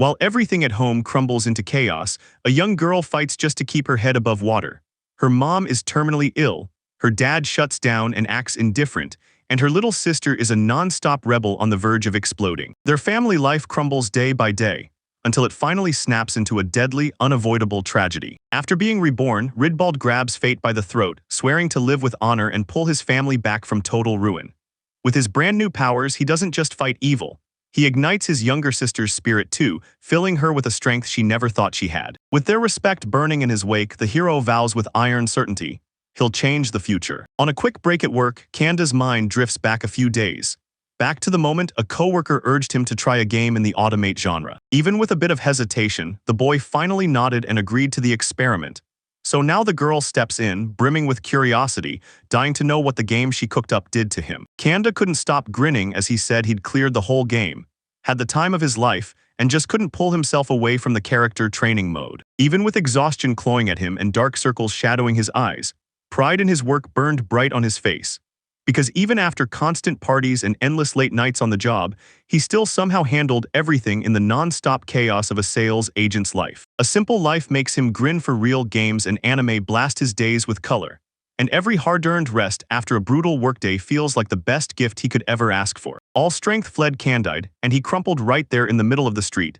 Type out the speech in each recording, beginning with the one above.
While everything at home crumbles into chaos, a young girl fights just to keep her head above water. Her mom is terminally ill, her dad shuts down and acts indifferent, and her little sister is a non-stop rebel on the verge of exploding. Their family life crumbles day by day, until it finally snaps into a deadly, unavoidable tragedy. After being reborn, Ridbald grabs fate by the throat, swearing to live with honor and pull his family back from total ruin. With his brand new powers, he doesn't just fight evil. He ignites his younger sister's spirit too, filling her with a strength she never thought she had. With their respect burning in his wake, the hero vows with iron certainty he'll change the future. On a quick break at work, Kanda's mind drifts back a few days. Back to the moment a coworker urged him to try a game in the automate genre. Even with a bit of hesitation, the boy finally nodded and agreed to the experiment. So now the girl steps in, brimming with curiosity, dying to know what the game she cooked up did to him. Kanda couldn't stop grinning as he said he'd cleared the whole game, had the time of his life, and just couldn't pull himself away from the character training mode. Even with exhaustion clawing at him and dark circles shadowing his eyes, pride in his work burned bright on his face. Because even after constant parties and endless late nights on the job, he still somehow handled everything in the non-stop chaos of a sales agent's life. A simple life makes him grin for real games and anime blast his days with color. And every hard-earned rest after a brutal workday feels like the best gift he could ever ask for. All strength fled Candide, and he crumpled right there in the middle of the street.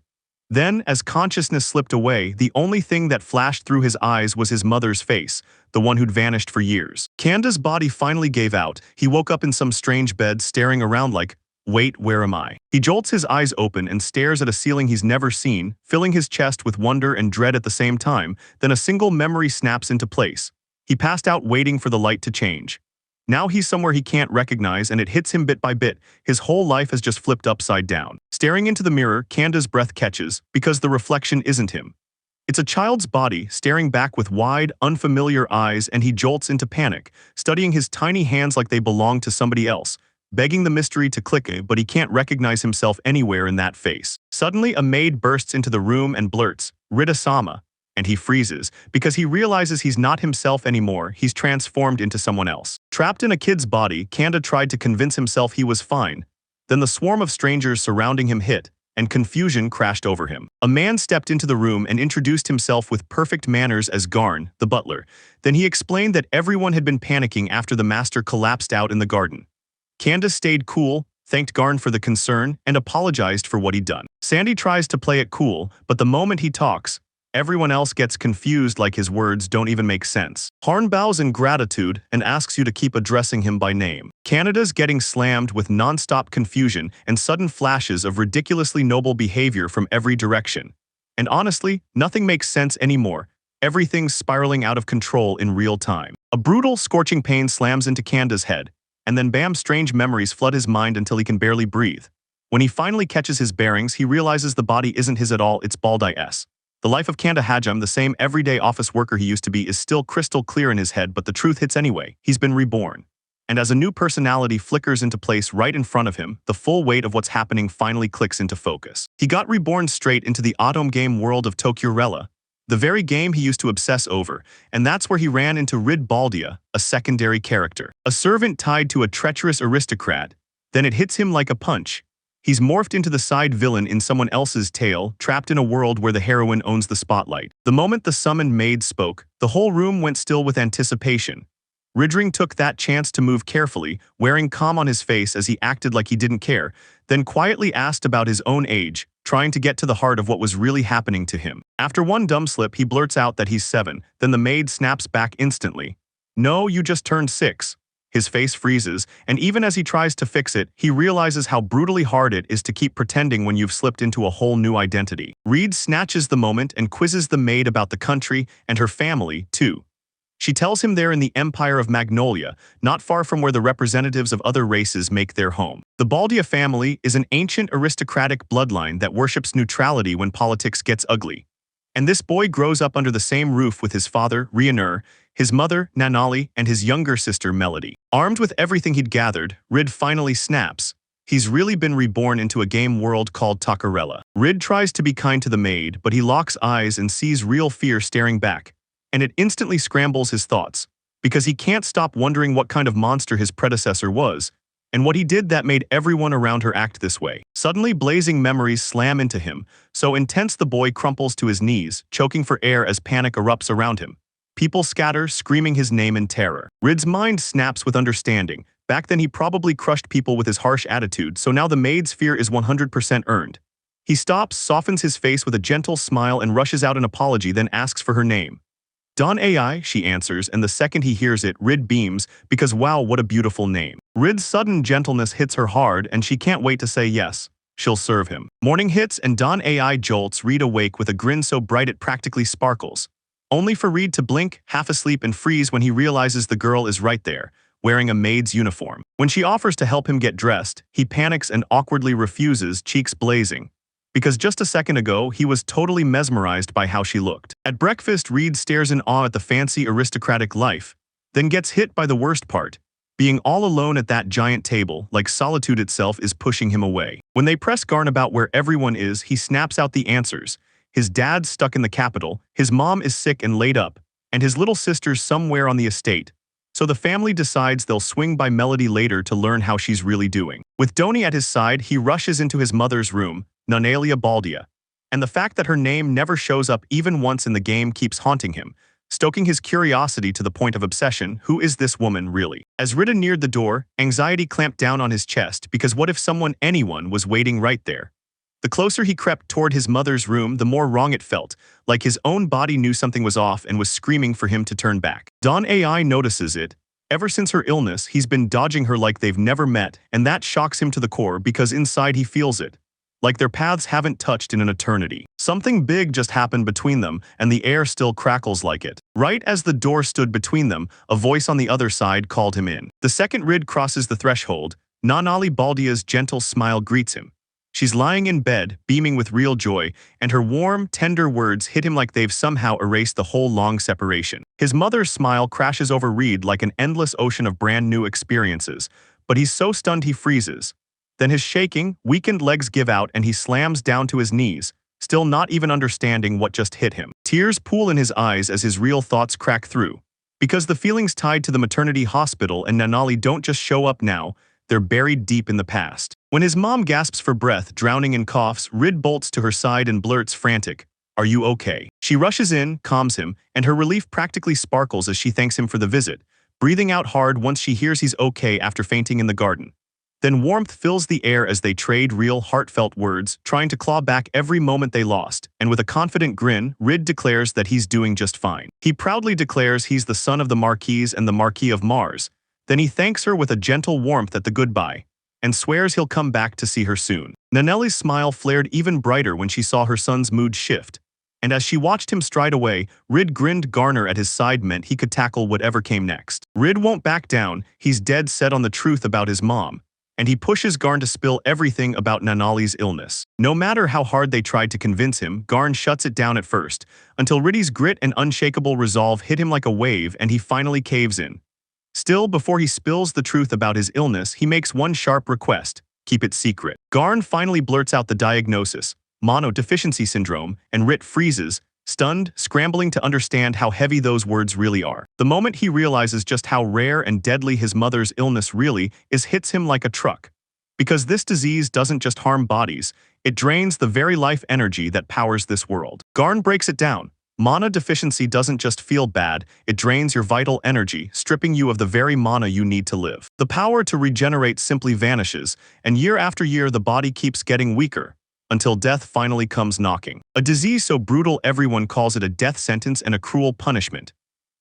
Then, as consciousness slipped away, the only thing that flashed through his eyes was his mother's face, the one who'd vanished for years. Kanda's body finally gave out. He woke up in some strange bed, staring around like, wait, where am I? He jolts his eyes open and stares at a ceiling he's never seen, filling his chest with wonder and dread at the same time. Then a single memory snaps into place. He passed out waiting for the light to change. Now he's somewhere he can't recognize, and it hits him bit by bit. His whole life has just flipped upside down. Staring into the mirror, Kanda's breath catches, because the reflection isn't him. It's a child's body, staring back with wide, unfamiliar eyes, and he jolts into panic, studying his tiny hands like they belong to somebody else, begging the mystery to click, but he can't recognize himself anywhere in that face. Suddenly, a maid bursts into the room and blurts, "Rita-sama," and he freezes, because he realizes he's not himself anymore. He's transformed into someone else. Trapped in a kid's body, Kanda tried to convince himself he was fine. Then the swarm of strangers surrounding him hit, and confusion crashed over him. A man stepped into the room and introduced himself with perfect manners as Garn, the butler. Then he explained that everyone had been panicking after the master collapsed out in the garden. Kanda stayed cool, thanked Garn for the concern, and apologized for what he'd done. Sandy tries to play it cool, but the moment he talks, everyone else gets confused, like his words don't even make sense. Harn bows in gratitude and asks you to keep addressing him by name. Canada's getting slammed with non-stop confusion and sudden flashes of ridiculously noble behavior from every direction. And honestly, nothing makes sense anymore. Everything's spiraling out of control in real time. A brutal, scorching pain slams into Canada's head, and then bam, strange memories flood his mind until he can barely breathe. When he finally catches his bearings, he realizes the body isn't his at all, it's Baldai's. The life of Kanda Hajim, the same everyday office worker he used to be, is still crystal clear in his head, but the truth hits anyway. He's been reborn. And as a new personality flickers into place right in front of him, the full weight of what's happening finally clicks into focus. He got reborn straight into the autumn game world of Tokyo-rella, the very game he used to obsess over, and that's where he ran into Rid Baldia, a secondary character. A servant tied to a treacherous aristocrat. Then it hits him like a punch. He's morphed into the side villain in someone else's tale, trapped in a world where the heroine owns the spotlight. The moment the summoned maid spoke, the whole room went still with anticipation. Ridring took that chance to move carefully, wearing calm on his face as he acted like he didn't care, then quietly asked about his own age, trying to get to the heart of what was really happening to him. After one dumb slip, he blurts out that he's 7, then the maid snaps back instantly. "No, you just turned 6. His face freezes, and even as he tries to fix it, he realizes how brutally hard it is to keep pretending when you've slipped into a whole new identity. Reed snatches the moment and quizzes the maid about the country and her family, too. She tells him they're in the Empire of Magnolia, not far from where the representatives of other races make their home. The Baldia family is an ancient aristocratic bloodline that worships neutrality when politics gets ugly. And this boy grows up under the same roof with his father, Reincarnated, his mother, Nanali, and his younger sister, Melody. Armed with everything he'd gathered, Rid finally snaps. He's really been reborn into a game world called Takarella. Rid tries to be kind to the maid, but he locks eyes and sees real fear staring back, and it instantly scrambles his thoughts, because he can't stop wondering what kind of monster his predecessor was. and what he did that made everyone around her act this way. Suddenly, blazing memories slam into him, so intense the boy crumples to his knees, choking for air as panic erupts around him. People scatter, screaming his name in terror. Rid's mind snaps with understanding. Back then he probably crushed people with his harsh attitude, so now the maid's fear is 100% earned. He stops, softens his face with a gentle smile and rushes out an apology, then asks for her name. Don AI, she answers, and the second he hears it, Rid beams, because wow, what a beautiful name. Rid's sudden gentleness hits her hard, and she can't wait to say yes. She'll serve him. Morning hits, and Don AI jolts Reed awake with a grin so bright it practically sparkles. Only for Reed to blink, half asleep, and freeze when he realizes the girl is right there, wearing a maid's uniform. When she offers to help him get dressed, he panics and awkwardly refuses, cheeks blazing. Because just a second ago, he was totally mesmerized by how she looked. At breakfast, Reed stares in awe at the fancy aristocratic life, then gets hit by the worst part. Being all alone at that giant table, like solitude itself, is pushing him away. When they press Garn about where everyone is, he snaps out the answers. His dad's stuck in the capital, his mom is sick and laid up, and his little sister's somewhere on the estate. So the family decides they'll swing by Melody later to learn how she's really doing. With Doni at his side, he rushes into his mother's room, Nunalia Baldia, and the fact that her name never shows up even once in the game keeps haunting him, stoking his curiosity to the point of obsession. Who is this woman, really? As Rida neared the door, anxiety clamped down on his chest, because what if anyone was waiting right there? The closer he crept toward his mother's room, the more wrong it felt, like his own body knew something was off and was screaming for him to turn back. Don AI notices it. Ever since her illness, he's been dodging her like they've never met, and that shocks him to the core because inside he feels it. Like their paths haven't touched in an eternity. Something big just happened between them, and the air still crackles like it. Right as the door stood between them, a voice on the other side called him in. The second Rid crosses the threshold, Nanali Baldia's gentle smile greets him. She's lying in bed, beaming with real joy, and her warm, tender words hit him like they've somehow erased the whole long separation. His mother's smile crashes over Reed like an endless ocean of brand new experiences, but he's so stunned he freezes. Then his shaking, weakened legs give out and he slams down to his knees, still not even understanding what just hit him. Tears pool in his eyes as his real thoughts crack through. Because the feelings tied to the maternity hospital and Nanali don't just show up now, they're buried deep in the past. When his mom gasps for breath, drowning in coughs, Rid bolts to her side and blurts frantic, "Are you okay?" She rushes in, calms him, and her relief practically sparkles as she thanks him for the visit, breathing out hard once she hears he's okay after fainting in the garden. Then warmth fills the air as they trade real, heartfelt words, trying to claw back every moment they lost, and with a confident grin, Rid declares that he's doing just fine. He proudly declares he's the son of the Marquise and the Marquis of Mars. Then he thanks her with a gentle warmth at the goodbye, and swears he'll come back to see her soon. Nanelli's smile flared even brighter when she saw her son's mood shift, and as she watched him stride away, Rid grinned. Garner at his side meant he could tackle whatever came next. Rid won't back down, he's dead set on the truth about his mom, and he pushes Garn to spill everything about Nanali's illness. No matter how hard they tried to convince him, Garn shuts it down at first, until Riddy's grit and unshakable resolve hit him like a wave and he finally caves in. Still, before he spills the truth about his illness, he makes one sharp request: keep it secret. Garn finally blurts out the diagnosis, monodeficiency syndrome, and Rit freezes, stunned, scrambling to understand how heavy those words really are. The moment he realizes just how rare and deadly his mother's illness really is hits him like a truck. Because this disease doesn't just harm bodies, it drains the very life energy that powers this world. Garn breaks it down. Mana deficiency doesn't just feel bad, it drains your vital energy, stripping you of the very mana you need to live. The power to regenerate simply vanishes, and year after year the body keeps getting weaker, until death finally comes knocking. A disease so brutal everyone calls it a death sentence and a cruel punishment.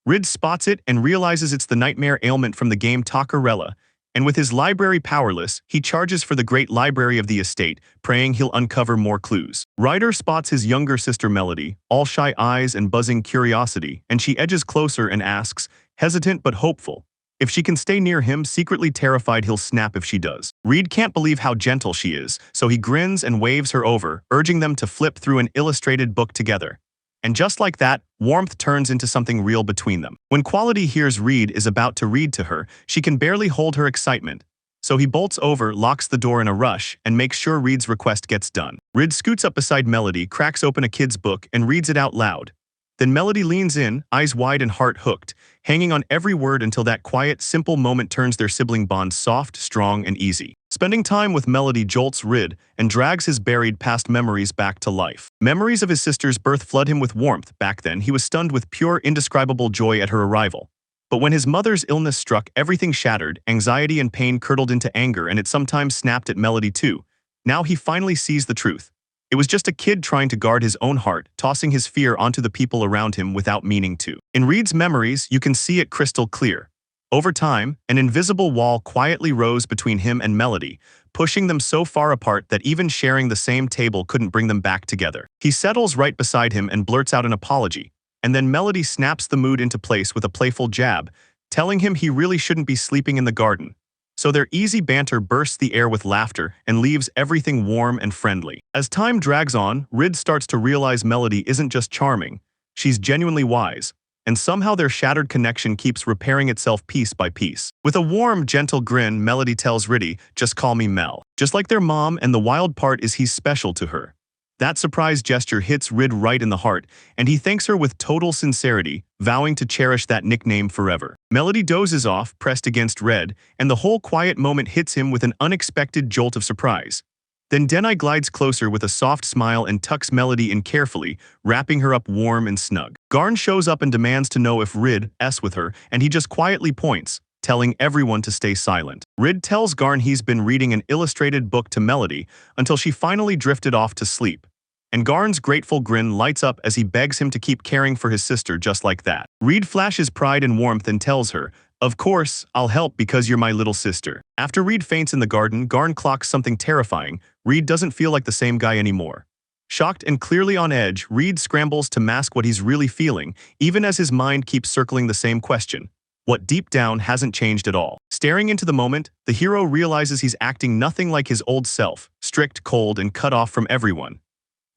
Rid spots it and realizes it's the nightmare ailment from the game Takarella, and with his library powerless, he charges for the great library of the estate, praying he'll uncover more clues. Ryder spots his younger sister Melody, all shy eyes and buzzing curiosity, and she edges closer and asks, hesitant but hopeful, if she can stay near him, secretly terrified he'll snap if she does. Reed can't believe how gentle she is, so he grins and waves her over, urging them to flip through an illustrated book together. And just like that, warmth turns into something real between them. When Quality hears Reed is about to read to her, she can barely hold her excitement. So he bolts over, locks the door in a rush, and makes sure Reed's request gets done. Reed scoots up beside Melody, cracks open a kid's book, and reads it out loud. Then Melody leans in, eyes wide and heart hooked, hanging on every word until that quiet, simple moment turns their sibling bond soft, strong, and easy. Spending time with Melody jolts Rid and drags his buried past memories back to life. Memories of his sister's birth flood him with warmth. Back then, he was stunned with pure, indescribable joy at her arrival. But when his mother's illness struck, everything shattered, anxiety and pain curdled into anger, and it sometimes snapped at Melody too. Now he finally sees the truth. It was just a kid trying to guard his own heart, tossing his fear onto the people around him without meaning to. In Reed's memories, you can see it crystal clear. Over time, an invisible wall quietly rose between him and Melody, pushing them so far apart that even sharing the same table couldn't bring them back together. He settles right beside him and blurts out an apology, and then Melody snaps the mood into place with a playful jab, telling him he really shouldn't be sleeping in the garden. So their easy banter bursts the air with laughter and leaves everything warm and friendly. As time drags on, Rid starts to realize Melody isn't just charming, she's genuinely wise, and somehow their shattered connection keeps repairing itself piece by piece. With a warm, gentle grin, Melody tells Riddy, "Just call me Mel." Just like their mom, and the wild part is he's special to her. That surprise gesture hits Rid right in the heart, and he thanks her with total sincerity, vowing to cherish that nickname forever. Melody dozes off, pressed against Red, and the whole quiet moment hits him with an unexpected jolt of surprise. Then Denai glides closer with a soft smile and tucks Melody in carefully, wrapping her up warm and snug. Garn shows up and demands to know if Rid's with her, and he just quietly points, telling everyone to stay silent. Rid tells Garn he's been reading an illustrated book to Melody until she finally drifted off to sleep. And Garn's grateful grin lights up as he begs him to keep caring for his sister just like that. Reed flashes pride and warmth and tells her, "Of course, I'll help because you're my little sister." After Reed faints in the garden, Garn clocks something terrifying. Reed doesn't feel like the same guy anymore. Shocked and clearly on edge, Reed scrambles to mask what he's really feeling, even as his mind keeps circling the same question. What deep down hasn't changed at all. Staring into the moment, the hero realizes he's acting nothing like his old self, strict, cold, and cut off from everyone.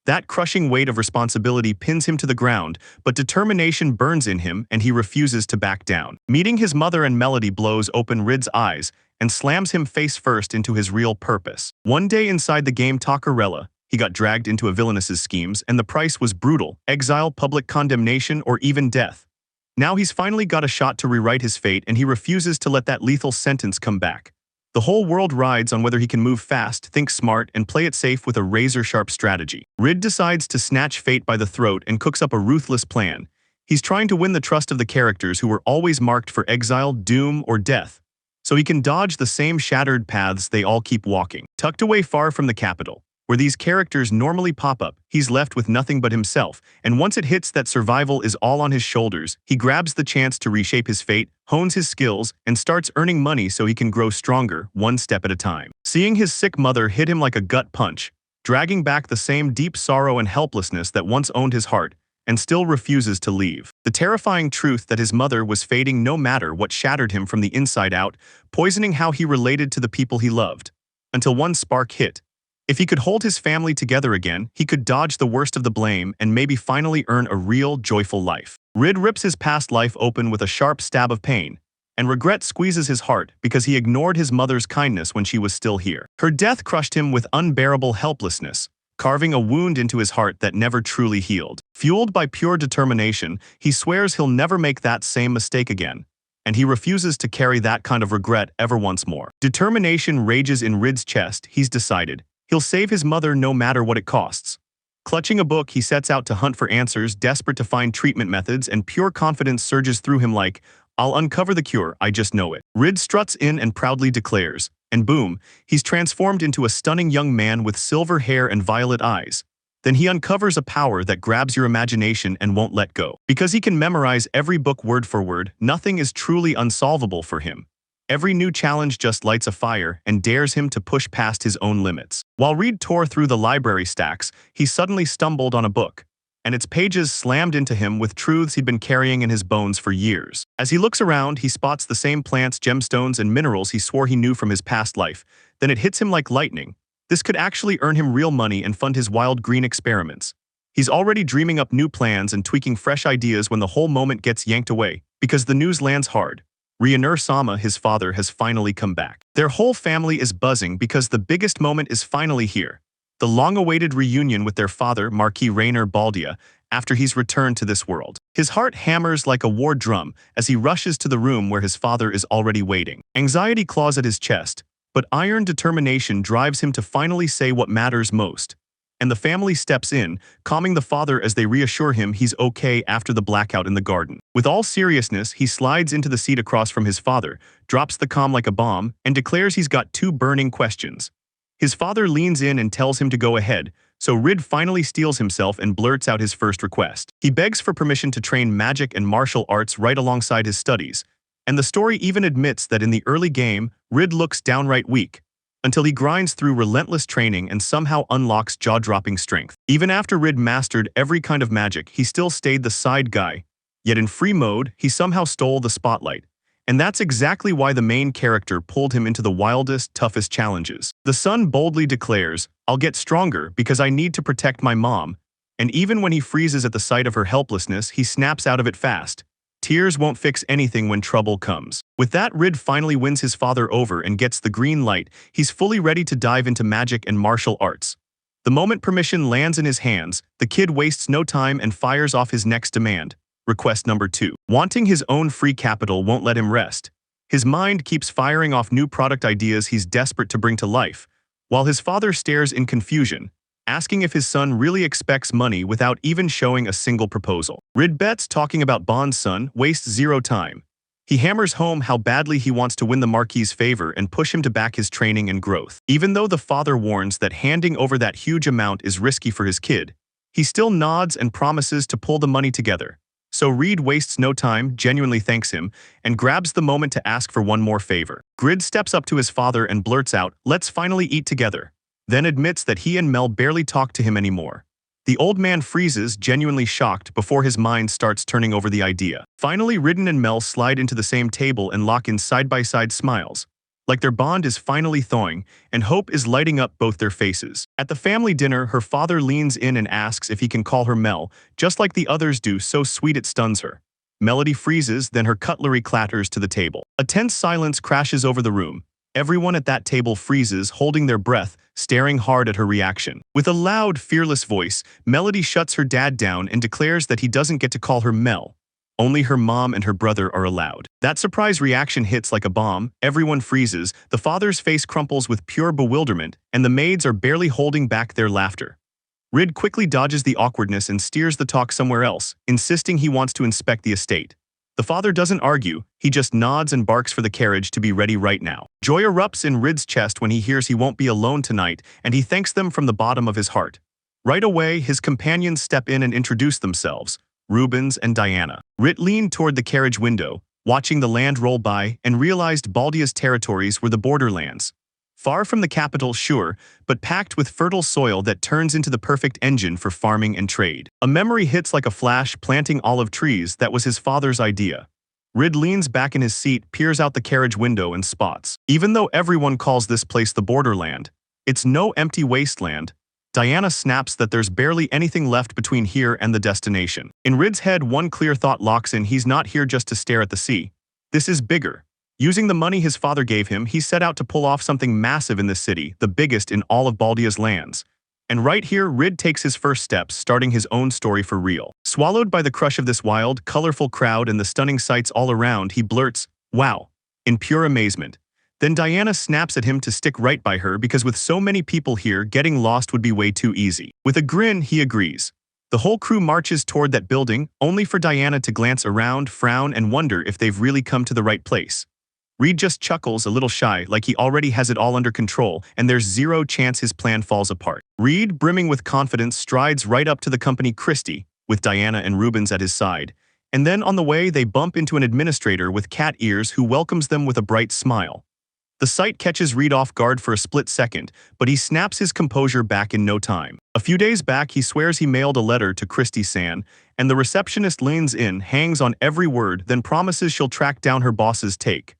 That crushing weight of responsibility pins him to the ground, but determination burns in him and he refuses to back down. Meeting his mother and Melody blows open Rid's eyes and slams him face first into his real purpose. One day inside the game Takarella, he got dragged into a villainess's schemes, and the price was brutal: exile, public condemnation, or even death. Now he's finally got a shot to rewrite his fate, and he refuses to let that lethal sentence come back. The whole world rides on whether he can move fast, think smart, and play it safe with a razor-sharp strategy. Rid decides to snatch fate by the throat and cooks up a ruthless plan. He's trying to win the trust of the characters who were always marked for exile, doom, or death, so he can dodge the same shattered paths they all keep walking. Tucked away far from the capital, where these characters normally pop up, he's left with nothing but himself, and once it hits that survival is all on his shoulders, he grabs the chance to reshape his fate, hones his skills, and starts earning money so he can grow stronger, one step at a time. Seeing his sick mother hit him like a gut punch, dragging back the same deep sorrow and helplessness that once owned his heart, and still refuses to leave. The terrifying truth that his mother was fading no matter what shattered him from the inside out, poisoning how he related to the people he loved. Until one spark hit. If he could hold his family together again, he could dodge the worst of the blame and maybe finally earn a real, joyful life. Rid rips his past life open with a sharp stab of pain, and regret squeezes his heart because he ignored his mother's kindness when she was still here. Her death crushed him with unbearable helplessness, carving a wound into his heart that never truly healed. Fueled by pure determination, he swears he'll never make that same mistake again, and he refuses to carry that kind of regret ever once more. Determination rages in Rid's chest. He's decided he'll save his mother no matter what it costs. Clutching a book, he sets out to hunt for answers, desperate to find treatment methods, and pure confidence surges through him like, "I'll uncover the cure, I just know it." Rid struts in and proudly declares, and boom, he's transformed into a stunning young man with silver hair and violet eyes. Then he uncovers a power that grabs your imagination and won't let go. Because he can memorize every book word for word, nothing is truly unsolvable for him. Every new challenge just lights a fire and dares him to push past his own limits. While Reed tore through the library stacks, he suddenly stumbled on a book, and its pages slammed into him with truths he'd been carrying in his bones for years. As he looks around, he spots the same plants, gemstones, and minerals he swore he knew from his past life. Then it hits him like lightning. This could actually earn him real money and fund his wild green experiments. He's already dreaming up new plans and tweaking fresh ideas when the whole moment gets yanked away, because the news lands hard. Reincarnated, his father, has finally come back. Their whole family is buzzing because the biggest moment is finally here. The long-awaited reunion with their father, Marquis Rainer Baldia, after he's returned to this world. His heart hammers like a war drum as he rushes to the room where his father is already waiting. Anxiety claws at his chest, but iron determination drives him to finally say what matters most. And the family steps in, calming the father as they reassure him he's okay after the blackout in the garden. With all seriousness, he slides into the seat across from his father, drops the comm like a bomb, and declares he's got 2 burning questions. His father leans in and tells him to go ahead, so Rid finally steels himself and blurts out his first request. He begs for permission to train magic and martial arts right alongside his studies, and the story even admits that in the early game, Rid looks downright weak, until he grinds through relentless training and somehow unlocks jaw-dropping strength. Even after Rid mastered every kind of magic, he still stayed the side guy, yet in free mode, he somehow stole the spotlight. And that's exactly why the main character pulled him into the wildest, toughest challenges. The son boldly declares, "I'll get stronger because I need to protect my mom," and even when he freezes at the sight of her helplessness, he snaps out of it fast. Tears won't fix anything when trouble comes. With that, Rid finally wins his father over and gets the green light. He's fully ready to dive into magic and martial arts. The moment permission lands in his hands, the kid wastes no time and fires off his next demand. Request number 2. Wanting his own free capital won't let him rest. His mind keeps firing off new product ideas he's desperate to bring to life, while his father stares in confusion, asking if his son really expects money without even showing a single proposal. Rid bets talking about Bond's son wastes zero time. He hammers home how badly he wants to win the Marquis's favor and push him to back his training and growth. Even though the father warns that handing over that huge amount is risky for his kid, he still nods and promises to pull the money together. So Reed wastes no time, genuinely thanks him, and grabs the moment to ask for one more favor. Grid steps up to his father and blurts out, "Let's finally eat together," then admits that he and Mel barely talk to him anymore. The old man freezes, genuinely shocked, before his mind starts turning over the idea. Finally, Ridden and Mel slide into the same table and lock in side-by-side smiles, like their bond is finally thawing, and hope is lighting up both their faces. At the family dinner, her father leans in and asks if he can call her Mel, just like the others do, so sweet it stuns her. Melody freezes, then her cutlery clatters to the table. A tense silence crashes over the room. Everyone at that table freezes, holding their breath, staring hard at her reaction. With a loud, fearless voice, Melody shuts her dad down and declares that he doesn't get to call her Mel. Only her mom and her brother are allowed. That surprise reaction hits like a bomb. Everyone freezes, the father's face crumples with pure bewilderment, and the maids are barely holding back their laughter. Rid quickly dodges the awkwardness and steers the talk somewhere else, insisting he wants to inspect the estate. The father doesn't argue, he just nods and barks for the carriage to be ready right now. Joy erupts in Rid's chest when he hears he won't be alone tonight, and he thanks them from the bottom of his heart. Right away, his companions step in and introduce themselves, Rubens and Diana. Rid leaned toward the carriage window, watching the land roll by, and realized Baldia's territories were the borderlands. Far from the capital, sure, but packed with fertile soil that turns into the perfect engine for farming and trade. A memory hits like a flash, planting olive trees. That was his father's idea. Rid leans back in his seat, peers out the carriage window and spots. Even though everyone calls this place the borderland, it's no empty wasteland. Diana snaps that there's barely anything left between here and the destination. In Rid's head, one clear thought locks in: he's not here just to stare at the sea. This is bigger. Using the money his father gave him, he set out to pull off something massive in this city, the biggest in all of Baldia's lands. And right here, Rid takes his first steps, starting his own story for real. Swallowed by the crush of this wild, colorful crowd and the stunning sights all around, he blurts, "Wow," in pure amazement. Then Diana snaps at him to stick right by her because with so many people here, getting lost would be way too easy. With a grin, he agrees. The whole crew marches toward that building, only for Diana to glance around, frown, and wonder if they've really come to the right place. Reed just chuckles, a little shy, like he already has it all under control, and there's zero chance his plan falls apart. Reed, brimming with confidence, strides right up to the company Christie, with Diana and Rubens at his side, and then on the way they bump into an administrator with cat ears who welcomes them with a bright smile. The sight catches Reed off guard for a split second, but he snaps his composure back in no time. A few days back, he swears he mailed a letter to Christie-san, and the receptionist leans in, hangs on every word, then promises she'll track down her boss's take.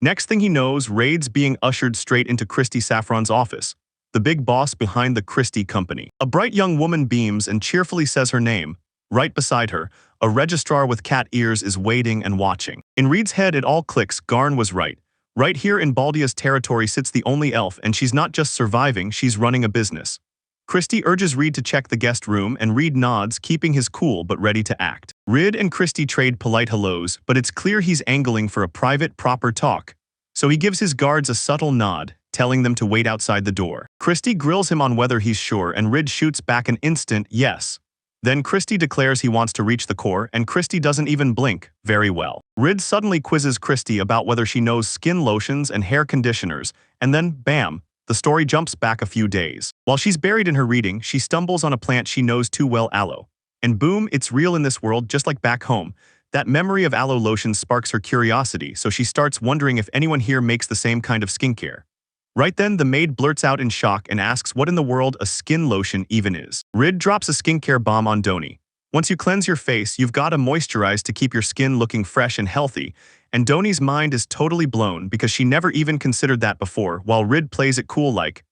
Next thing he knows, Raid's being ushered straight into Christie Saffron's office, the big boss behind the Christie company. A bright young woman beams and cheerfully says her name. Right beside her, a registrar with cat ears is waiting and watching. In Reed's head, it all clicks. Garn was right. Right here in Baldia's territory sits the only elf, and she's not just surviving, she's running a business. Christy urges Reed to check the guest room and Reed nods, keeping his cool but ready to act. Reed and Christy trade polite hellos, but it's clear he's angling for a private, proper talk. So he gives his guards a subtle nod, telling them to wait outside the door. Christy grills him on whether he's sure and Reed shoots back an instant yes. Then Christy declares he wants to reach the core and Christy doesn't even blink. Very well. Reed suddenly quizzes Christy about whether she knows skin lotions and hair conditioners, and then, bam, the story jumps back a few days. While she's buried in her reading, she stumbles on a plant she knows too well, aloe. And boom, it's real in this world just like back home. That memory of aloe lotion sparks her curiosity, so she starts wondering if anyone here makes the same kind of skincare. Right then, the maid blurts out in shock and asks what in the world a skin lotion even is. Reed drops a skincare bomb on Doni. Once you cleanse your face, you've got to moisturize to keep your skin looking fresh and healthy, and Doni's mind is totally blown because she never even considered that before, while Reed plays it cool like,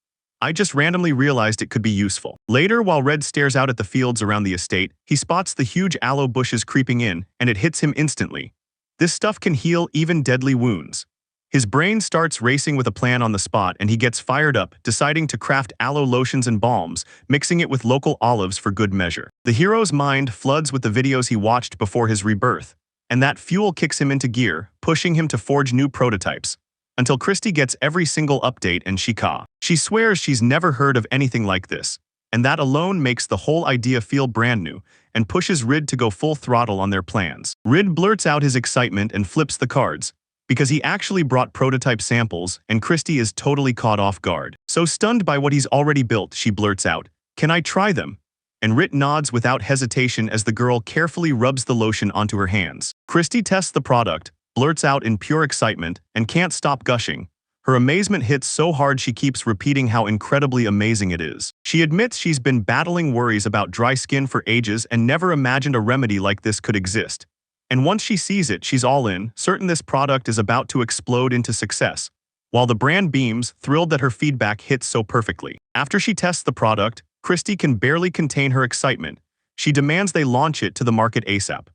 I just randomly realized it could be useful. Later, while Reed stares out at the fields around the estate, he spots the huge aloe bushes creeping in, and it hits him instantly. This stuff can heal even deadly wounds. His brain starts racing with a plan on the spot and he gets fired up, deciding to craft aloe lotions and balms, mixing it with local olives for good measure. The hero's mind floods with the videos he watched before his rebirth, and that fuel kicks him into gear, pushing him to forge new prototypes. Until Christy gets every single update and she swears she's never heard of anything like this, and that alone makes the whole idea feel brand new, and pushes Reed to go full throttle on their plans. Reed blurts out his excitement and flips the cards, because he actually brought prototype samples and Christy is totally caught off guard. So stunned by what he's already built, she blurts out, "Can I try them?" And Reed nods without hesitation as the girl carefully rubs the lotion onto her hands. Christy tests the product, blurts out in pure excitement, and can't stop gushing. Her amazement hits so hard she keeps repeating how incredibly amazing it is. She admits she's been battling worries about dry skin for ages and never imagined a remedy like this could exist. And once she sees it, she's all in, certain this product is about to explode into success, while the brand beams, thrilled that her feedback hits so perfectly. After she tests the product, Christy can barely contain her excitement. She demands they launch it to the market ASAP.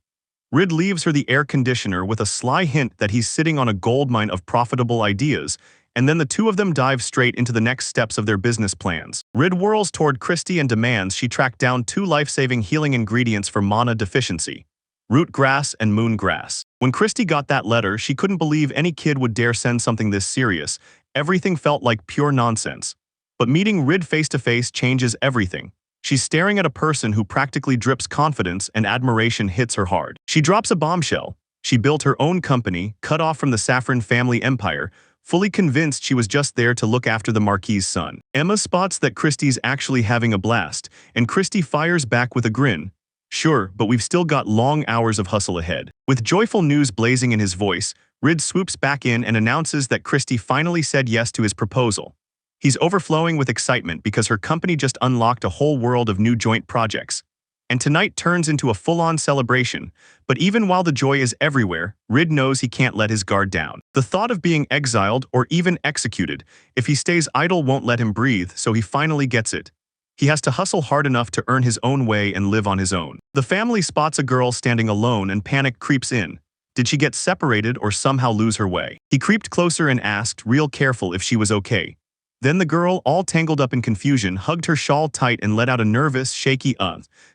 Reed leaves her the air conditioner with a sly hint that he's sitting on a goldmine of profitable ideas, and then the two of them dive straight into the next steps of their business plans. Reed whirls toward Christy and demands she track down 2 life-saving healing ingredients for mana deficiency: root grass and moon grass. When Christy got that letter, she couldn't believe any kid would dare send something this serious. Everything felt like pure nonsense. But meeting Reed face-to-face changes everything. She's staring at a person who practically drips confidence, and admiration hits her hard. She drops a bombshell. She built her own company, cut off from the Saffron family empire, fully convinced she was just there to look after the Marquis's son. Emma spots that Christy's actually having a blast, and Christy fires back with a grin. Sure, but we've still got long hours of hustle ahead. With joyful news blazing in his voice, Reed swoops back in and announces that Christy finally said yes to his proposal. He's overflowing with excitement because her company just unlocked a whole world of new joint projects. And tonight turns into a full-on celebration, but even while the joy is everywhere, Reed knows he can't let his guard down. The thought of being exiled or even executed if he stays idle won't let him breathe, so he finally gets it. He has to hustle hard enough to earn his own way and live on his own. The family spots a girl standing alone and panic creeps in. Did she get separated or somehow lose her way? He creeped closer and asked, real careful, if she was okay. Then the girl, all tangled up in confusion, hugged her shawl tight and let out a nervous, shaky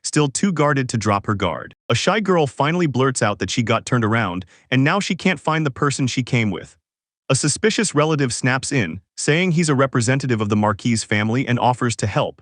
still too guarded to drop her guard. A shy girl finally blurts out that she got turned around, and now she can't find the person she came with. A suspicious relative snaps in, saying he's a representative of the Marquis's family and offers to help.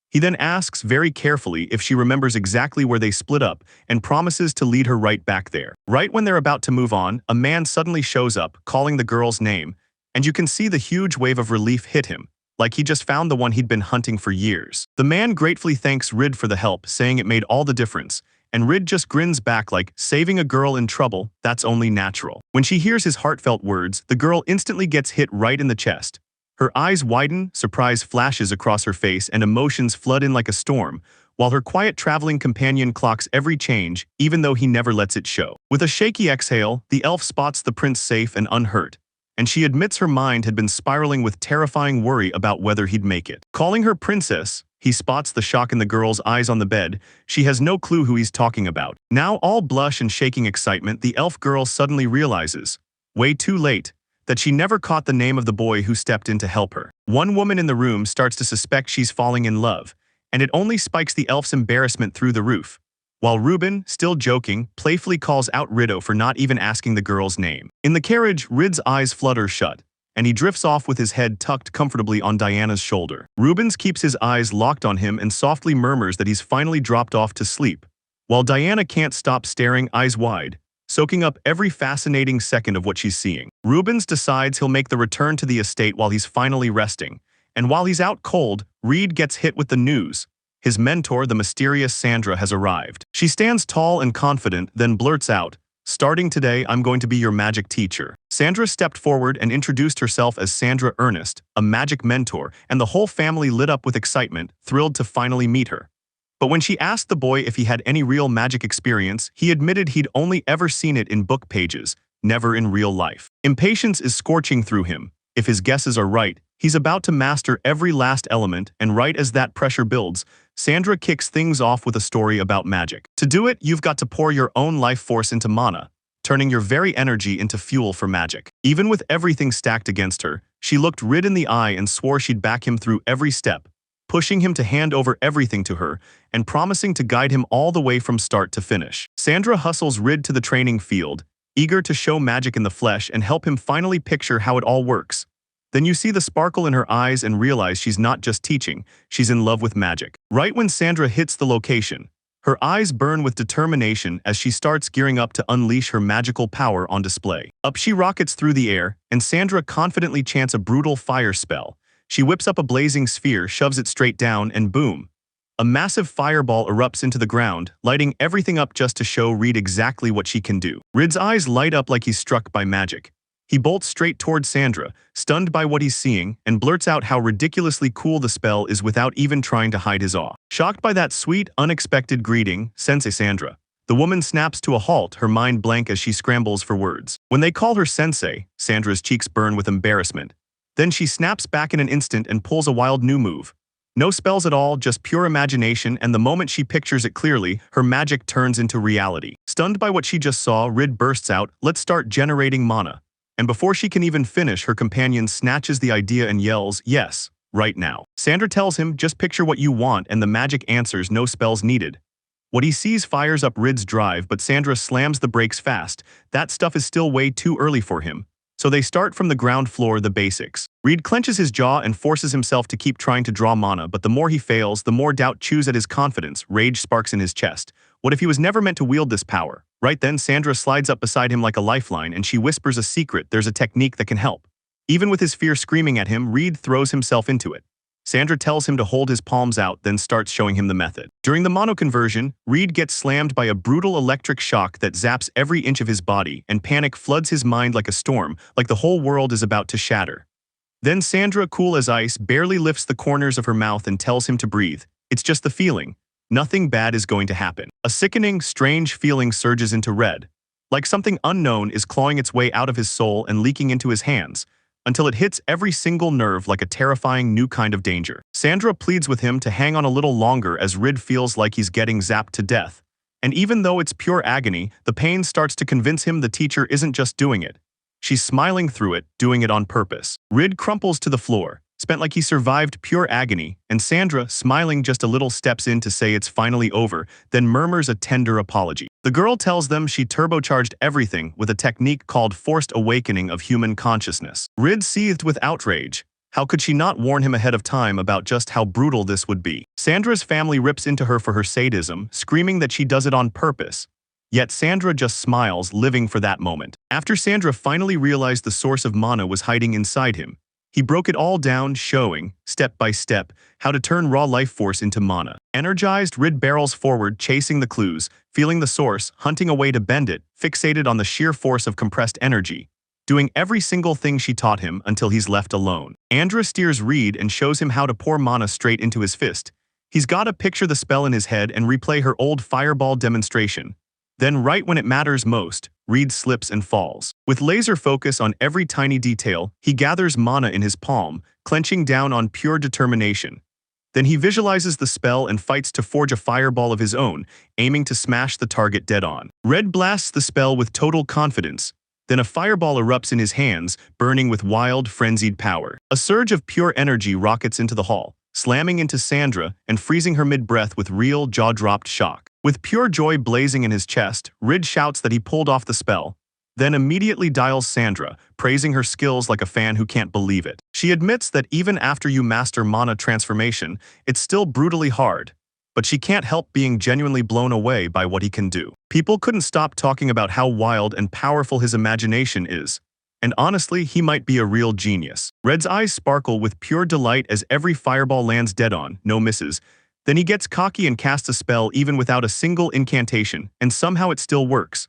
He then asks very carefully if she remembers exactly where they split up and promises to lead her right back there. Right when they're about to move on, a man suddenly shows up, calling the girl's name, and you can see the huge wave of relief hit him, like he just found the one he'd been hunting for years. The man gratefully thanks Reed for the help, saying it made all the difference, and Reed just grins back like, saving a girl in trouble, that's only natural. When she hears his heartfelt words, the girl instantly gets hit right in the chest. Her eyes widen, surprise flashes across her face, and emotions flood in like a storm, while her quiet traveling companion clocks every change, even though he never lets it show. With a shaky exhale, the elf spots the prince safe and unhurt, and she admits her mind had been spiraling with terrifying worry about whether he'd make it. Calling her princess, he spots the shock in the girl's eyes on the bed. She has no clue who he's talking about. Now all blush and shaking excitement, the elf girl suddenly realizes, way too late, that she never caught the name of the boy who stepped in to help her. One woman in the room starts to suspect she's falling in love, and it only spikes the elf's embarrassment through the roof. While Ruben, still joking, playfully calls out Rido for not even asking the girl's name. In the carriage, Rid's eyes flutter shut, and he drifts off with his head tucked comfortably on Diana's shoulder. Rubens keeps his eyes locked on him and softly murmurs that he's finally dropped off to sleep, while Diana can't stop staring eyes wide, soaking up every fascinating second of what she's seeing. Rubens decides he'll make the return to the estate while he's finally resting, and while he's out cold, Reed gets hit with the news. His mentor, the mysterious Sandra, has arrived. She stands tall and confident, then blurts out, "Starting today, I'm going to be your magic teacher." Sandra stepped forward and introduced herself as Sandra Ernest, a magic mentor, and the whole family lit up with excitement, thrilled to finally meet her. But when she asked the boy if he had any real magic experience, he admitted he'd only ever seen it in book pages, never in real life. Impatience is scorching through him. If his guesses are right, he's about to master every last element, and right as that pressure builds, Sandra kicks things off with a story about magic. To do it, you've got to pour your own life force into mana, turning your very energy into fuel for magic. Even with everything stacked against her, she looked Rid in the eye and swore she'd back him through every step, pushing him to hand over everything to her and promising to guide him all the way from start to finish. Sandra hustles Rid to the training field, eager to show magic in the flesh and help him finally picture how it all works. Then you see the sparkle in her eyes and realize she's not just teaching, she's in love with magic. Right when Sandra hits the location, her eyes burn with determination as she starts gearing up to unleash her magical power on display. Up she rockets through the air, and Sandra confidently chants a brutal fire spell. She whips up a blazing sphere, shoves it straight down, and boom! A massive fireball erupts into the ground, lighting everything up just to show Reed exactly what she can do. Reed's eyes light up like he's struck by magic. He bolts straight towards Sandra, stunned by what he's seeing, and blurts out how ridiculously cool the spell is without even trying to hide his awe. Shocked by that sweet, unexpected greeting, Sensei Sandra, the woman snaps to a halt, her mind blank as she scrambles for words. When they call her Sensei, Sandra's cheeks burn with embarrassment. Then she snaps back in an instant and pulls a wild new move. No spells at all, just pure imagination, and the moment she pictures it clearly, her magic turns into reality. Stunned by what she just saw, Rid bursts out, "Let's start generating mana." And before she can even finish, her companion snatches the idea and yells, "Yes, right now." Sandra tells him, "Just picture what you want," and the magic answers, "No spells needed." What he sees fires up Rid's drive, but Sandra slams the brakes fast. That stuff is still way too early for him. So they start from the ground floor, the basics. Reed clenches his jaw and forces himself to keep trying to draw mana, but the more he fails, the more doubt chews at his confidence. Rage sparks in his chest. What if he was never meant to wield this power? Right then, Sandra slides up beside him like a lifeline, and she whispers a secret. There's a technique that can help. Even with his fear screaming at him, Reed throws himself into it. Sandra tells him to hold his palms out, then starts showing him the method. During the mono conversion, Reed gets slammed by a brutal electric shock that zaps every inch of his body, and panic floods his mind like a storm, like the whole world is about to shatter. Then Sandra, cool as ice, barely lifts the corners of her mouth and tells him to breathe. It's just the feeling. Nothing bad is going to happen. A sickening, strange feeling surges into Red, like something unknown is clawing its way out of his soul and leaking into his hands, until it hits every single nerve like a terrifying new kind of danger. Sandra pleads with him to hang on a little longer as Rid feels like he's getting zapped to death. And even though it's pure agony, the pain starts to convince him the teacher isn't just doing it. She's smiling through it, doing it on purpose. Rid crumples to the floor, spent like he survived pure agony, and Sandra, smiling just a little, steps in to say it's finally over, then murmurs a tender apology. The girl tells them she turbocharged everything with a technique called forced awakening of human consciousness. Rid seethed with outrage. How could she not warn him ahead of time about just how brutal this would be? Sandra's family rips into her for her sadism, screaming that she does it on purpose. Yet Sandra just smiles, living for that moment. After Sandra finally realized the source of mana was hiding inside him, he broke it all down, showing, step by step, how to turn raw life force into mana. Energized, Rid barrels forward, chasing the clues, feeling the source, hunting a way to bend it, fixated on the sheer force of compressed energy, doing every single thing she taught him until he's left alone. Andra steers Reed and shows him how to pour mana straight into his fist. He's got to picture the spell in his head and replay her old fireball demonstration. Then right when it matters most, Reed slips and falls. With laser focus on every tiny detail, he gathers mana in his palm, clenching down on pure determination. Then he visualizes the spell and fights to forge a fireball of his own, aiming to smash the target dead on. Red blasts the spell with total confidence. Then a fireball erupts in his hands, burning with wild, frenzied power. A surge of pure energy rockets into the hall, slamming into Sandra and freezing her mid-breath with real jaw-dropped shock. With pure joy blazing in his chest, Rid shouts that he pulled off the spell, then immediately dials Sandra, praising her skills like a fan who can't believe it. She admits that even after you master mana transformation, it's still brutally hard, but she can't help being genuinely blown away by what he can do. People couldn't stop talking about how wild and powerful his imagination is, and honestly, he might be a real genius. Red's eyes sparkle with pure delight as every fireball lands dead on, no misses. Then he gets cocky and casts a spell even without a single incantation, and somehow it still works.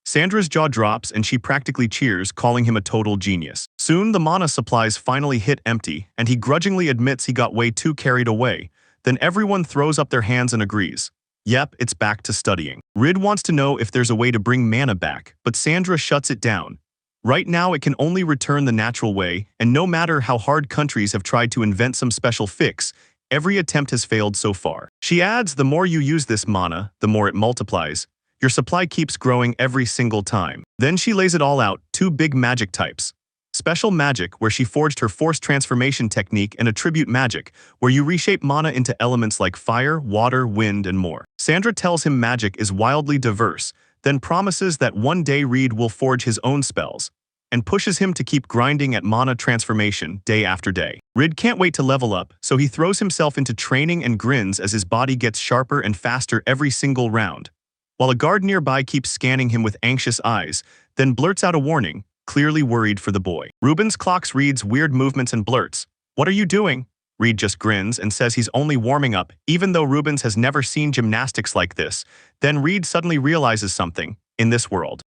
Sandra's jaw drops and she practically cheers, calling him a total genius. Soon the mana supplies finally hit empty, and he grudgingly admits he got way too carried away. Then everyone throws up their hands and agrees. Yep, it's back to studying. Rid wants to know if there's a way to bring mana back, but Sandra shuts it down. Right now it can only return the natural way, and no matter how hard countries have tried to invent some special fix, every attempt has failed so far. She adds, the more you use this mana, the more it multiplies. Your supply keeps growing every single time. Then she lays it all out, 2 big magic types. Special magic, where she forged her force transformation technique, and attribute magic, where you reshape mana into elements like fire, water, wind, and more. Sandra tells him magic is wildly diverse, then promises that one day Reed will forge his own spells, and pushes him to keep grinding at mana transformation day after day. Rid can't wait to level up, so he throws himself into training and grins as his body gets sharper and faster every single round, while a guard nearby keeps scanning him with anxious eyes, then blurts out a warning, clearly worried for the boy. Rubens clocks Reed's weird movements and blurts, "What are you doing?" Reed just grins and says he's only warming up, even though Rubens has never seen gymnastics like this. Then Reed suddenly realizes something. In this world,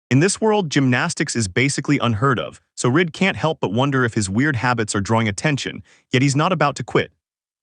gymnastics is basically unheard of, so Reed can't help but wonder if his weird habits are drawing attention, yet he's not about to quit.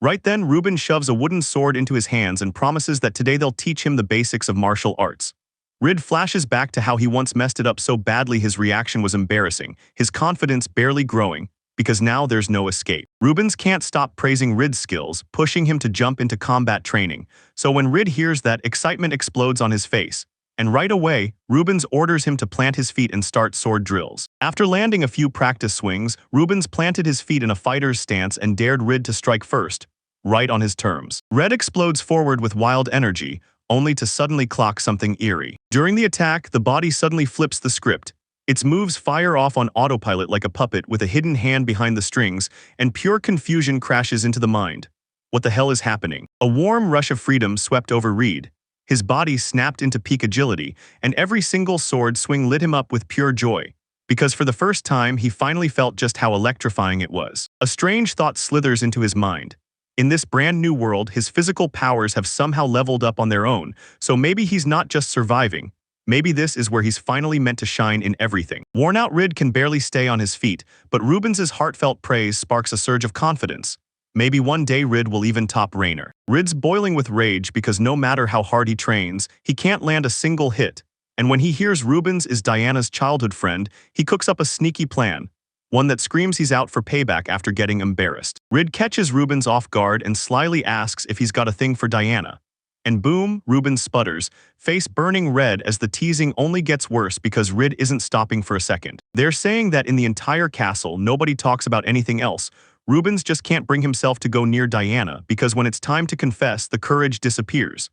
Right then, Rubens shoves a wooden sword into his hands and promises that today they'll teach him the basics of martial arts. Rid flashes back to how he once messed it up so badly his reaction was embarrassing, his confidence barely growing, because now there's no escape. Rubens can't stop praising Rid's skills, pushing him to jump into combat training, so when Rid hears that, excitement explodes on his face. And right away, Rubens orders him to plant his feet and start sword drills. After landing a few practice swings, Rubens planted his feet in a fighter's stance and dared Rid to strike first, right on his terms. Red explodes forward with wild energy, only to suddenly clock something eerie. During the attack, the body suddenly flips the script. Its moves fire off on autopilot like a puppet with a hidden hand behind the strings, and pure confusion crashes into the mind. What the hell is happening? A warm rush of freedom swept over Reed. His body snapped into peak agility, and every single sword swing lit him up with pure joy, because for the first time he finally felt just how electrifying it was. A strange thought slithers into his mind. In this brand new world, his physical powers have somehow leveled up on their own, so maybe he's not just surviving. Maybe this is where he's finally meant to shine in everything. Worn out Rid can barely stay on his feet, but Rubens's heartfelt praise sparks a surge of confidence. Maybe one day Rid will even top Rainer. Rid's boiling with rage because no matter how hard he trains, he can't land a single hit. And when he hears Rubens is Diana's childhood friend, he cooks up a sneaky plan. One that screams he's out for payback after getting embarrassed. Rid catches Rubens off guard and slyly asks if he's got a thing for Diana. And boom, Rubens sputters, face burning red as the teasing only gets worse because Rid isn't stopping for a second. They're saying that in the entire castle, nobody talks about anything else. Rubens just can't bring himself to go near Diana because when it's time to confess, the courage disappears.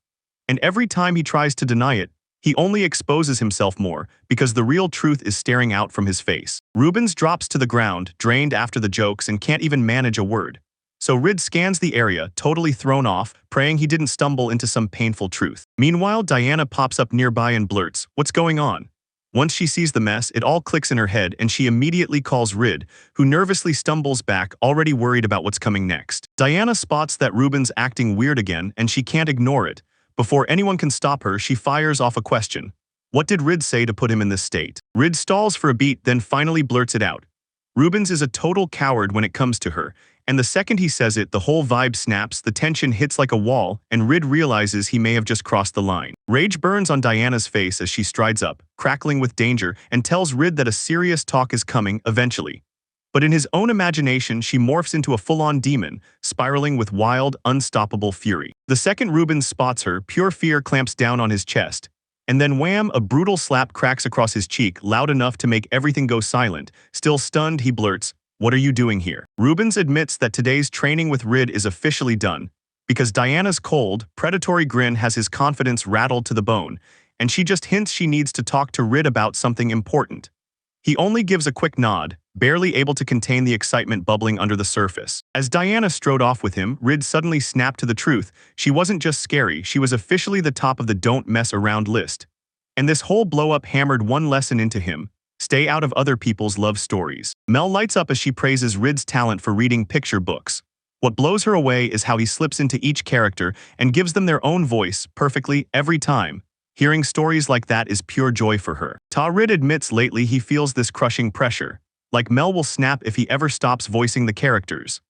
And every time he tries to deny it, he only exposes himself more because the real truth is staring out from his face. Rubens drops to the ground, drained after the jokes, and can't even manage a word. So Rid scans the area, totally thrown off, praying he didn't stumble into some painful truth. Meanwhile, Diana pops up nearby and blurts, "What's going on?" Once she sees the mess, it all clicks in her head and she immediately calls Rid, who nervously stumbles back, already worried about what's coming next. Diana spots that Rubens acting weird again and she can't ignore it. Before anyone can stop her, she fires off a question. What did Rid say to put him in this state? Rid stalls for a beat, then finally blurts it out. Rubens is a total coward when it comes to her, and the second he says it, the whole vibe snaps, the tension hits like a wall, and Rid realizes he may have just crossed the line. Rage burns on Diana's face as she strides up, crackling with danger, and tells Rid that a serious talk is coming eventually. But in his own imagination, she morphs into a full-on demon, spiraling with wild, unstoppable fury. The second Rubens spots her, pure fear clamps down on his chest. And then wham, a brutal slap cracks across his cheek, loud enough to make everything go silent. Still stunned, he blurts, What are you doing here? Rubens admits that today's training with Rid is officially done, because Diana's cold, predatory grin has his confidence rattled to the bone, and she just hints she needs to talk to Rid about something important. He only gives a quick nod, barely able to contain the excitement bubbling under the surface. As Diana strode off with him, Rid suddenly snapped to the truth. She wasn't just scary, she was officially the top of the don't mess around list. And this whole blow-up hammered one lesson into him: stay out of other people's love stories. Mel lights up as she praises Rid's talent for reading picture books. What blows her away is how he slips into each character and gives them their own voice, perfectly, every time. Hearing stories like that is pure joy for her. Rid admits lately he feels this crushing pressure, like Mel will snap if he ever stops voicing the characters.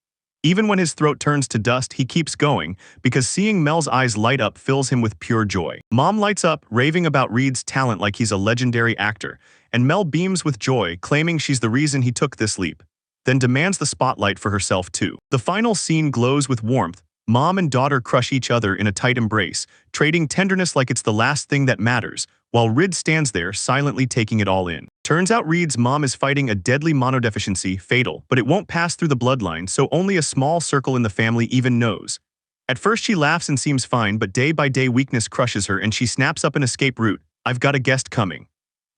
Even when his throat turns to dust, he keeps going, because seeing Mel's eyes light up fills him with pure joy. Mom lights up, raving about Reed's talent like he's a legendary actor, and Mel beams with joy, claiming she's the reason he took this leap, then demands the spotlight for herself too. The final scene glows with warmth. Mom and daughter crush each other in a tight embrace, trading tenderness like it's the last thing that matters, while Rid stands there silently taking it all in. Turns out Reed's mom is fighting a deadly monodeficiency, fatal, but it won't pass through the bloodline, so only a small circle in the family even knows. At first she laughs and seems fine, but day by day weakness crushes her and she snaps up an escape route. I've got a guest coming.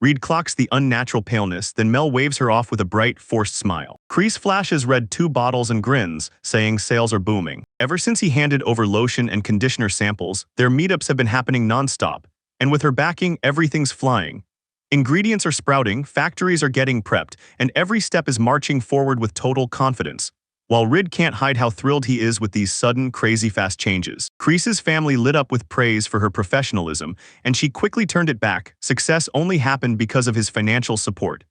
Reed clocks the unnatural paleness, then Mel waves her off with a bright, forced smile. Kreese flashes Red 2 bottles and grins, saying sales are booming. Ever since he handed over lotion and conditioner samples, their meetups have been happening non-stop, and with her backing, everything's flying. Ingredients are sprouting, factories are getting prepped, and every step is marching forward with total confidence. While Rid can't hide how thrilled he is with these sudden, crazy-fast changes. Kreese's family lit up with praise for her professionalism, and she quickly turned it back. Success only happened because of his financial support.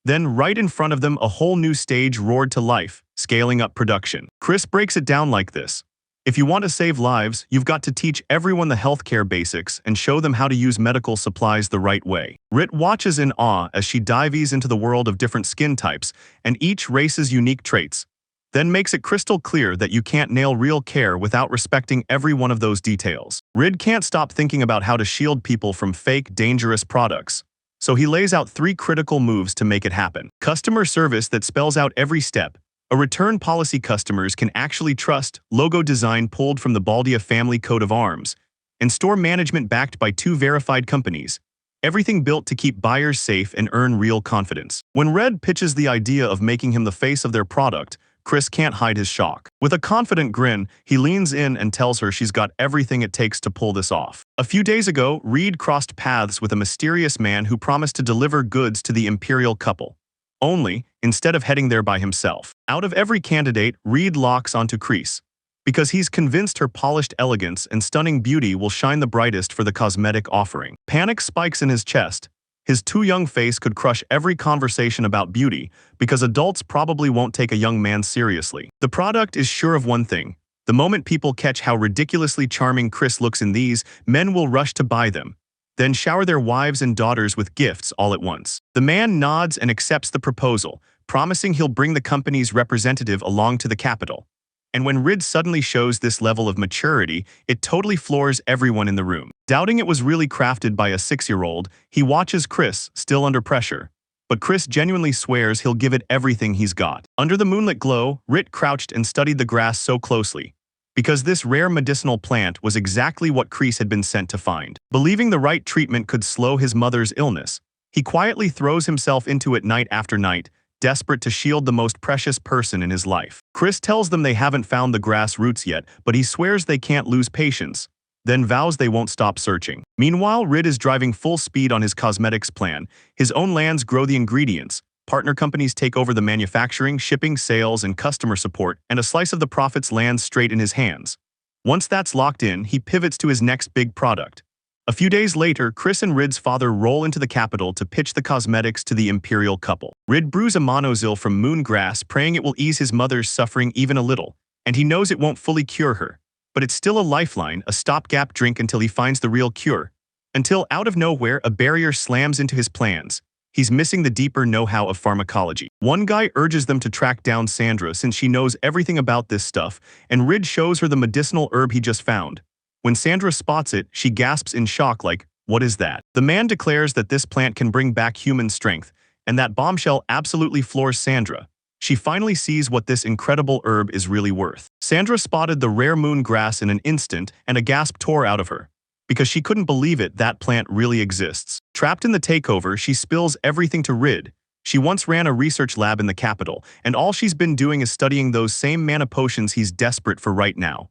Then, right in front of them, a whole new stage roared to life, scaling up production. Chris breaks it down like this: if you want to save lives, you've got to teach everyone the healthcare basics and show them how to use medical supplies the right way. Rit watches in awe as she dives into the world of different skin types and each race's unique traits, then makes it crystal clear that you can't nail real care without respecting every one of those details. Rid can't stop thinking about how to shield people from fake, dangerous products, so he lays out 3 critical moves to make it happen. Customer service that spells out every step, a return policy customers can actually trust, logo design pulled from the Baldia family coat of arms, and store management backed by 2 verified companies. Everything built to keep buyers safe and earn real confidence. When Red pitches the idea of making him the face of their product, Chris can't hide his shock. With a confident grin, he leans in and tells her she's got everything it takes to pull this off. A few days ago, Reed crossed paths with a mysterious man who promised to deliver goods to the imperial couple. Only, instead of heading there by himself. Out of every candidate, Reed locks onto Kreese, because he's convinced her polished elegance and stunning beauty will shine the brightest for the cosmetic offering. Panic spikes in his chest. His too young face could crush every conversation about beauty, because adults probably won't take a young man seriously. The product is sure of one thing: the moment people catch how ridiculously charming Chris looks in these, men will rush to buy them, then shower their wives and daughters with gifts all at once. The man nods and accepts the proposal, promising he'll bring the company's representative along to the capital. And when Rid suddenly shows this level of maturity, it totally floors everyone in the room. Doubting it was really crafted by a 6-year-old, he watches Chris, still under pressure. But Chris genuinely swears he'll give it everything he's got. Under the moonlit glow, Rit crouched and studied the grass so closely, because this rare medicinal plant was exactly what Kreese had been sent to find. Believing the right treatment could slow his mother's illness, he quietly throws himself into it night after night, desperate to shield the most precious person in his life. Chris tells them they haven't found the grass roots yet, but he swears they can't lose patience, then vows they won't stop searching. Meanwhile, Rid is driving full speed on his cosmetics plan. His own lands grow the ingredients, partner companies take over the manufacturing, shipping, sales, and customer support, and a slice of the profits lands straight in his hands. Once that's locked in, he pivots to his next big product. A few days later, Chris and Rid's father roll into the capital to pitch the cosmetics to the imperial couple. Rid brews a monozil from moon grass, praying it will ease his mother's suffering even a little, and he knows it won't fully cure her. But it's still a lifeline, a stopgap drink until he finds the real cure. Until, out of nowhere, a barrier slams into his plans. He's missing the deeper know-how of pharmacology. One guy urges them to track down Sandra since she knows everything about this stuff, and Rid shows her the medicinal herb he just found. When Sandra spots it, she gasps in shock like, "What is that?" The man declares that this plant can bring back human strength, and that bombshell absolutely floors Sandra. she finally sees what this incredible herb is really worth. Sandra spotted the rare moon grass in an instant, and a gasp tore out of her, because she couldn't believe it, that plant really exists. Trapped in the takeover, she spills everything to Rid. She once ran a research lab in the capital, and all she's been doing is studying those same mana potions he's desperate for right now.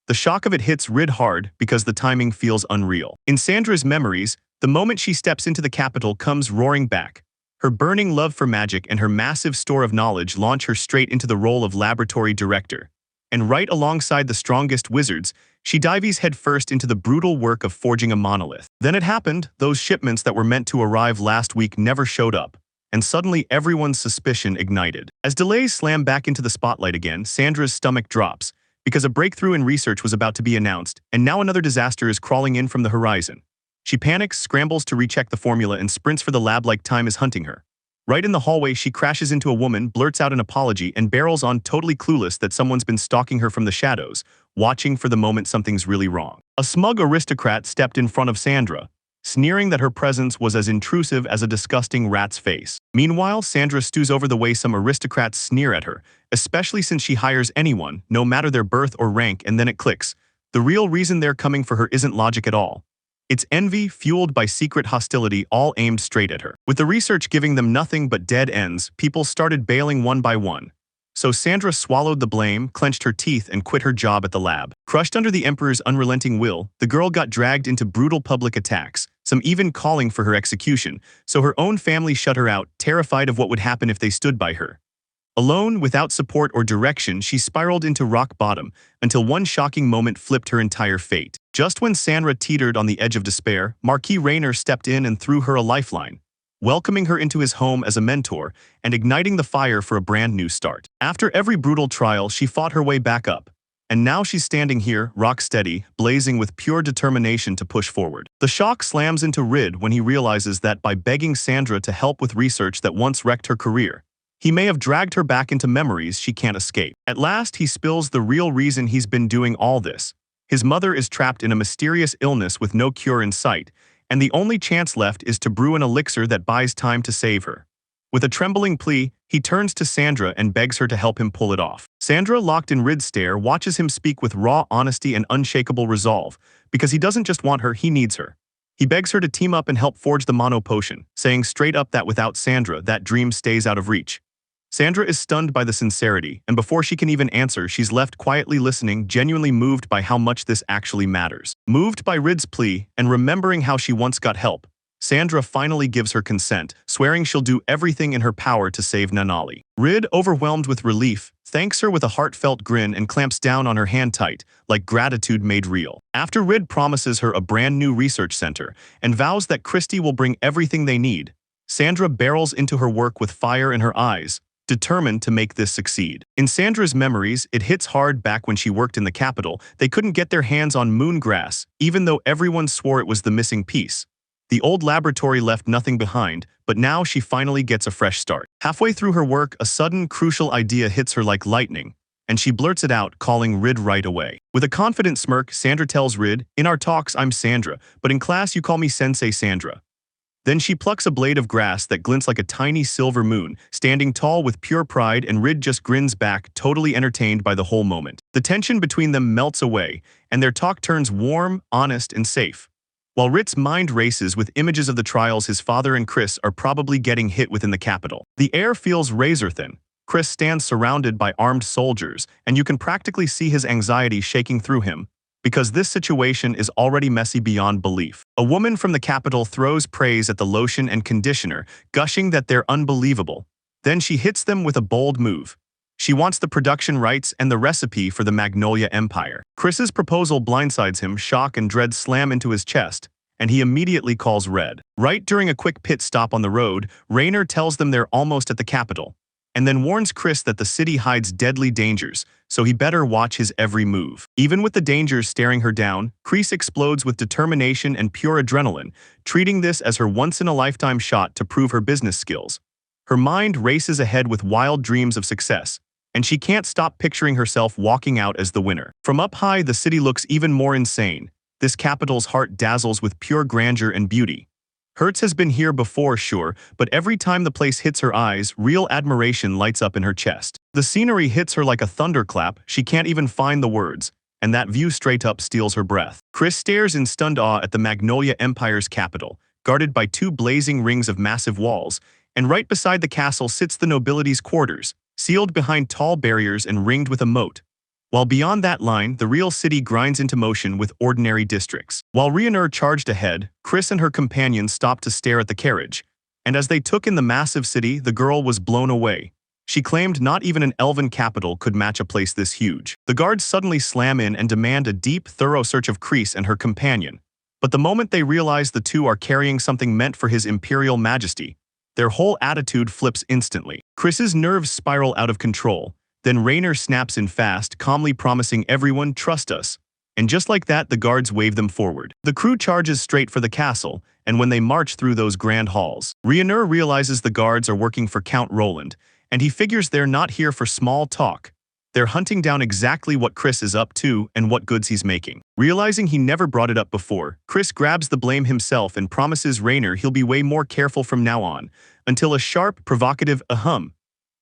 The shock of it hits Rid hard because the timing feels unreal. In Sandra's memories, the moment she steps into the capital comes roaring back. Her burning love for magic and her massive store of knowledge launch her straight into the role of laboratory director. And right alongside the strongest wizards, she dives headfirst into the brutal work of forging a monolith. Then it happened, those shipments that were meant to arrive last week never showed up, and suddenly everyone's suspicion ignited. As delays slam back into the spotlight again, Sandra's stomach drops, because a breakthrough in research was about to be announced, and now another disaster is crawling in from the horizon. She panics, scrambles to recheck the formula, and sprints for the lab like time is hunting her. Right in the hallway, she crashes into a woman, blurts out an apology, and barrels on, totally clueless that someone's been stalking her from the shadows, watching for the moment something's really wrong. A smug aristocrat stepped in front of Sandra, sneering that her presence was as intrusive as a disgusting rat's face. Meanwhile, Sandra stews over the way some aristocrats sneer at her, especially since she hires anyone, no matter their birth or rank, and then it clicks. The real reason they're coming for her isn't logic at all. It's envy fueled by secret hostility, all aimed straight at her. With the research giving them nothing but dead ends, people started bailing one by one. So Sandra swallowed the blame, clenched her teeth, and quit her job at the lab. Crushed under the Emperor's unrelenting will, the girl got dragged into brutal public attacks, some even calling for her execution, so her own family shut her out, terrified of what would happen if they stood by her. Alone, without support or direction, she spiraled into rock bottom, until one shocking moment flipped her entire fate. Just when Sandra teetered on the edge of despair, Marquis Raynor stepped in and threw her a lifeline, welcoming her into his home as a mentor and igniting the fire for a brand new start. After every brutal trial, she fought her way back up, and now she's standing here, rock steady, blazing with pure determination to push forward. The shock slams into Rid when he realizes that by begging Sandra to help with research that once wrecked her career, he may have dragged her back into memories she can't escape. At last, he spills the real reason he's been doing all this. His mother is trapped in a mysterious illness with no cure in sight, and the only chance left is to brew an elixir that buys time to save her. With a trembling plea, he turns to Sandra and begs her to help him pull it off. Sandra, locked in Rid's stare, watches him speak with raw honesty and unshakable resolve, because he doesn't just want her, he needs her. He begs her to team up and help forge the mono potion, saying straight up that without Sandra, that dream stays out of reach. Sandra is stunned by the sincerity, and before she can even answer, she's left quietly listening, genuinely moved by how much this actually matters. Moved by Rid's plea, and remembering how she once got help, Sandra finally gives her consent, swearing she'll do everything in her power to save Nanali. Rid, overwhelmed with relief, thanks her with a heartfelt grin and clamps down on her hand tight, like gratitude made real. After Rid promises her a brand new research center and vows that Christie will bring everything they need, Sandra barrels into her work with fire in her eyes, determined to make this succeed. In Sandra's memories, it hits hard back when she worked in the capital. They couldn't get their hands on moon grass, even though everyone swore it was the missing piece. The old laboratory left nothing behind, but now she finally gets a fresh start. Halfway through her work, a sudden, crucial idea hits her like lightning, and she blurts it out, calling Rid right away. With a confident smirk, Sandra tells Rid, "In our talks, I'm Sandra, but in class you call me Sensei Sandra." Then she plucks a blade of grass that glints like a tiny silver moon, standing tall with pure pride, and Rid just grins back, totally entertained by the whole moment. The tension between them melts away, and their talk turns warm, honest, and safe. While Rid's mind races with images of the trials his father and Chris are probably getting hit within the capital. The air feels razor-thin. Chris stands surrounded by armed soldiers, and you can practically see his anxiety shaking through him, because this situation is already messy beyond belief. A woman from the capital throws praise at the lotion and conditioner, gushing that they're unbelievable. Then she hits them with a bold move. She wants the production rights and the recipe for the Magnolia Empire. Chris's proposal blindsides him, shock and dread slam into his chest, and he immediately calls Red. Right during a quick pit stop on the road, Raynor tells them they're almost at the capital, and then warns Chris that the city hides deadly dangers, so he better watch his every move. Even with the dangers staring her down, Chris explodes with determination and pure adrenaline, treating this as her once-in-a-lifetime shot to prove her business skills. Her mind races ahead with wild dreams of success, and she can't stop picturing herself walking out as the winner. From up high, the city looks even more insane. This capital's heart dazzles with pure grandeur and beauty. Hertz has been here before, sure, but every time the place hits her eyes, real admiration lights up in her chest. The scenery hits her like a thunderclap, she can't even find the words, and that view straight up steals her breath. Chris stares in stunned awe at the Magnolia Empire's capital, guarded by two blazing rings of massive walls, and right beside the castle sits the nobility's quarters, sealed behind tall barriers and ringed with a moat. While beyond that line, the real city grinds into motion with ordinary districts. While Reincarnated charged ahead, Chris and her companion stopped to stare at the carriage, and as they took in the massive city, the girl was blown away. She claimed not even an elven capital could match a place this huge. The guards suddenly slam in and demand a deep, thorough search of Chris and her companion. But the moment they realize the two are carrying something meant for his imperial majesty, their whole attitude flips instantly. Chris's nerves spiral out of control. Then Rainer snaps in fast, calmly promising everyone, "Trust us." And just like that, the guards wave them forward. The crew charges straight for the castle, and when they march through those grand halls, Reincarnated realizes the guards are working for Count Roland, and he figures they're not here for small talk. They're hunting down exactly what Chris is up to and what goods he's making. Realizing he never brought it up before, Chris grabs the blame himself and promises Rainer he'll be way more careful from now on, until a sharp, provocative ahem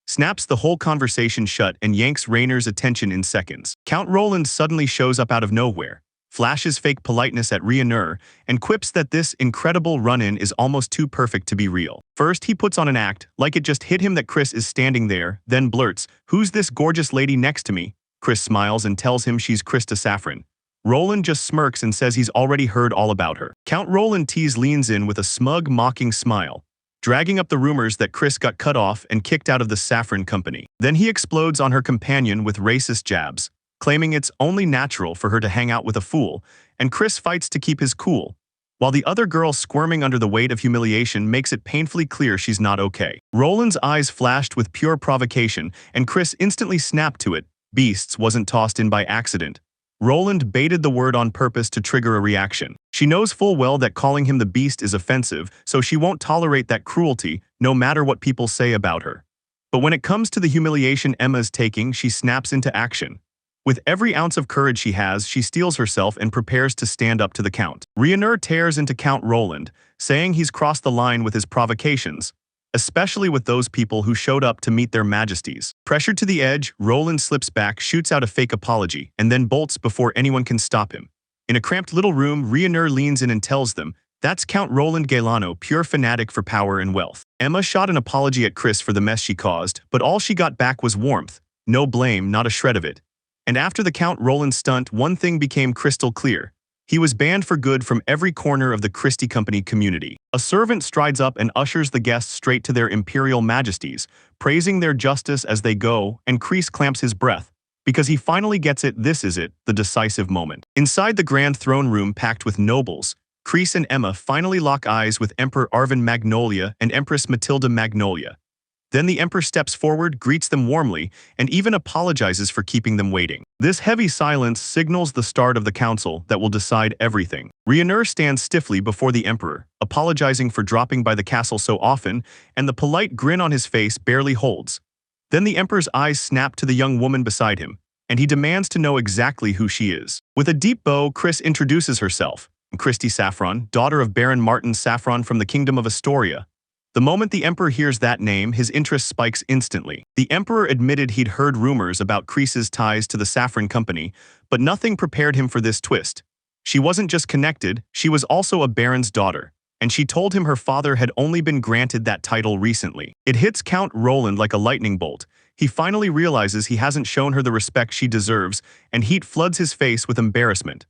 snaps the whole conversation shut and yanks Rainer's attention in seconds. Count Roland suddenly shows up out of nowhere, flashes fake politeness at Reincarnated, and quips that this incredible run-in is almost too perfect to be real. First, he puts on an act, like it just hit him that Chris is standing there, then blurts, "Who's this gorgeous lady next to me?" Chris smiles and tells him she's Krista Saffron. Roland just smirks and says he's already heard all about her. Count Roland tease leans in with a smug, mocking smile, dragging up the rumors that Chris got cut off and kicked out of the Saffron Company. Then he explodes on her companion with racist jabs, claiming it's only natural for her to hang out with a fool, and Chris fights to keep his cool, while the other girl squirming under the weight of humiliation makes it painfully clear she's not okay. Roland's eyes flashed with pure provocation, and Chris instantly snapped to it. Beasts wasn't tossed in by accident. Roland baited the word on purpose to trigger a reaction. She knows full well that calling him the beast is offensive, so she won't tolerate that cruelty, no matter what people say about her. But when it comes to the humiliation Emma's taking, she snaps into action. With every ounce of courage she has, she steels herself and prepares to stand up to the Count. Reincarnated tears into Count Roland, saying he's crossed the line with his provocations, especially with those people who showed up to meet their majesties. Pressured to the edge, Roland slips back, shoots out a fake apology, and then bolts before anyone can stop him. In a cramped little room, Reincarnated leans in and tells them, "That's Count Roland Gailano, pure fanatic for power and wealth." Emma shot an apology at Chris for the mess she caused, but all she got back was warmth. No blame, not a shred of it. And after the Count Roland stunt, one thing became crystal clear. He was banned for good from every corner of the Christie Company community. A servant strides up and ushers the guests straight to their imperial majesties, praising their justice as they go, and Chris clamps his breath, because he finally gets it. This is it, the decisive moment. Inside the grand throne room packed with nobles, Chris and Emma finally lock eyes with Emperor Arvin Magnolia and Empress Matilda Magnolia. Then the Emperor steps forward, greets them warmly, and even apologizes for keeping them waiting. This heavy silence signals the start of the council that will decide everything. Reincarnated stands stiffly before the Emperor, apologizing for dropping by the castle so often, and the polite grin on his face barely holds. Then the Emperor's eyes snap to the young woman beside him, and he demands to know exactly who she is. With a deep bow, Chris introduces herself, Christy Saffron, daughter of Baron Martin Saffron from the Kingdom of Astoria. The moment the Emperor hears that name, his interest spikes instantly. The Emperor admitted he'd heard rumors about Chris's ties to the Saffron Company, but nothing prepared him for this twist. She wasn't just connected, she was also a baron's daughter, and she told him her father had only been granted that title recently. It hits Count Roland like a lightning bolt. He finally realizes he hasn't shown her the respect she deserves, and heat floods his face with embarrassment.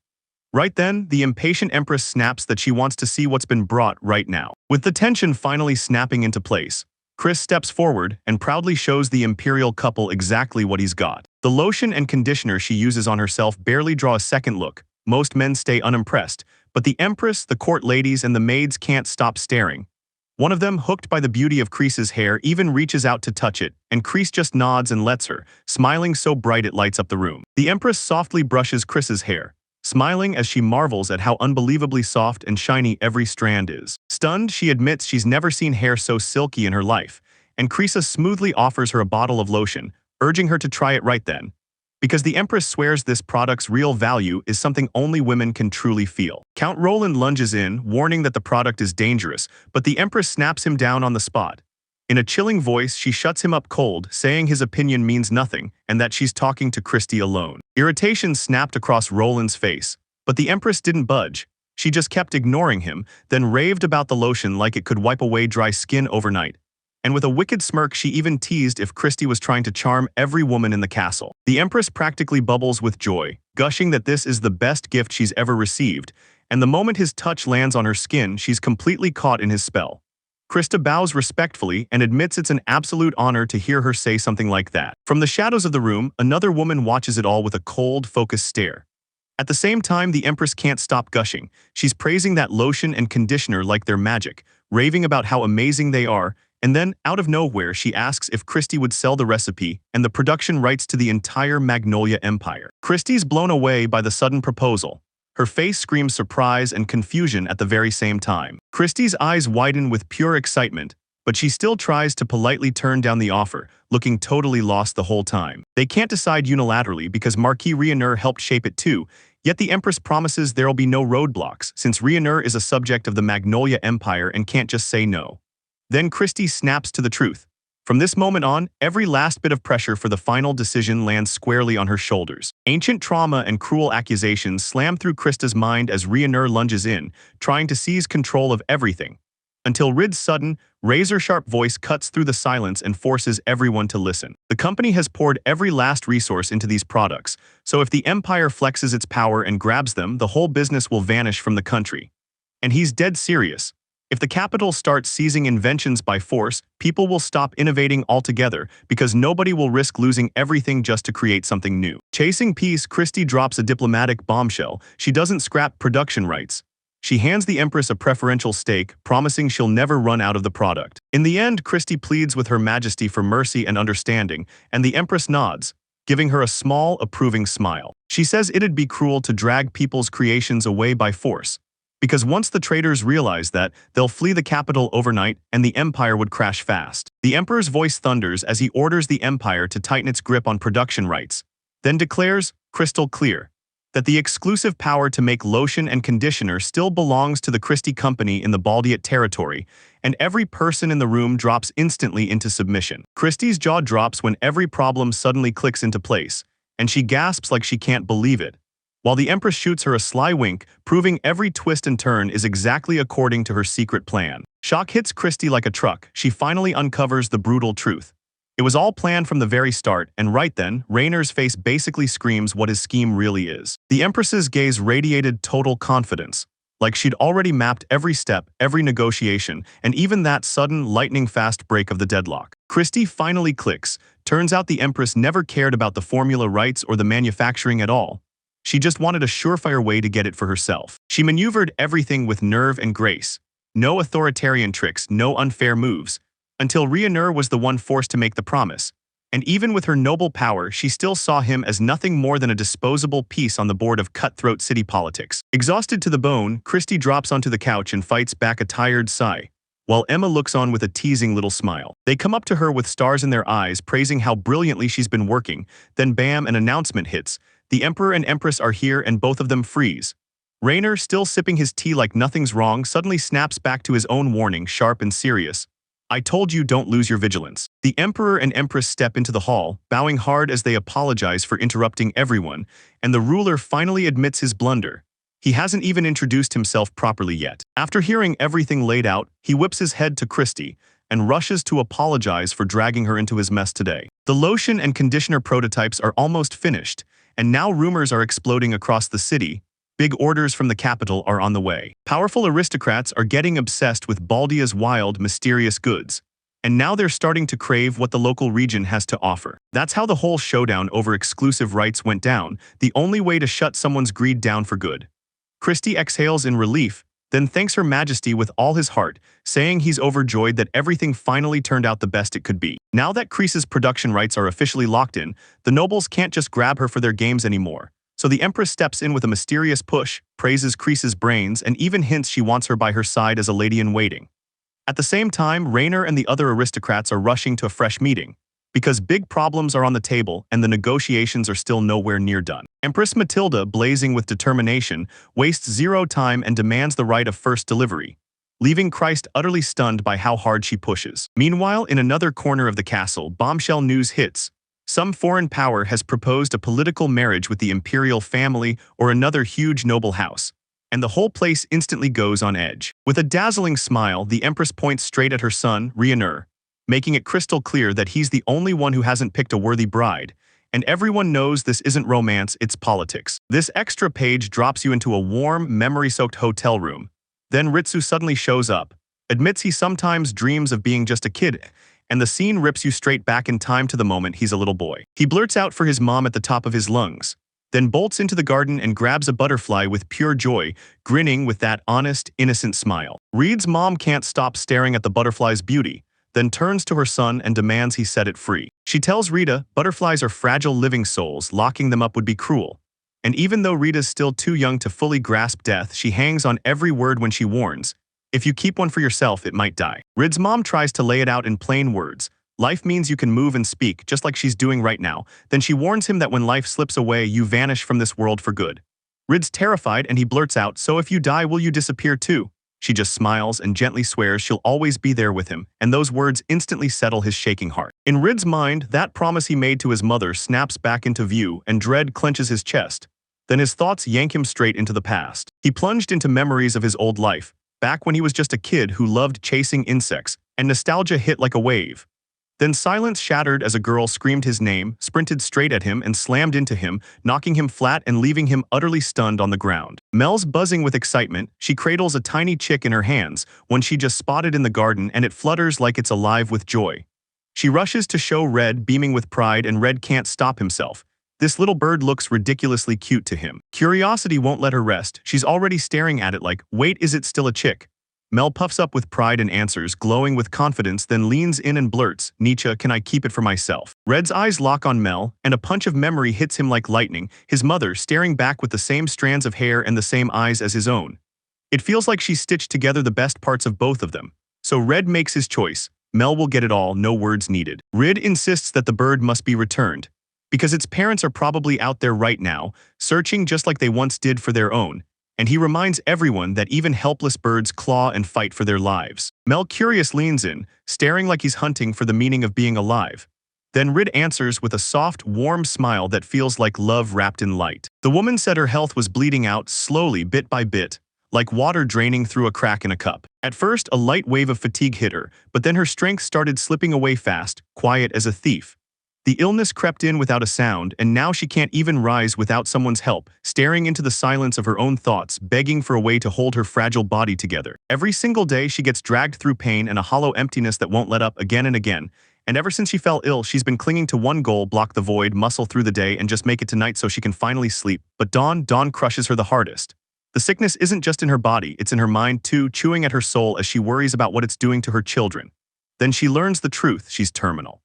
Right then, the impatient Empress snaps that she wants to see what's been brought right now. With the tension finally snapping into place, Chris steps forward and proudly shows the imperial couple exactly what he's got. The lotion and conditioner she uses on herself barely draw a second look. Most men stay unimpressed, but the Empress, the court ladies, and the maids can't stop staring. One of them, hooked by the beauty of Chris's hair, even reaches out to touch it, and Chris just nods and lets her, smiling so bright it lights up the room. The Empress softly brushes Chris's hair, smiling as she marvels at how unbelievably soft and shiny every strand is. Stunned, she admits she's never seen hair so silky in her life, and Chris smoothly offers her a bottle of lotion, urging her to try it right then. because the Empress swears this product's real value is something only women can truly feel. Count Roland lunges in, warning that the product is dangerous, but the Empress snaps him down on the spot. In a chilling voice, she shuts him up cold, saying his opinion means nothing and that she's talking to Christie alone. Irritation snapped across Roland's face, but the Empress didn't budge. She just kept ignoring him, then raved about the lotion like it could wipe away dry skin overnight. And with a wicked smirk, she even teased if Christie was trying to charm every woman in the castle. The Empress practically bubbles with joy, gushing that this is the best gift she's ever received, and the moment his touch lands on her skin, she's completely caught in his spell. Krista bows respectfully and admits it's an absolute honor to hear her say something like that. From the shadows of the room, another woman watches it all with a cold, focused stare. At the same time, the Empress can't stop gushing. She's praising that lotion and conditioner like they're magic, raving about how amazing they are, and then, out of nowhere, she asks if Christie would sell the recipe and the production rights to the entire Magnolia Empire. Christie's blown away by the sudden proposal. Her face screams surprise and confusion at the very same time. Christie's eyes widen with pure excitement, but she still tries to politely turn down the offer, looking totally lost the whole time. They can't decide unilaterally because Marquis Reincarnated helped shape it too, yet the Empress promises there'll be no roadblocks since Reincarnated is a subject of the Magnolia Empire and can't just say no. Then Christie snaps to the truth. From this moment on, every last bit of pressure for the final decision lands squarely on her shoulders. Ancient trauma and cruel accusations slam through Krista's mind as Reincarnated lunges in, trying to seize control of everything. Until Rid's sudden, razor-sharp voice cuts through the silence and forces everyone to listen. The company has poured every last resource into these products, so if the Empire flexes its power and grabs them, the whole business will vanish from the country. And he's dead serious. If the capital starts seizing inventions by force, people will stop innovating altogether because nobody will risk losing everything just to create something new. Chasing peace, Christie drops a diplomatic bombshell. She doesn't scrap production rights. She hands the Empress a preferential stake, promising she'll never run out of the product. In the end, Christie pleads with Her Majesty for mercy and understanding, and the Empress nods, giving her a small, approving smile. She says it'd be cruel to drag people's creations away by force, because once the traitors realize that, they'll flee the capital overnight and the Empire would crash fast. The Emperor's voice thunders as he orders the Empire to tighten its grip on production rights, then declares, crystal clear, that the exclusive power to make lotion and conditioner still belongs to the Christie Company in the Baldiat territory, and every person in the room drops instantly into submission. Christie's jaw drops when every problem suddenly clicks into place, and she gasps like she can't believe it, while the Empress shoots her a sly wink, proving every twist and turn is exactly according to her secret plan. Shock hits Christie like a truck. She finally uncovers the brutal truth. It was all planned from the very start, and right then, Rainer's face basically screams what his scheme really is. The Empress's gaze radiated total confidence, like she'd already mapped every step, every negotiation, and even that sudden, lightning-fast break of the deadlock. Christie finally clicks. Turns out the Empress never cared about the formula rights or the manufacturing at all. She just wanted a surefire way to get it for herself. She maneuvered everything with nerve and grace. No authoritarian tricks, no unfair moves, until Reincarnated was the one forced to make the promise. And even with her noble power, she still saw him as nothing more than a disposable piece on the board of cutthroat city politics. Exhausted to the bone, Christie drops onto the couch and fights back a tired sigh, while Emma looks on with a teasing little smile. They come up to her with stars in their eyes, praising how brilliantly she's been working. Then bam, an announcement hits. The Emperor and Empress are here and both of them freeze. Rayner, still sipping his tea like nothing's wrong, suddenly snaps back to his own warning, sharp and serious. I told you, don't lose your vigilance. The Emperor and Empress step into the hall, bowing hard as they apologize for interrupting everyone, and the ruler finally admits his blunder. He hasn't even introduced himself properly yet. After hearing everything laid out, he whips his head to Christie and rushes to apologize for dragging her into his mess today. The lotion and conditioner prototypes are almost finished, and now rumors are exploding across the city. Big orders from the capital are on the way. Powerful aristocrats are getting obsessed with Baldia's wild, mysterious goods, and now they're starting to crave what the local region has to offer. That's how the whole showdown over exclusive rights went down, the only way to shut someone's greed down for good. Christie exhales in relief, then thanks Her Majesty with all his heart, saying he's overjoyed that everything finally turned out the best it could be. Now that Kreese's production rights are officially locked in, the nobles can't just grab her for their games anymore. So the Empress steps in with a mysterious push, praises Kreese's brains, and even hints she wants her by her side as a lady-in-waiting. At the same time, Rayner and the other aristocrats are rushing to a fresh meeting. because big problems are on the table and the negotiations are still nowhere near done. Empress Matilda, blazing with determination, wastes zero time and demands the right of first delivery, leaving Christ utterly stunned by how hard she pushes. Meanwhile, in another corner of the castle, bombshell news hits. Some foreign power has proposed a political marriage with the imperial family or another huge noble house, and the whole place instantly goes on edge. With a dazzling smile, the Empress points straight at her son, Reincarnated, making it crystal clear that he's the only one who hasn't picked a worthy bride, and everyone knows this isn't romance, it's politics. This extra page drops you into a warm, memory-soaked hotel room. Then Ritsu suddenly shows up, admits he sometimes dreams of being just a kid, and the scene rips you straight back in time to the moment he's a little boy. He blurts out for his mom at the top of his lungs, then bolts into the garden and grabs a butterfly with pure joy, grinning with that honest, innocent smile. Reed's mom can't stop staring at the butterfly's beauty, then turns to her son and demands he set it free. She tells Rita butterflies are fragile living souls, locking them up would be cruel. And even though Rita's still too young to fully grasp death, she hangs on every word when she warns, if you keep one for yourself, it might die. Reed's mom tries to lay it out in plain words. Life means you can move and speak, just like she's doing right now. Then she warns him that when life slips away, you vanish from this world for good. Reed's terrified and he blurts out, so if you die, will you disappear too? She just smiles and gently swears she'll always be there with him, and those words instantly settle his shaking heart. In Reed's mind, that promise he made to his mother snaps back into view and dread clenches his chest. Then his thoughts yank him straight into the past. He plunged into memories of his old life, back when he was just a kid who loved chasing insects, and nostalgia hit like a wave. Then silence shattered as a girl screamed his name, sprinted straight at him and slammed into him, knocking him flat and leaving him utterly stunned on the ground. Mel's buzzing with excitement. She cradles a tiny chick in her hands, one she just spotted in the garden, and it flutters like it's alive with joy. She rushes to show Red, beaming with pride, and Red can't stop himself. This little bird looks ridiculously cute to him. Curiosity won't let her rest. She's already staring at it like, wait, is it still a chick? Mel puffs up with pride and answers, glowing with confidence, then leans in and blurts, Nietzsche, can I keep it for myself? Red's eyes lock on Mel, and a punch of memory hits him like lightning, his mother staring back with the same strands of hair and the same eyes as his own. It feels like she stitched together the best parts of both of them. So Red makes his choice. Mel will get it all, no words needed. Red insists that the bird must be returned, because its parents are probably out there right now, searching just like they once did for their own. And he reminds everyone that even helpless birds claw and fight for their lives. Mel, curious, leans in, staring like he's hunting for the meaning of being alive. Then Rid answers with a soft, warm smile that feels like love wrapped in light. The woman said her health was bleeding out slowly, bit by bit, like water draining through a crack in a cup. At first, a light wave of fatigue hit her, but then her strength started slipping away fast, quiet as a thief. The illness crept in without a sound, and now she can't even rise without someone's help, staring into the silence of her own thoughts, begging for a way to hold her fragile body together. Every single day, she gets dragged through pain and a hollow emptiness that won't let up again and again. And ever since she fell ill, she's been clinging to one goal: block the void, muscle through the day, and just make it to night so she can finally sleep. But dawn crushes her the hardest. The sickness isn't just in her body, it's in her mind too, chewing at her soul as she worries about what it's doing to her children. Then she learns the truth: she's terminal.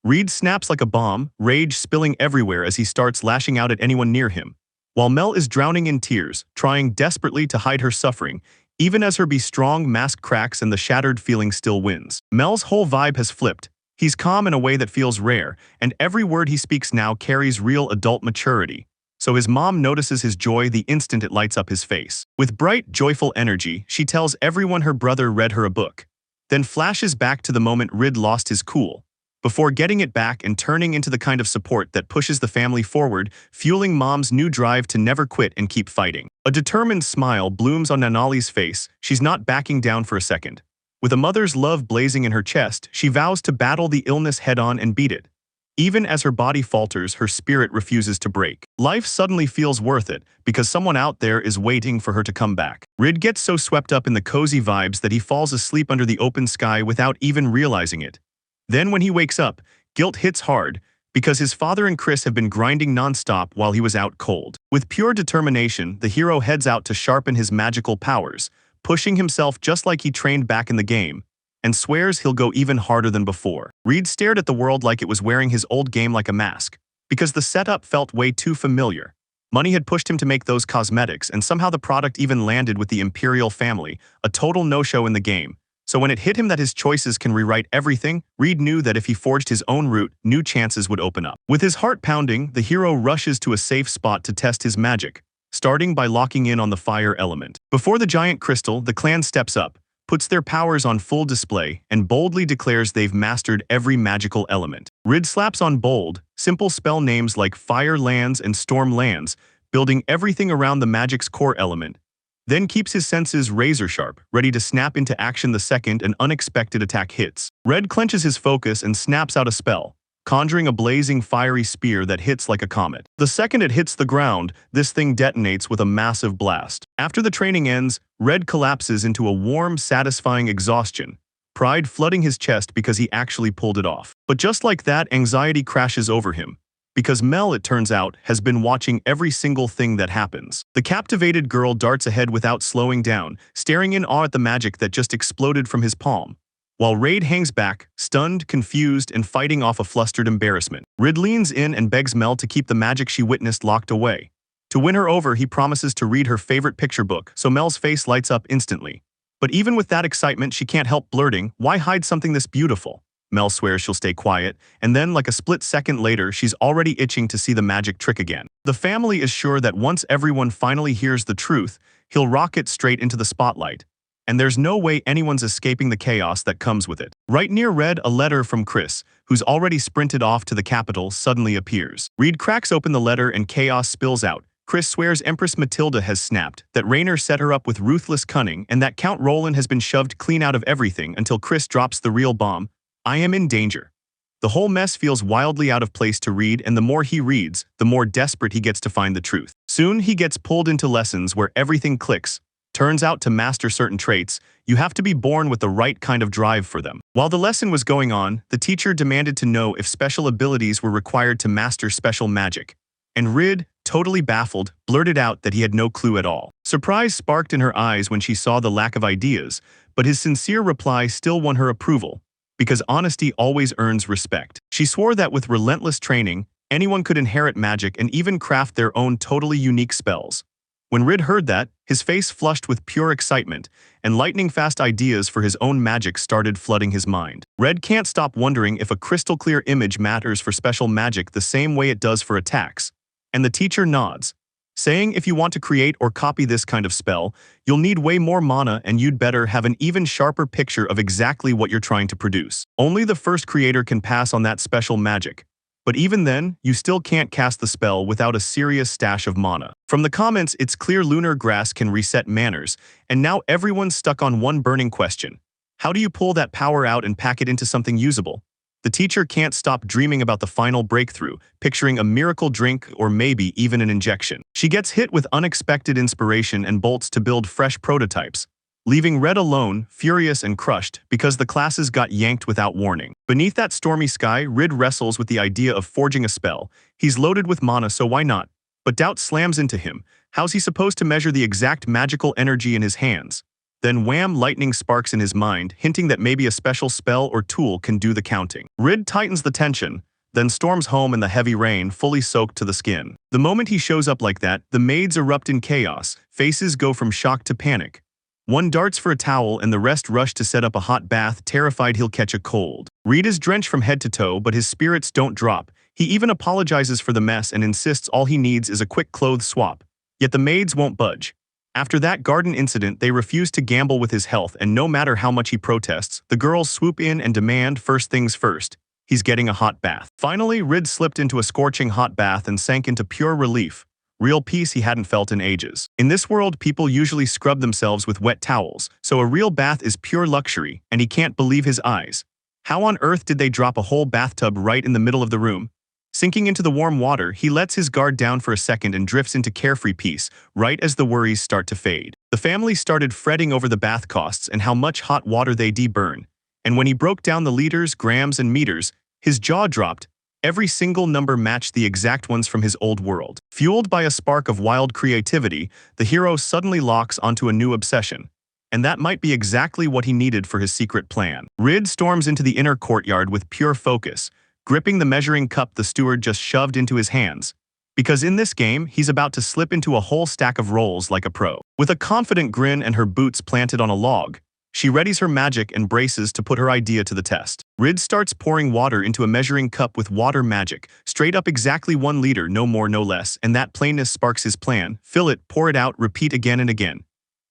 Reed snaps like a bomb, rage spilling everywhere as he starts lashing out at anyone near him, while Mel is drowning in tears, trying desperately to hide her suffering, even as her be-strong mask cracks and the shattered feeling still wins. Mel's whole vibe has flipped. He's calm in a way that feels rare, and every word he speaks now carries real adult maturity. So his mom notices his joy the instant it lights up his face. With bright, joyful energy, she tells everyone her brother read her a book, then flashes back to the moment Rid lost his cool, before getting it back and turning into the kind of support that pushes the family forward, fueling Mom's new drive to never quit and keep fighting. A determined smile blooms on Nanali's face. She's not backing down for a second. With a mother's love blazing in her chest, she vows to battle the illness head-on and beat it. Even as her body falters, her spirit refuses to break. Life suddenly feels worth it, because someone out there is waiting for her to come back. Rid gets so swept up in the cozy vibes that he falls asleep under the open sky without even realizing it. Then when he wakes up, guilt hits hard, because his father and Chris have been grinding non-stop while he was out cold. With pure determination, the hero heads out to sharpen his magical powers, pushing himself just like he trained back in the game, and swears he'll go even harder than before. Reed stared at the world like it was wearing his old game like a mask, because the setup felt way too familiar. Money had pushed him to make those cosmetics, and somehow the product even landed with the Imperial family, a total no-show in the game. So when it hit him that his choices can rewrite everything, Reed knew that if he forged his own route, new chances would open up. With his heart pounding, the hero rushes to a safe spot to test his magic, starting by locking in on the fire element. Before the giant crystal, the clan steps up, puts their powers on full display, and boldly declares they've mastered every magical element. Reed slaps on bold, simple spell names like Fire Lands and Storm Lands, building everything around the magic's core element, then keeps his senses razor-sharp, ready to snap into action the second an unexpected attack hits. Red clenches his focus and snaps out a spell, conjuring a blazing fiery spear that hits like a comet. The second it hits the ground, this thing detonates with a massive blast. After the training ends, Red collapses into a warm, satisfying exhaustion, pride flooding his chest because he actually pulled it off. But just like that, anxiety crashes over him, because Mel, it turns out, has been watching every single thing that happens. The captivated girl darts ahead without slowing down, staring in awe at the magic that just exploded from his palm, while Reed hangs back, stunned, confused, and fighting off a flustered embarrassment. Reed leans in and begs Mel to keep the magic she witnessed locked away. To win her over, he promises to read her favorite picture book, so Mel's face lights up instantly. But even with that excitement, she can't help blurting, "Why hide something this beautiful?" Mel swears she'll stay quiet, and then like a split second later, she's already itching to see the magic trick again. The family is sure that once everyone finally hears the truth, he'll rocket straight into the spotlight, and there's no way anyone's escaping the chaos that comes with it. Right near Red, a letter from Chris, who's already sprinted off to the capital, suddenly appears. Reed cracks open the letter and chaos spills out. Chris swears Empress Matilda has snapped, that Raynor set her up with ruthless cunning, and that Count Roland has been shoved clean out of everything until Chris drops the real bomb. "I am in danger." The whole mess feels wildly out of place to Reed, and the more he reads, the more desperate he gets to find the truth. Soon he gets pulled into lessons where everything clicks. Turns out to master certain traits, you have to be born with the right kind of drive for them. While the lesson was going on, the teacher demanded to know if special abilities were required to master special magic. And Reed, totally baffled, blurted out that he had no clue at all. Surprise sparked in her eyes when she saw the lack of ideas, but his sincere reply still won her approval, because honesty always earns respect. She swore that with relentless training, anyone could inherit magic and even craft their own totally unique spells. When Reed heard that, his face flushed with pure excitement, and lightning-fast ideas for his own magic started flooding his mind. Reed can't stop wondering if a crystal-clear image matters for special magic the same way it does for attacks. And the teacher nods, saying if you want to create or copy this kind of spell, you'll need way more mana and you'd better have an even sharper picture of exactly what you're trying to produce. Only the first creator can pass on that special magic. But even then, you still can't cast the spell without a serious stash of mana. From the comments, it's clear lunar grass can reset manners, and now everyone's stuck on one burning question. How do you pull that power out and pack it into something usable? The teacher can't stop dreaming about the final breakthrough, picturing a miracle drink or maybe even an injection. She gets hit with unexpected inspiration and bolts to build fresh prototypes, leaving Red alone, furious and crushed, because the classes got yanked without warning. Beneath that stormy sky, Reed wrestles with the idea of forging a spell. He's loaded with mana, so why not? But doubt slams into him. How's he supposed to measure the exact magical energy in his hands? Then wham, lightning sparks in his mind, hinting that maybe a special spell or tool can do the counting. Reed tightens the tension, then storms home in the heavy rain, fully soaked to the skin. The moment he shows up like that, the maids erupt in chaos. Faces go from shock to panic. One darts for a towel and the rest rush to set up a hot bath, terrified he'll catch a cold. Reed is drenched from head to toe, but his spirits don't drop. He even apologizes for the mess and insists all he needs is a quick clothes swap. Yet the maids won't budge. After that garden incident, they refuse to gamble with his health, and no matter how much he protests, the girls swoop in and demand first things first. He's getting a hot bath. Finally, Reed slipped into a scorching hot bath and sank into pure relief. Real peace he hadn't felt in ages. In this world, people usually scrub themselves with wet towels, so a real bath is pure luxury, and he can't believe his eyes. How on earth did they drop a whole bathtub right in the middle of the room? Sinking into the warm water, he lets his guard down for a second and drifts into carefree peace, right as the worries start to fade. The family started fretting over the bath costs and how much hot water they burn. And when he broke down the liters, grams, and meters, his jaw dropped. Every single number matched the exact ones from his old world. Fueled by a spark of wild creativity, the hero suddenly locks onto a new obsession. And that might be exactly what he needed for his secret plan. Reed storms into the inner courtyard with pure focus, gripping the measuring cup the steward just shoved into his hands. Because in this game, he's about to slip into a whole stack of rolls like a pro. With a confident grin and her boots planted on a log, She readies her magic and braces to put her idea to the test. Rid starts pouring water into a measuring cup with water magic, straight up exactly 1 liter, no more no less, and that plainness sparks his plan. Fill it, pour it out, repeat again and again.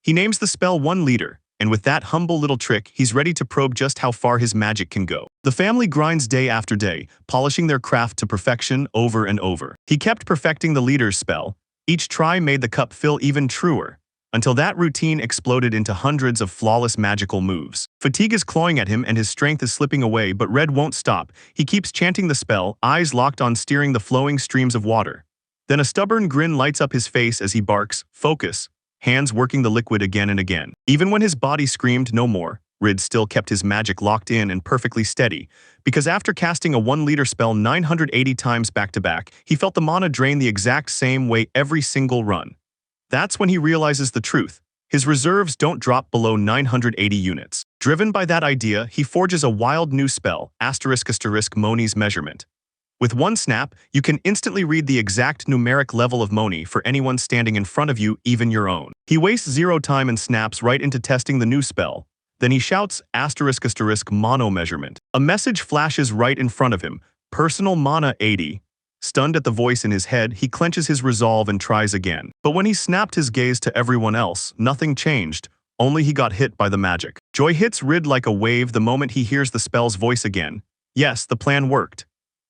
He names the spell 1 liter, and with that humble little trick, he's ready to probe just how far his magic can go. The family grinds day after day, polishing their craft to perfection over and over. He kept perfecting the liter's spell. Each try made the cup fill even truer, until that routine exploded into hundreds of flawless magical moves. Fatigue is clawing at him and his strength is slipping away, but Red won't stop. He keeps chanting the spell, eyes locked on steering the flowing streams of water. Then a stubborn grin lights up his face as he barks, "Focus," hands working the liquid again and again. Even when his body screamed no more, Rid still kept his magic locked in and perfectly steady, because after casting a 1-liter spell 980 times back-to-back, he felt the mana drain the exact same way every single run. That's when he realizes the truth. His reserves don't drop below 980 units. Driven by that idea, he forges a wild new spell, *** Moni's Measurement. With one snap, you can instantly read the exact numeric level of Moni for anyone standing in front of you, even your own. He wastes 0 time and snaps right into testing the new spell. Then he shouts *** Mono Measurement. A message flashes right in front of him, personal mana 80. Stunned at the voice in his head, he clenches his resolve and tries again. But when he snapped his gaze to everyone else, nothing changed, only he got hit by the magic. Joy hits Rid like a wave the moment he hears the spell's voice again. Yes, the plan worked.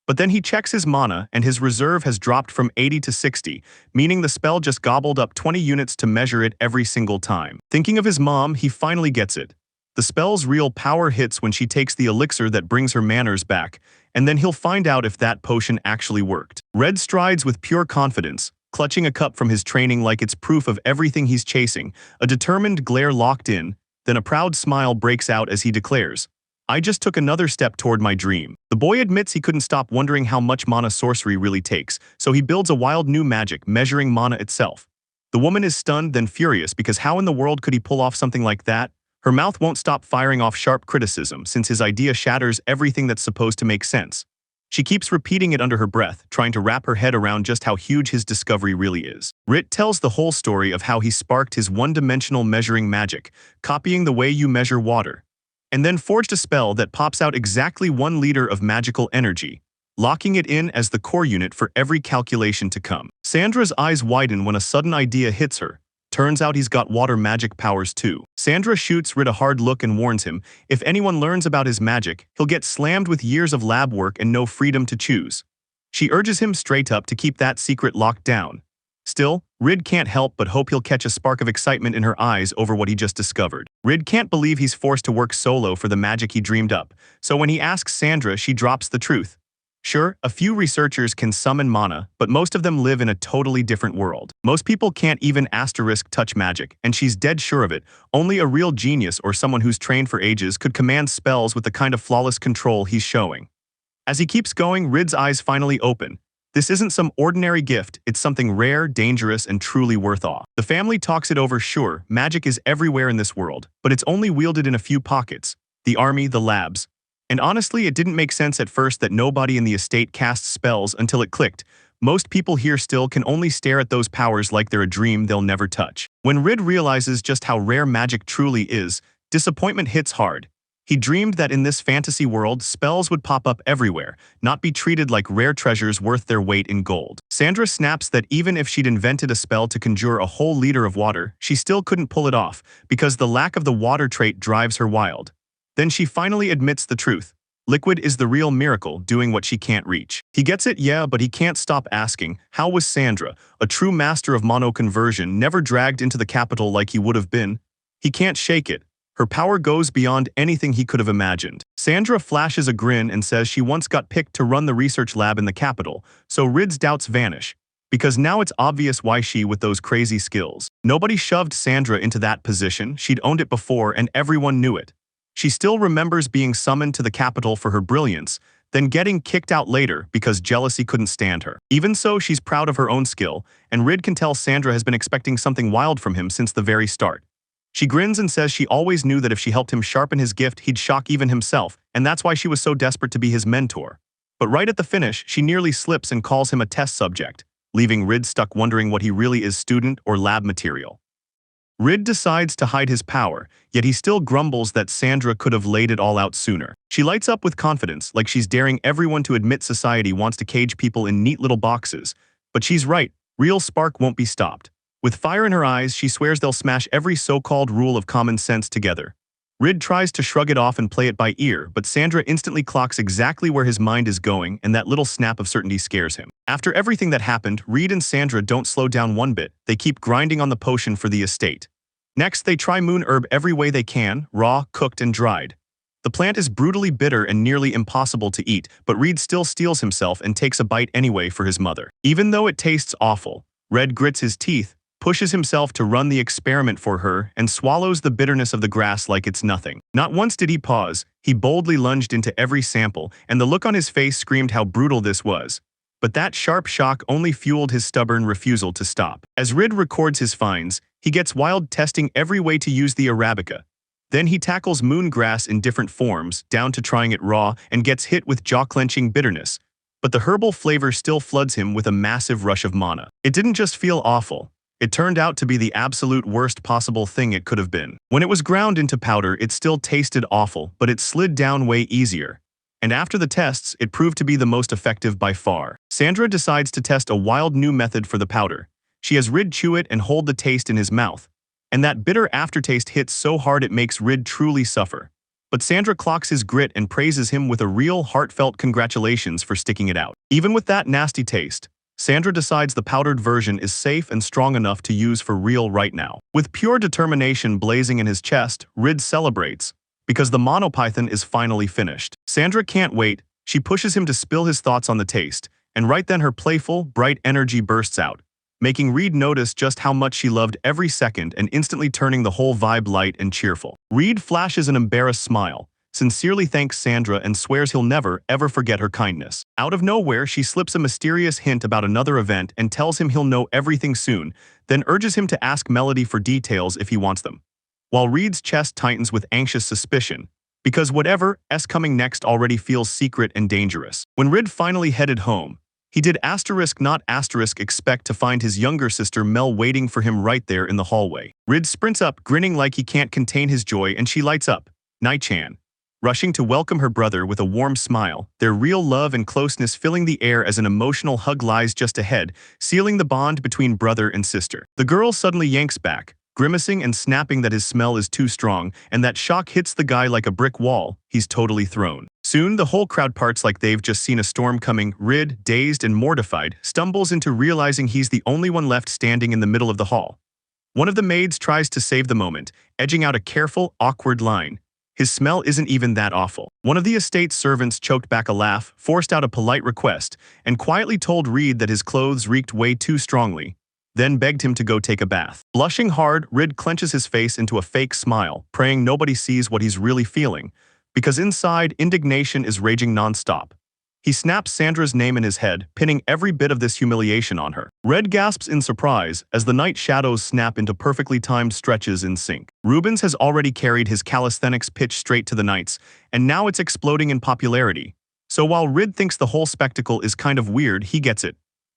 But then he checks his mana and his reserve has dropped from 80 to 60, meaning the spell just gobbled up 20 units to measure it every single time. Thinking of his mom, he finally gets it. The spell's real power hits when she takes the elixir that brings her manners back, and then he'll find out if that potion actually worked. Red strides with pure confidence, clutching a cup from his training like it's proof of everything he's chasing, a determined glare locked in, then a proud smile breaks out as he declares, "I just took another step toward my dream." The boy admits he couldn't stop wondering how much mana sorcery really takes, so he builds a wild new magic, measuring mana itself. The woman is stunned, then furious, because how in the world could he pull off something like that? Her mouth won't stop firing off sharp criticism since his idea shatters everything that's supposed to make sense. She keeps repeating it under her breath, trying to wrap her head around just how huge his discovery really is. Rit tells the whole story of how he sparked his one-dimensional measuring magic, copying the way you measure water, and then forged a spell that pops out exactly 1 liter of magical energy, locking it in as the core unit for every calculation to come. Sandra's eyes widen when a sudden idea hits her. Turns out he's got water magic powers too. Sandra shoots Rid a hard look and warns him, if anyone learns about his magic, he'll get slammed with years of lab work and no freedom to choose. She urges him straight up to keep that secret locked down. Still, Rid can't help but hope he'll catch a spark of excitement in her eyes over what he just discovered. Rid can't believe he's forced to work solo for the magic he dreamed up, so when he asks Sandra, she drops the truth. Sure, a few researchers can summon mana, but most of them live in a totally different world. Most people can't even * touch magic, and she's dead sure of it. Only a real genius or someone who's trained for ages could command spells with the kind of flawless control he's showing. As he keeps going, Rid's eyes finally open. This isn't some ordinary gift, it's something rare, dangerous, and truly worth awe. The family talks it over. Sure, magic is everywhere in this world, but it's only wielded in a few pockets. The army, the labs. And honestly, it didn't make sense at first that nobody in the estate casts spells until it clicked. Most people here still can only stare at those powers like they're a dream they'll never touch. When Rid realizes just how rare magic truly is, disappointment hits hard. He dreamed that in this fantasy world, spells would pop up everywhere, not be treated like rare treasures worth their weight in gold. Sandra snaps that even if she'd invented a spell to conjure a whole liter of water, she still couldn't pull it off, because the lack of the water trait drives her wild. Then she finally admits the truth. Liquid is the real miracle, doing what she can't reach. He gets it, yeah, but he can't stop asking, how was Sandra, a true master of mono conversion, never dragged into the capital like he would have been? He can't shake it. Her power goes beyond anything he could have imagined. Sandra flashes a grin and says she once got picked to run the research lab in the capital, so Rid's doubts vanish. Because now it's obvious why she with those crazy skills. Nobody shoved Sandra into that position, she'd owned it before and everyone knew it. She still remembers being summoned to the capital for her brilliance, then getting kicked out later because jealousy couldn't stand her. Even so, she's proud of her own skill, and Rid can tell Sandra has been expecting something wild from him since the very start. She grins and says she always knew that if she helped him sharpen his gift, he'd shock even himself, and that's why she was so desperate to be his mentor. But right at the finish, she nearly slips and calls him a test subject, leaving Rid stuck wondering what he really is, student or lab material. Rid decides to hide his power, yet he still grumbles that Sandra could have laid it all out sooner. She lights up with confidence, like she's daring everyone to admit society wants to cage people in neat little boxes. But she's right, real spark won't be stopped. With fire in her eyes, she swears they'll smash every so-called rule of common sense together. Rid tries to shrug it off and play it by ear, but Sandra instantly clocks exactly where his mind is going, and that little snap of certainty scares him. After everything that happened, Rid and Sandra don't slow down one bit. They keep grinding on the potion for the estate. Next, they try moon herb every way they can, raw, cooked, and dried. The plant is brutally bitter and nearly impossible to eat, but Rid still steels himself and takes a bite anyway for his mother. Even though it tastes awful, Red grits his teeth, pushes himself to run the experiment for her, and swallows the bitterness of the grass like it's nothing. Not once did he pause, he boldly lunged into every sample, and the look on his face screamed how brutal this was. But that sharp shock only fueled his stubborn refusal to stop. As Rid records his finds, he gets wild, testing every way to use the Arabica. Then he tackles moon grass in different forms, down to trying it raw, and gets hit with jaw-clenching bitterness. But the herbal flavor still floods him with a massive rush of mana. It didn't just feel awful. It turned out to be the absolute worst possible thing it could have been. When it was ground into powder, it still tasted awful, but it slid down way easier. And after the tests, it proved to be the most effective by far. Sandra decides to test a wild new method for the powder. She has Rid chew it and hold the taste in his mouth. And that bitter aftertaste hits so hard it makes Rid truly suffer. But Sandra clocks his grit and praises him with a real, heartfelt congratulations for sticking it out. Even with that nasty taste, Sandra decides the powdered version is safe and strong enough to use for real right now. With pure determination blazing in his chest, Rid celebrates, because the monopython is finally finished. Sandra can't wait, she pushes him to spill his thoughts on the taste, and right then her playful, bright energy bursts out, making Rid notice just how much she loved every second and instantly turning the whole vibe light and cheerful. Rid flashes an embarrassed smile, sincerely thanks Sandra and swears he'll never, ever forget her kindness. Out of nowhere, she slips a mysterious hint about another event and tells him he'll know everything soon, then urges him to ask Melody for details if he wants them. While Rid's chest tightens with anxious suspicion, because whatever's coming next already feels secret and dangerous. When Rid finally headed home, he did not expect to find his younger sister Mel waiting for him right there in the hallway. Rid sprints up, grinning like he can't contain his joy, and she lights up. Nai-chan. Rushing to welcome her brother with a warm smile, their real love and closeness filling the air as an emotional hug lies just ahead, sealing the bond between brother and sister. The girl suddenly yanks back, grimacing and snapping that his smell is too strong, and that shock hits the guy like a brick wall. He's totally thrown. Soon, the whole crowd parts like they've just seen a storm coming. Rid, dazed and mortified, stumbles into realizing he's the only one left standing in the middle of the hall. One of the maids tries to save the moment, edging out a careful, awkward line. His smell isn't even that awful. One of the estate's servants choked back a laugh, forced out a polite request, and quietly told Rid that his clothes reeked way too strongly, then begged him to go take a bath. Blushing hard, Rid clenches his face into a fake smile, praying nobody sees what he's really feeling, because inside, indignation is raging non-stop. He snaps Sandra's name in his head, pinning every bit of this humiliation on her. Red gasps in surprise as the night shadows snap into perfectly timed stretches in sync. Rubens has already carried his calisthenics pitch straight to the knights, and now it's exploding in popularity. So while Rid thinks the whole spectacle is kind of weird, he gets it.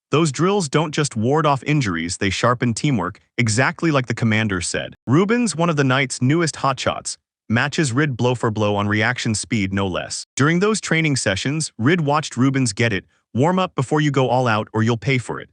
Those drills don't just ward off injuries, they sharpen teamwork, exactly like the commander said. Rubens, one of the knights' newest hotshots, matches Rid blow for blow on reaction speed no less. During those training sessions, Rid watched Rubens get it, warm up before you go all out or you'll pay for it.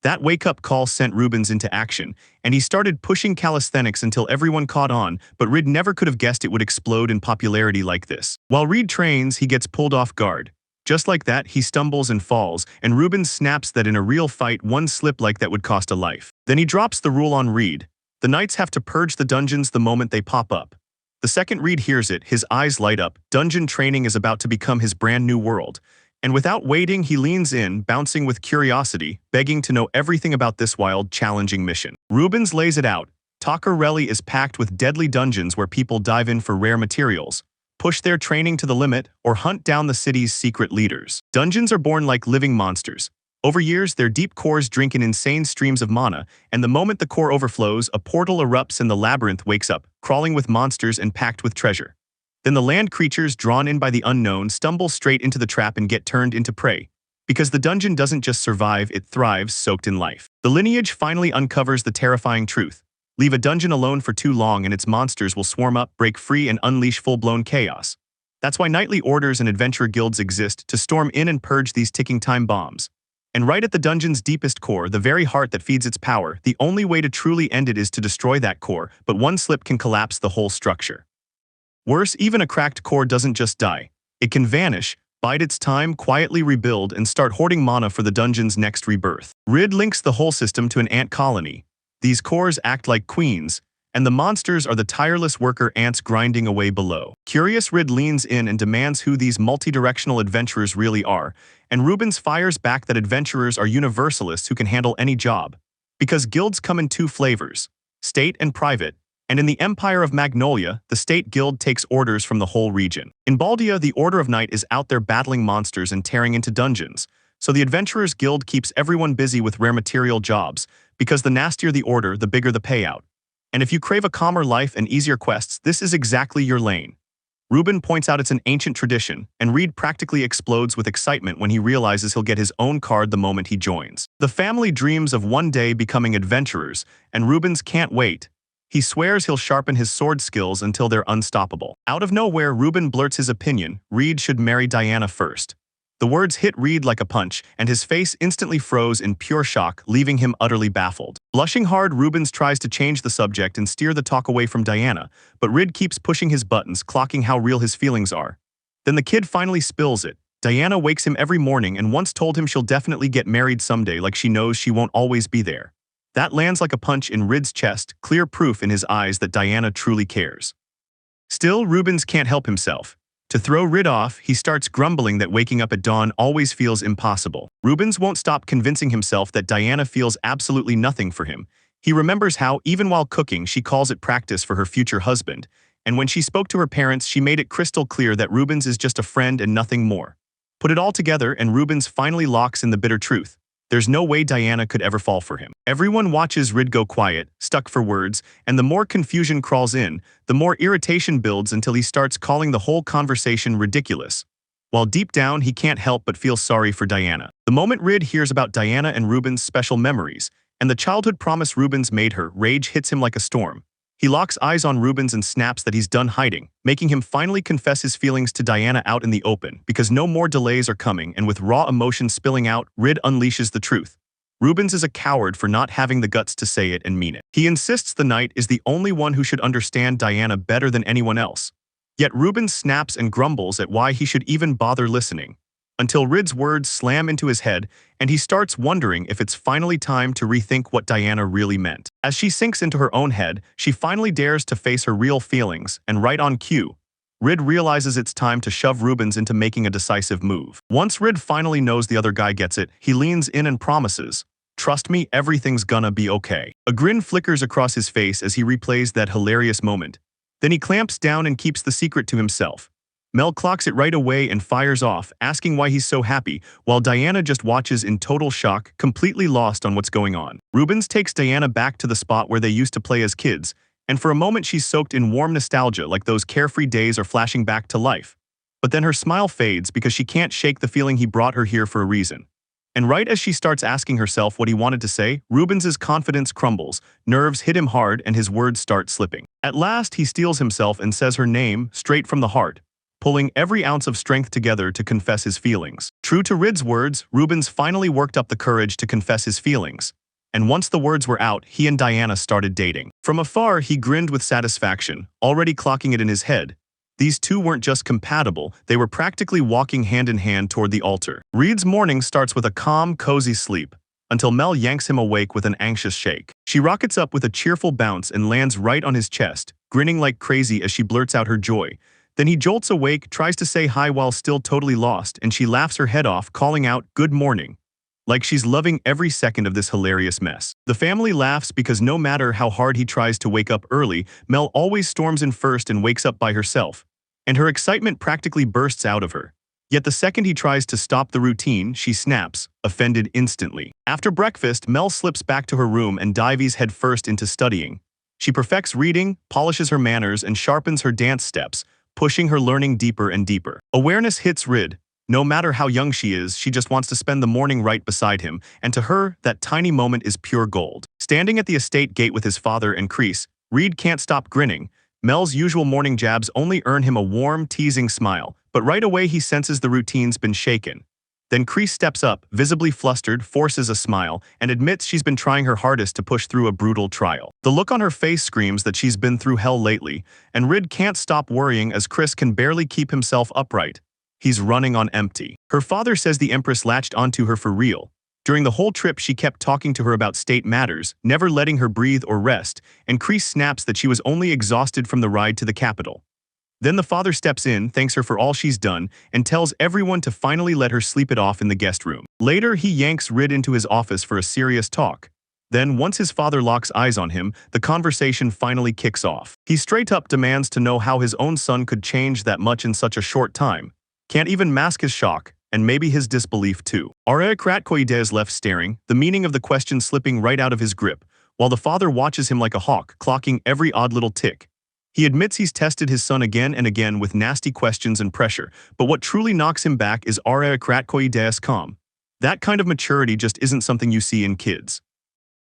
That wake-up call sent Rubens into action, and he started pushing calisthenics until everyone caught on, but Rid never could have guessed it would explode in popularity like this. While Rid trains, he gets pulled off guard. Just like that, he stumbles and falls, and Rubens snaps that in a real fight, one slip like that would cost a life. Then he drops the rule on Rid. The knights have to purge the dungeons the moment they pop up. The second Rid hears it, his eyes light up. Dungeon training is about to become his brand new world. And without waiting, he leans in, bouncing with curiosity, begging to know everything about this wild, challenging mission. Rubens lays it out. Takarelli is packed with deadly dungeons where people dive in for rare materials, push their training to the limit, or hunt down the city's secret leaders. Dungeons are born like living monsters. Over years, their deep cores drink in insane streams of mana, and the moment the core overflows, a portal erupts and the labyrinth wakes up, crawling with monsters and packed with treasure. Then the land creatures, drawn in by the unknown, stumble straight into the trap and get turned into prey. Because the dungeon doesn't just survive, it thrives, soaked in life. The lineage finally uncovers the terrifying truth. Leave a dungeon alone for too long and its monsters will swarm up, break free, and unleash full-blown chaos. That's why knightly orders and adventurer guilds exist, to storm in and purge these ticking time bombs. And right at the dungeon's deepest core, the very heart that feeds its power, the only way to truly end it is to destroy that core, but one slip can collapse the whole structure. Worse, even a cracked core doesn't just die. It can vanish, bide its time, quietly rebuild, and start hoarding mana for the dungeon's next rebirth. Rid links the whole system to an ant colony. These cores act like queens, and the monsters are the tireless worker ants grinding away below. Curious, Rid leans in and demands who these multi-directional adventurers really are, and Rubens fires back that adventurers are universalists who can handle any job. Because guilds come in two flavors, state and private, and in the Empire of Magnolia, the State Guild takes orders from the whole region. In Baldia, the Order of Night is out there battling monsters and tearing into dungeons, so the Adventurers Guild keeps everyone busy with rare material jobs, because the nastier the order, the bigger the payout. And if you crave a calmer life and easier quests, this is exactly your lane. Ruben points out it's an ancient tradition, and Reed practically explodes with excitement when he realizes he'll get his own card the moment he joins. The family dreams of one day becoming adventurers, and Rubens can't wait. He swears he'll sharpen his sword skills until they're unstoppable. Out of nowhere, Ruben blurts his opinion: Reed should marry Diana first. The words hit Reed like a punch, and his face instantly froze in pure shock, leaving him utterly baffled. Blushing hard, Rubens tries to change the subject and steer the talk away from Diana, but Reed keeps pushing his buttons, clocking how real his feelings are. Then the kid finally spills it. Diana wakes him every morning and once told him she'll definitely get married someday, like she knows she won't always be there. That lands like a punch in Reed's chest, clear proof in his eyes that Diana truly cares. Still, Rubens can't help himself. To throw Reed off, he starts grumbling that waking up at dawn always feels impossible. Rubens won't stop convincing himself that Diana feels absolutely nothing for him. He remembers how, even while cooking, she calls it practice for her future husband, and when she spoke to her parents, she made it crystal clear that Rubens is just a friend and nothing more. Put it all together, and Rubens finally locks in the bitter truth. There's no way Diana could ever fall for him. Everyone watches Reed go quiet, stuck for words, and the more confusion crawls in, the more irritation builds until he starts calling the whole conversation ridiculous. While deep down, he can't help but feel sorry for Diana. The moment Reed hears about Diana and Rubens' special memories, and the childhood promise Rubens made her, rage hits him like a storm. He locks eyes on Rubens and snaps that he's done hiding, making him finally confess his feelings to Diana out in the open, because no more delays are coming, and with raw emotion spilling out, Reed unleashes the truth. Rubens is a coward for not having the guts to say it and mean it. He insists the knight is the only one who should understand Diana better than anyone else. Yet Rubens snaps and grumbles at why he should even bother listening, until Reed's words slam into his head, and he starts wondering if it's finally time to rethink what Diana really meant. As she sinks into her own head, she finally dares to face her real feelings, and right on cue, Reed realizes it's time to shove Rubens into making a decisive move. Once Reed finally knows the other guy gets it, he leans in and promises, "Trust me, everything's gonna be okay." A grin flickers across his face as he replays that hilarious moment. Then he clamps down and keeps the secret to himself. Mel clocks it right away and fires off, asking why he's so happy, while Diana just watches in total shock, completely lost on what's going on. Rubens takes Diana back to the spot where they used to play as kids, and for a moment she's soaked in warm nostalgia, like those carefree days are flashing back to life. But then her smile fades because she can't shake the feeling he brought her here for a reason. And right as she starts asking herself what he wanted to say, Rubens's confidence crumbles, nerves hit him hard, and his words start slipping. At last, he steels himself and says her name, straight from the heart, pulling every ounce of strength together to confess his feelings. True to Reed's words, Rubens finally worked up the courage to confess his feelings. And once the words were out, he and Diana started dating. From afar, he grinned with satisfaction, already clocking it in his head. These two weren't just compatible, they were practically walking hand in hand toward the altar. Reed's morning starts with a calm, cozy sleep, until Mel yanks him awake with an anxious shake. She rockets up with a cheerful bounce and lands right on his chest, grinning like crazy as she blurts out her joy. Then he jolts awake, tries to say hi while still totally lost, and she laughs her head off, calling out, "Good morning," like she's loving every second of this hilarious mess. The family laughs because no matter how hard he tries to wake up early, Mel always storms in first and wakes up by herself, and her excitement practically bursts out of her. Yet the second he tries to stop the routine, she snaps, offended instantly. After breakfast, Mel slips back to her room and dives headfirst into studying. She perfects reading, polishes her manners, and sharpens her dance steps, pushing her learning deeper and deeper. Awareness hits Reed. No matter how young she is, she just wants to spend the morning right beside him, and to her, that tiny moment is pure gold. Standing at the estate gate with his father and Kreese, Reed can't stop grinning. Mel's usual morning jabs only earn him a warm, teasing smile, but right away he senses the routine's been shaken. Then Kreese steps up, visibly flustered, forces a smile, and admits she's been trying her hardest to push through a brutal trial. The look on her face screams that she's been through hell lately, and Reed can't stop worrying as Kreese can barely keep himself upright. He's running on empty. Her father says the Empress latched onto her for real. During the whole trip she kept talking to her about state matters, never letting her breathe or rest, and Kreese snaps that she was only exhausted from the ride to the capital. Then the father steps in, thanks her for all she's done, and tells everyone to finally let her sleep it off in the guest room. Later, he yanks Reed into his office for a serious talk. Then, once his father locks eyes on him, the conversation finally kicks off. He straight up demands to know how his own son could change that much in such a short time. Can't even mask his shock, and maybe his disbelief too. Reincarnated is left staring, the meaning of the question slipping right out of his grip, while the father watches him like a hawk, clocking every odd little tick. He admits he's tested his son again and again with nasty questions and pressure, but what truly knocks him back is Reincarnated calm. That kind of maturity just isn't something you see in kids.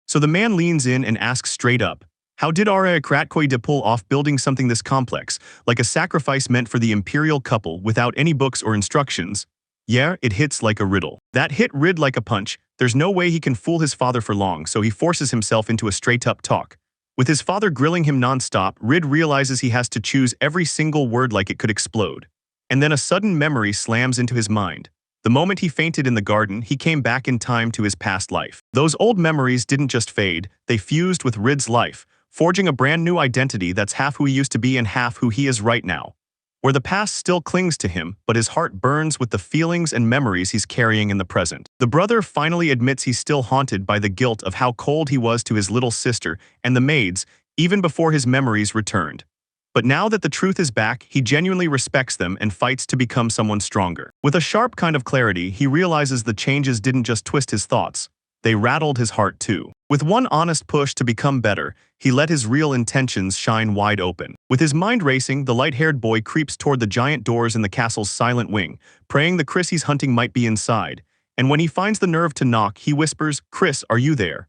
So the man leans in and asks straight up, how did Reincarnated pull off building something this complex, like a sacrifice meant for the imperial couple without any books or instructions? Yeah, it hits like a riddle. That hit Reed like a punch. There's no way he can fool his father for long, so he forces himself into a straight-up talk. With his father grilling him non-stop, Reed realizes he has to choose every single word like it could explode. And then a sudden memory slams into his mind. The moment he fainted in the garden, he came back in time to his past life. Those old memories didn't just fade, they fused with Reed's life, forging a brand new identity that's half who he used to be and half who he is right now. Where the past still clings to him, but his heart burns with the feelings and memories he's carrying in the present. The brother finally admits he's still haunted by the guilt of how cold he was to his little sister and the maids, even before his memories returned. But now that the truth is back, he genuinely respects them and fights to become someone stronger. With a sharp kind of clarity, he realizes the changes didn't just twist his thoughts, they rattled his heart too. With one honest push to become better, he let his real intentions shine wide open. With his mind racing, the light-haired boy creeps toward the giant doors in the castle's silent wing, praying the Kreese he's hunting might be inside. And when he finds the nerve to knock, he whispers, "Kreese, are you there?"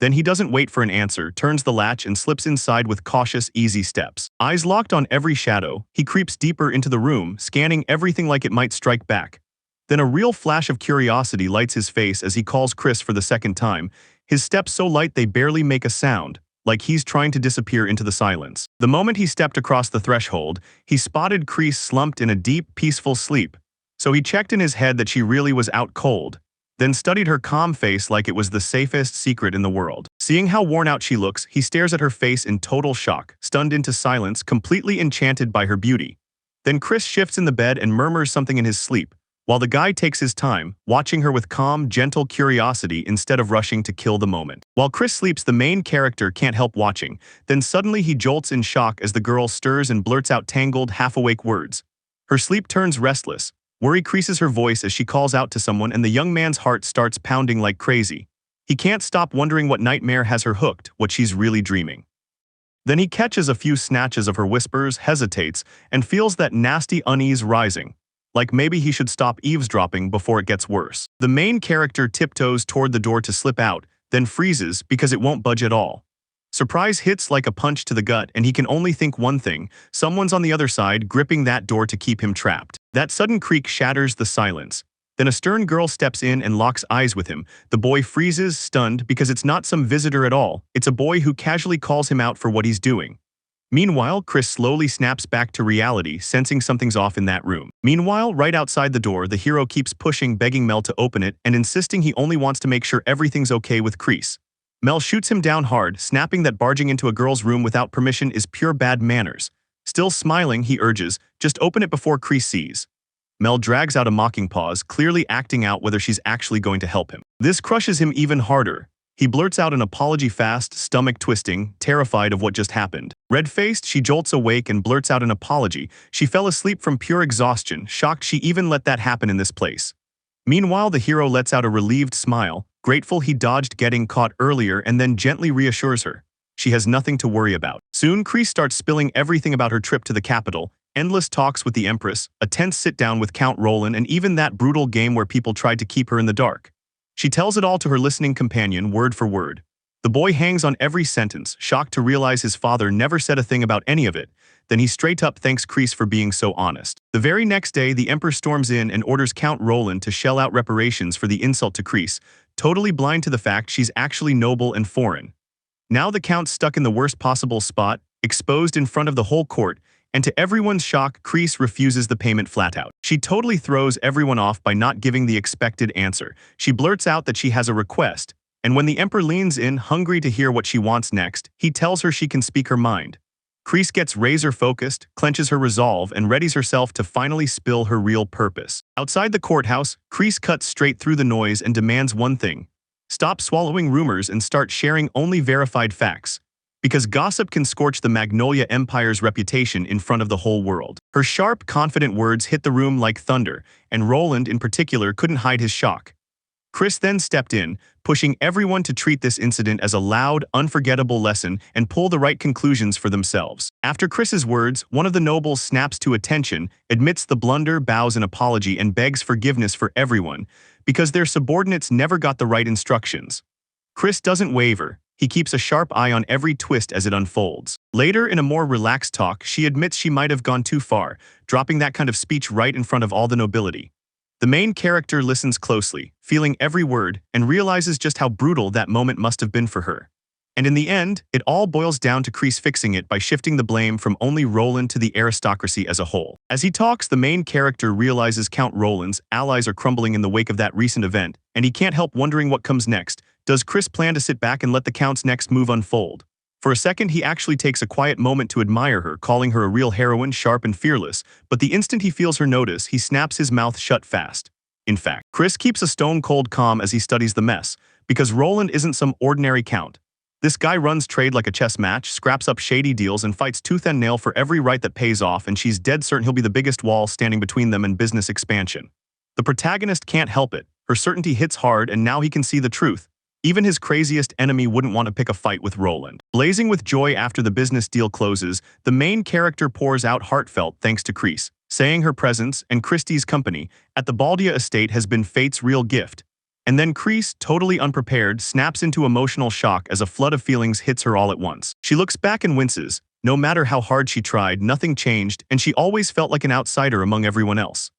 Then he doesn't wait for an answer, turns the latch and slips inside with cautious, easy steps. Eyes locked on every shadow, he creeps deeper into the room, scanning everything like it might strike back. Then a real flash of curiosity lights his face as he calls Kreese for the second time, his steps so light they barely make a sound, like he's trying to disappear into the silence. The moment he stepped across the threshold, he spotted Kreese slumped in a deep, peaceful sleep. So he checked in his head that she really was out cold, then studied her calm face like it was the safest secret in the world. Seeing how worn out she looks, he stares at her face in total shock, stunned into silence, completely enchanted by her beauty. Then Kreese shifts in the bed and murmurs something in his sleep, while the guy takes his time, watching her with calm, gentle curiosity instead of rushing to kill the moment. While Kreese sleeps, the main character can't help watching. Then suddenly he jolts in shock as the girl stirs and blurts out tangled, half-awake words. Her sleep turns restless. Worry creases her voice as she calls out to someone, and the young man's heart starts pounding like crazy. He can't stop wondering what nightmare has her hooked, what she's really dreaming. Then he catches a few snatches of her whispers, hesitates, and feels that nasty unease rising. Like maybe he should stop eavesdropping before it gets worse. The main character tiptoes toward the door to slip out, then freezes because it won't budge at all. Surprise hits like a punch to the gut, and he can only think one thing: someone's on the other side, gripping that door to keep him trapped. That sudden creak shatters the silence. Then a stern girl steps in and locks eyes with him. The boy freezes, stunned, because it's not some visitor at all. It's a boy who casually calls him out for what he's doing. Meanwhile, Kreese slowly snaps back to reality, sensing something's off in that room. Meanwhile, right outside the door, the hero keeps pushing, begging Mel to open it, and insisting he only wants to make sure everything's okay with Kreese. Mel shoots him down hard, snapping that barging into a girl's room without permission is pure bad manners. Still smiling, he urges, just open it before Kreese sees. Mel drags out a mocking pause, clearly acting out whether she's actually going to help him. This crushes him even harder. He blurts out an apology fast, stomach twisting, terrified of what just happened. Red-faced, she jolts awake and blurts out an apology. She fell asleep from pure exhaustion, shocked she even let that happen in this place. Meanwhile, the hero lets out a relieved smile, grateful he dodged getting caught earlier, and then gently reassures her. She has nothing to worry about. Soon, Kreese starts spilling everything about her trip to the capital, endless talks with the Empress, a tense sit-down with Count Roland, and even that brutal game where people tried to keep her in the dark. She tells it all to her listening companion, word for word. The boy hangs on every sentence, shocked to realize his father never said a thing about any of it. Then he straight up thanks Kreese for being so honest. The very next day, the Emperor storms in and orders Count Roland to shell out reparations for the insult to Kreese, totally blind to the fact she's actually noble and foreign. Now the Count's stuck in the worst possible spot, exposed in front of the whole court, and to everyone's shock, Kreese refuses the payment flat out. She totally throws everyone off by not giving the expected answer. She blurts out that she has a request, and when the Emperor leans in, hungry to hear what she wants next, he tells her she can speak her mind. Kreese gets razor-focused, clenches her resolve, and readies herself to finally spill her real purpose. Outside the courthouse, Kreese cuts straight through the noise and demands one thing: stop swallowing rumors and start sharing only verified facts, because gossip can scorch the Magnolia Empire's reputation in front of the whole world. Her sharp, confident words hit the room like thunder, and Roland in particular couldn't hide his shock. Chris then stepped in, pushing everyone to treat this incident as a loud, unforgettable lesson and pull the right conclusions for themselves. After Chris's words, one of the nobles snaps to attention, admits the blunder, bows an apology, and begs forgiveness for everyone, because their subordinates never got the right instructions. Chris doesn't waver. He keeps a sharp eye on every twist as it unfolds. Later, in a more relaxed talk, she admits she might have gone too far, dropping that kind of speech right in front of all the nobility. The main character listens closely, feeling every word, and realizes just how brutal that moment must have been for her. And in the end, it all boils down to Kreese fixing it by shifting the blame from only Roland to the aristocracy as a whole. As he talks, the main character realizes Count Roland's allies are crumbling in the wake of that recent event, and he can't help wondering what comes next. Does Chris plan to sit back and let the Count's next move unfold? For a second, he actually takes a quiet moment to admire her, calling her a real heroine, sharp and fearless, but the instant he feels her notice, he snaps his mouth shut fast. In fact, Chris keeps a stone-cold calm as he studies the mess, because Roland isn't some ordinary Count. This guy runs trade like a chess match, scraps up shady deals, and fights tooth and nail for every right that pays off, and she's dead certain he'll be the biggest wall standing between them and business expansion. The protagonist can't help it. Her certainty hits hard, and now he can see the truth. Even his craziest enemy wouldn't want to pick a fight with Roland. Blazing with joy after the business deal closes, the main character pours out heartfelt thanks to Kreese, saying her presence and Christie's company at the Baldia estate has been fate's real gift. And then Kreese, totally unprepared, snaps into emotional shock as a flood of feelings hits her all at once. She looks back and winces. No matter how hard she tried, nothing changed, and she always felt like an outsider among everyone else.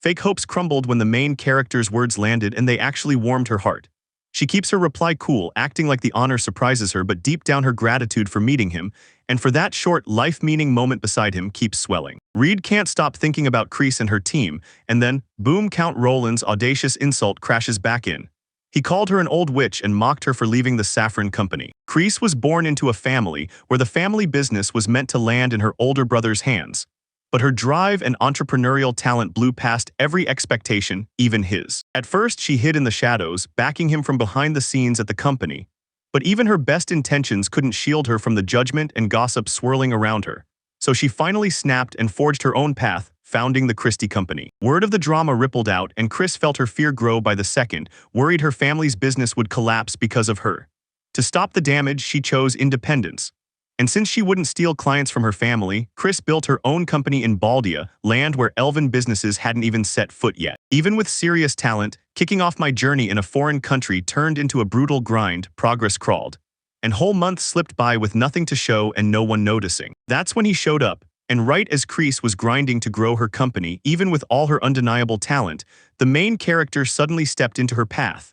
Fake hopes crumbled when the main character's words landed, and they actually warmed her heart. She keeps her reply cool, acting like the honor surprises her, but deep down her gratitude for meeting him, and for that short, life-meaning moment beside him, keeps swelling. Reed can't stop thinking about Kreese and her team, and then, boom, Count Roland's audacious insult crashes back in. He called her an old witch and mocked her for leaving the Saffron Company. Kreese was born into a family where the family business was meant to land in her older brother's hands. But her drive and entrepreneurial talent blew past every expectation, even his. At first, she hid in the shadows, backing him from behind the scenes at the company. But even her best intentions couldn't shield her from the judgment and gossip swirling around her. So she finally snapped and forged her own path, founding the Christie Company. Word of the drama rippled out, and Chris felt her fear grow by the second, worried her family's business would collapse because of her. To stop the damage, she chose independence. And since she wouldn't steal clients from her family, Chris built her own company in Baldia, land where elven businesses hadn't even set foot yet. Even with serious talent, kicking off my journey in a foreign country turned into a brutal grind, progress crawled. And whole months slipped by with nothing to show and no one noticing. That's when he showed up, and right as Kreese was grinding to grow her company, even with all her undeniable talent, the main character suddenly stepped into her path.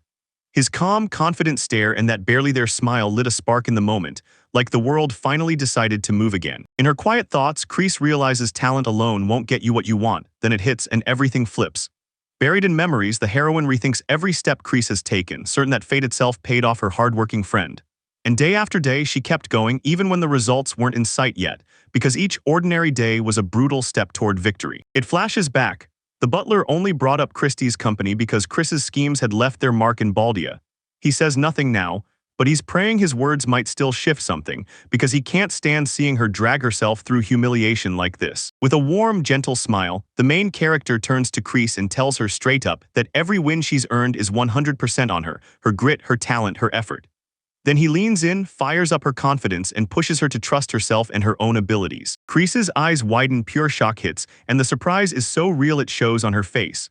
His calm, confident stare and that barely there smile lit a spark in the moment, like the world finally decided to move again. In her quiet thoughts, Kreese realizes talent alone won't get you what you want, then it hits and everything flips. Buried in memories, the heroine rethinks every step Kreese has taken, certain that fate itself paid off her hardworking friend. And day after day, she kept going, even when the results weren't in sight yet, because each ordinary day was a brutal step toward victory. It flashes back. The butler only brought up Christie's company because Chris's schemes had left their mark in Baldia. He says nothing now, but he's praying his words might still shift something, because he can't stand seeing her drag herself through humiliation like this. With a warm, gentle smile, the main character turns to Kreese and tells her straight up that every win she's earned is 100% on her grit, her talent, her effort. Then he leans in, fires up her confidence, and pushes her to trust herself and her own abilities. Kreese's eyes widen, pure shock hits, and the surprise is so real it shows on her face.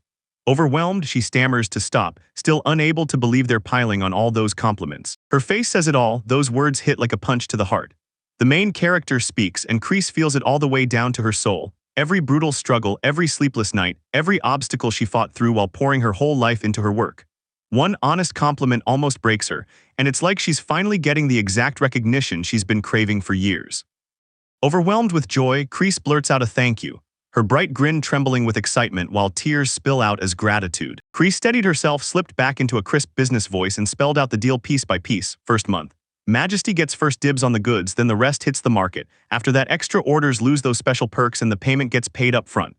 Overwhelmed, she stammers to stop, still unable to believe they're piling on all those compliments. Her face says it all, those words hit like a punch to the heart. The main character speaks, and Kreese feels it all the way down to her soul. Every brutal struggle, every sleepless night, every obstacle she fought through while pouring her whole life into her work. One honest compliment almost breaks her, and it's like she's finally getting the exact recognition she's been craving for years. Overwhelmed with joy, Kreese blurts out a thank you, her bright grin trembling with excitement while tears spill out as gratitude. Kreese steadied herself, slipped back into a crisp business voice, and spelled out the deal piece by piece. First month. Majesty gets first dibs on the goods, then the rest hits the market. After that, extra orders lose those special perks and the payment gets paid up front.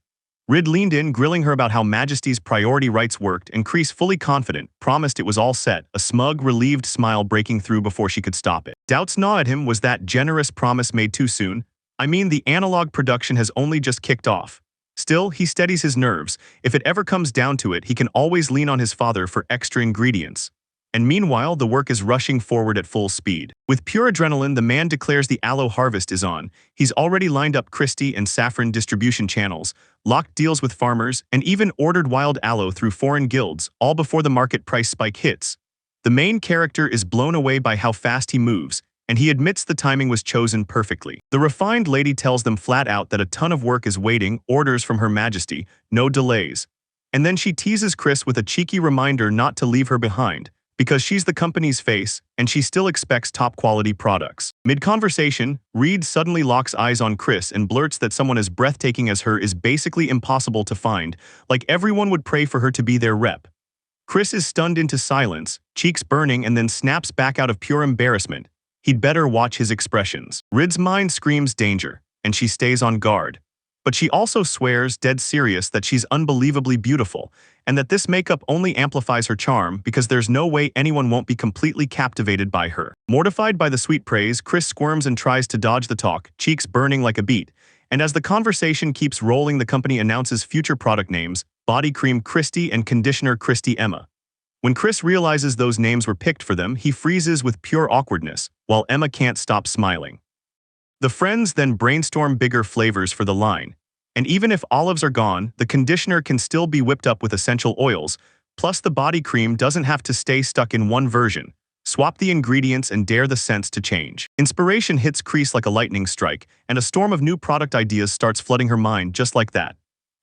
Rid leaned in, grilling her about how Majesty's priority rights worked, and Kreese, fully confident, promised it was all set, a smug, relieved smile breaking through before she could stop it. Doubts gnaw at him. Was that generous promise made too soon? I mean, the analog production has only just kicked off. Still, he steadies his nerves. If it ever comes down to it, he can always lean on his father for extra ingredients. And meanwhile, the work is rushing forward at full speed. With pure adrenaline, the man declares the aloe harvest is on. He's already lined up Christie and saffron distribution channels, locked deals with farmers, and even ordered wild aloe through foreign guilds, all before the market price spike hits. The main character is blown away by how fast he moves, and he admits the timing was chosen perfectly. The refined lady tells them flat out that a ton of work is waiting, orders from Her Majesty, no delays. And then she teases Chris with a cheeky reminder not to leave her behind, because she's the company's face, and she still expects top-quality products. Mid-conversation, Reed suddenly locks eyes on Chris and blurts that someone as breathtaking as her is basically impossible to find, like everyone would pray for her to be their rep. Chris is stunned into silence, cheeks burning, and then snaps back out of pure embarrassment. He'd better watch his expressions. Rid's mind screams danger, and she stays on guard. But she also swears, dead serious, that she's unbelievably beautiful, and that this makeup only amplifies her charm because there's no way anyone won't be completely captivated by her. Mortified by the sweet praise, Chris squirms and tries to dodge the talk, cheeks burning like a beet. And as the conversation keeps rolling, the company announces future product names: Body Cream Christie and Conditioner Christie Emma. When Chris realizes those names were picked for them, he freezes with pure awkwardness, while Emma can't stop smiling. The friends then brainstorm bigger flavors for the line. And even if olives are gone, the conditioner can still be whipped up with essential oils, plus the body cream doesn't have to stay stuck in one version. Swap the ingredients and dare the scents to change. Inspiration hits Kreese like a lightning strike, and a storm of new product ideas starts flooding her mind just like that.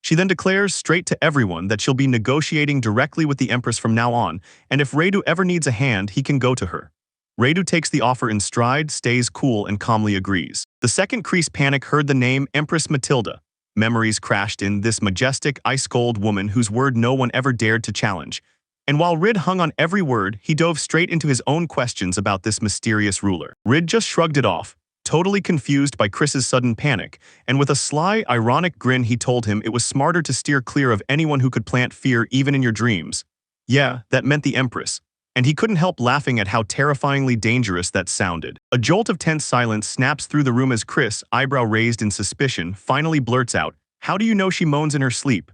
She then declares straight to everyone that she'll be negotiating directly with the Empress from now on, and if Radu ever needs a hand, he can go to her. Radu takes the offer in stride, stays cool, and calmly agrees. The second Kreese Panic heard the name Empress Matilda, memories crashed in this majestic, ice-cold woman whose word no one ever dared to challenge. And while Rid hung on every word, he dove straight into his own questions about this mysterious ruler. Rid just shrugged it off, totally confused by Chris's sudden panic, and with a sly, ironic grin he told him it was smarter to steer clear of anyone who could plant fear even in your dreams. Yeah, that meant the Empress. And he couldn't help laughing at how terrifyingly dangerous that sounded. A jolt of tense silence snaps through the room as Chris, eyebrow raised in suspicion, finally blurts out, "How do you know she moans in her sleep?"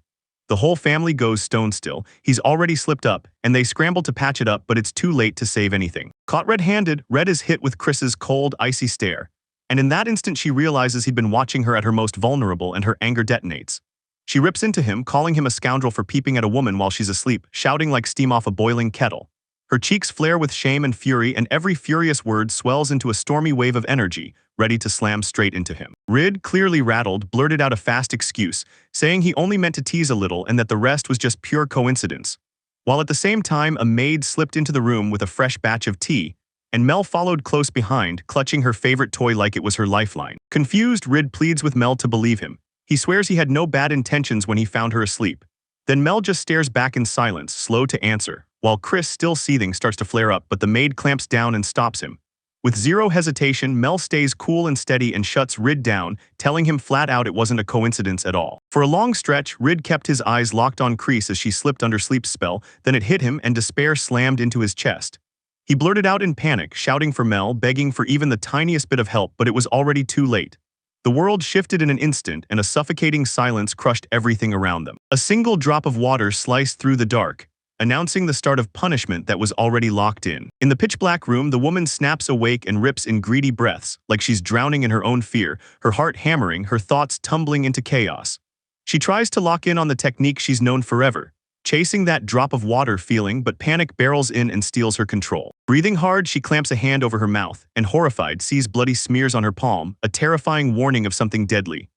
The whole family goes stone still. He's already slipped up, and they scramble to patch it up, but it's too late to save anything. Caught red-handed, Red is hit with Chris's cold, icy stare. And in that instant she realizes he'd been watching her at her most vulnerable, and her anger detonates. She rips into him, calling him a scoundrel for peeping at a woman while she's asleep, shouting like steam off a boiling kettle. Her cheeks flare with shame and fury, and every furious word swells into a stormy wave of energy, ready to slam straight into him. Rid, clearly rattled, blurted out a fast excuse, saying he only meant to tease a little and that the rest was just pure coincidence. While at the same time, a maid slipped into the room with a fresh batch of tea, and Mel followed close behind, clutching her favorite toy like it was her lifeline. Confused, Rid pleads with Mel to believe him. He swears he had no bad intentions when he found her asleep. Then Mel just stares back in silence, slow to answer, while Chris, still seething, starts to flare up, but the maid clamps down and stops him. With zero hesitation, Mel stays cool and steady and shuts Rid down, telling him flat out it wasn't a coincidence at all. For a long stretch, Rid kept his eyes locked on Kreese as she slipped under sleep spell, then it hit him and despair slammed into his chest. He blurted out in panic, shouting for Mel, begging for even the tiniest bit of help, but it was already too late. The world shifted in an instant, and a suffocating silence crushed everything around them. A single drop of water sliced through the dark, announcing the start of punishment that was already locked in. In the pitch-black room, the woman snaps awake and rips in greedy breaths, like she's drowning in her own fear, her heart hammering, her thoughts tumbling into chaos. She tries to lock in on the technique she's known forever, chasing that drop of water feeling, but panic barrels in and steals her control. Breathing hard, she clamps a hand over her mouth, and horrified, sees bloody smears on her palm, a terrifying warning of something deadly.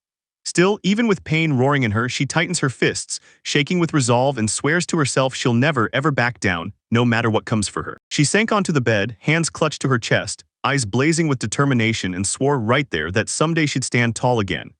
Still, even with pain roaring in her, she tightens her fists, shaking with resolve, and swears to herself she'll never, ever back down, no matter what comes for her. She sank onto the bed, hands clutched to her chest, eyes blazing with determination, and swore right there that someday she'd stand tall again.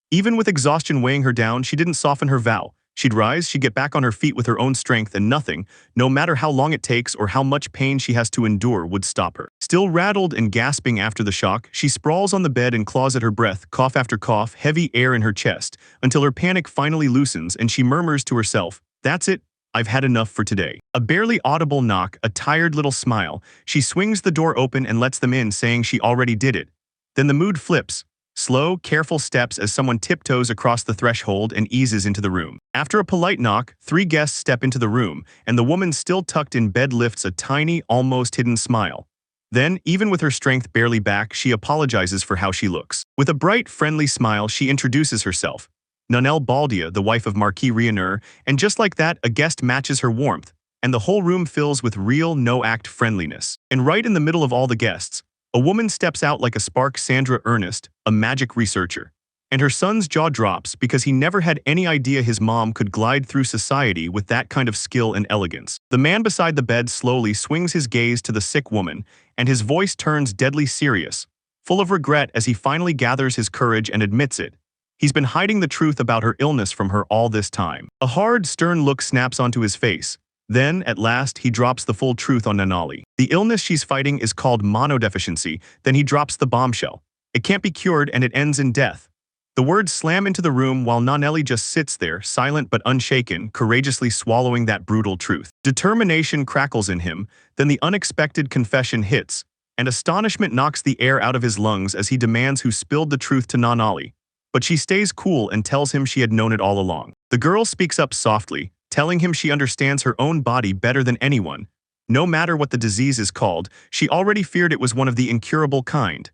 Even with exhaustion weighing her down, she didn't soften her vow. She'd rise, she'd get back on her feet with her own strength, and nothing, no matter how long it takes or how much pain she has to endure, would stop her. Still rattled and gasping after the shock, she sprawls on the bed and claws at her breath, cough after cough, heavy air in her chest, until her panic finally loosens and she murmurs to herself, "That's it, I've had enough for today." A barely audible knock, a tired little smile. She swings the door open and lets them in, saying she already did it. Then the mood flips. Slow, careful steps as someone tiptoes across the threshold and eases into the room. After a polite knock, 3 guests step into the room, and the woman still tucked in bed lifts a tiny, almost hidden smile. Then, even with her strength barely back, she apologizes for how she looks. With a bright, friendly smile, she introduces herself. Nonelle Baldia, the wife of Marquis Reincarnated, and just like that, a guest matches her warmth, and the whole room fills with real, no-act friendliness. And right in the middle of all the guests, a woman steps out like a spark, Sandra Ernest, a magic researcher. And her son's jaw drops because he never had any idea his mom could glide through society with that kind of skill and elegance. The man beside the bed slowly swings his gaze to the sick woman, and his voice turns deadly serious, full of regret as he finally gathers his courage and admits it. He's been hiding the truth about her illness from her all this time. A hard, stern look snaps onto his face. Then, at last, he drops the full truth on Nanali. The illness she's fighting is called monodeficiency. Then he drops the bombshell. It can't be cured and it ends in death. The words slam into the room while Nanali just sits there, silent but unshaken, courageously swallowing that brutal truth. Determination crackles in him, then the unexpected confession hits, and astonishment knocks the air out of his lungs as he demands who spilled the truth to Nanali. But she stays cool and tells him she had known it all along. The girl speaks up softly, telling him she understands her own body better than anyone. No matter what the disease is called, she already feared it was one of the incurable kind.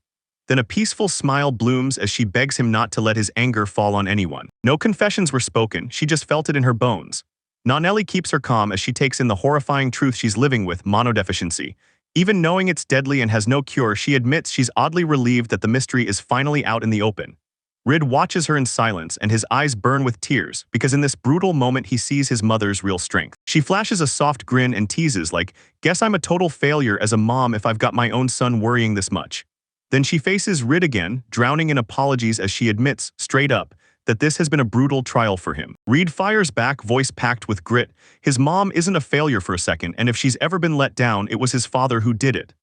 Then a peaceful smile blooms as she begs him not to let his anger fall on anyone. No confessions were spoken, she just felt it in her bones. Nanelli keeps her calm as she takes in the horrifying truth she's living with, monodeficiency. Even knowing it's deadly and has no cure, she admits she's oddly relieved that the mystery is finally out in the open. Rid watches her in silence, and his eyes burn with tears, because in this brutal moment he sees his mother's real strength. She flashes a soft grin and teases like, "Guess I'm a total failure as a mom if I've got my own son worrying this much." Then she faces Rid again, drowning in apologies as she admits, straight up, that this has been a brutal trial for him. Reed fires back, voice packed with grit. His mom isn't a failure for a second, and if she's ever been let down, it was his father who did it.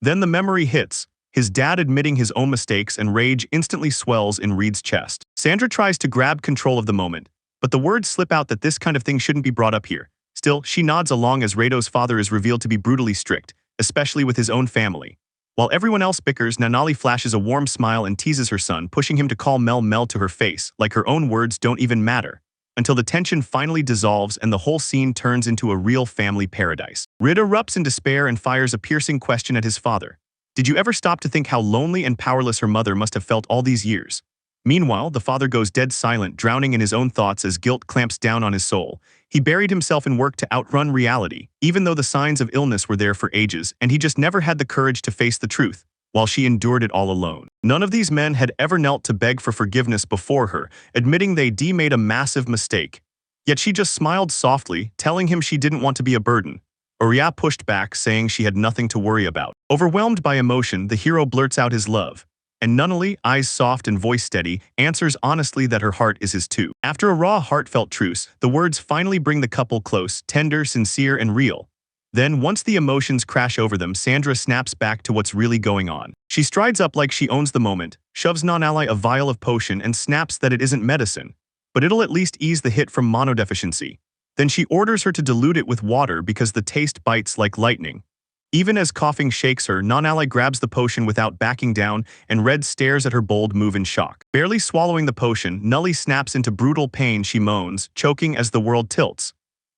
Then the memory hits. His dad admitting his own mistakes, and rage instantly swells in Reed's chest. Sandra tries to grab control of the moment, but the words slip out that this kind of thing shouldn't be brought up here. Still, she nods along as Rado's father is revealed to be brutally strict, especially with his own family. While everyone else bickers, Nanali flashes a warm smile and teases her son, pushing him to call Mel to her face, like her own words don't even matter, until the tension finally dissolves and the whole scene turns into a real family paradise. Rid erupts in despair and fires a piercing question at his father. Did you ever stop to think how lonely and powerless her mother must have felt all these years? Meanwhile, the father goes dead silent, drowning in his own thoughts as guilt clamps down on his soul. He buried himself in work to outrun reality, even though the signs of illness were there for ages, and he just never had the courage to face the truth, while she endured it all alone. None of these men had ever knelt to beg for forgiveness before her, admitting they'd made a massive mistake. Yet she just smiled softly, telling him she didn't want to be a burden. Oriya pushed back, saying she had nothing to worry about. Overwhelmed by emotion, the hero blurts out his love. And Nunnally, eyes soft and voice steady, answers honestly that her heart is his too. After a raw, heartfelt truce, the words finally bring the couple close, tender, sincere, and real. Then, once the emotions crash over them, Sandra snaps back to what's really going on. She strides up like she owns the moment, shoves Non-Ally a vial of potion, and snaps that it isn't medicine, but it'll at least ease the hit from monodeficiency. Then she orders her to dilute it with water because the taste bites like lightning. Even as coughing shakes her, Non-Ally grabs the potion without backing down, and Red stares at her bold move in shock. Barely swallowing the potion, Nully snaps into brutal pain. She moans, choking as the world tilts.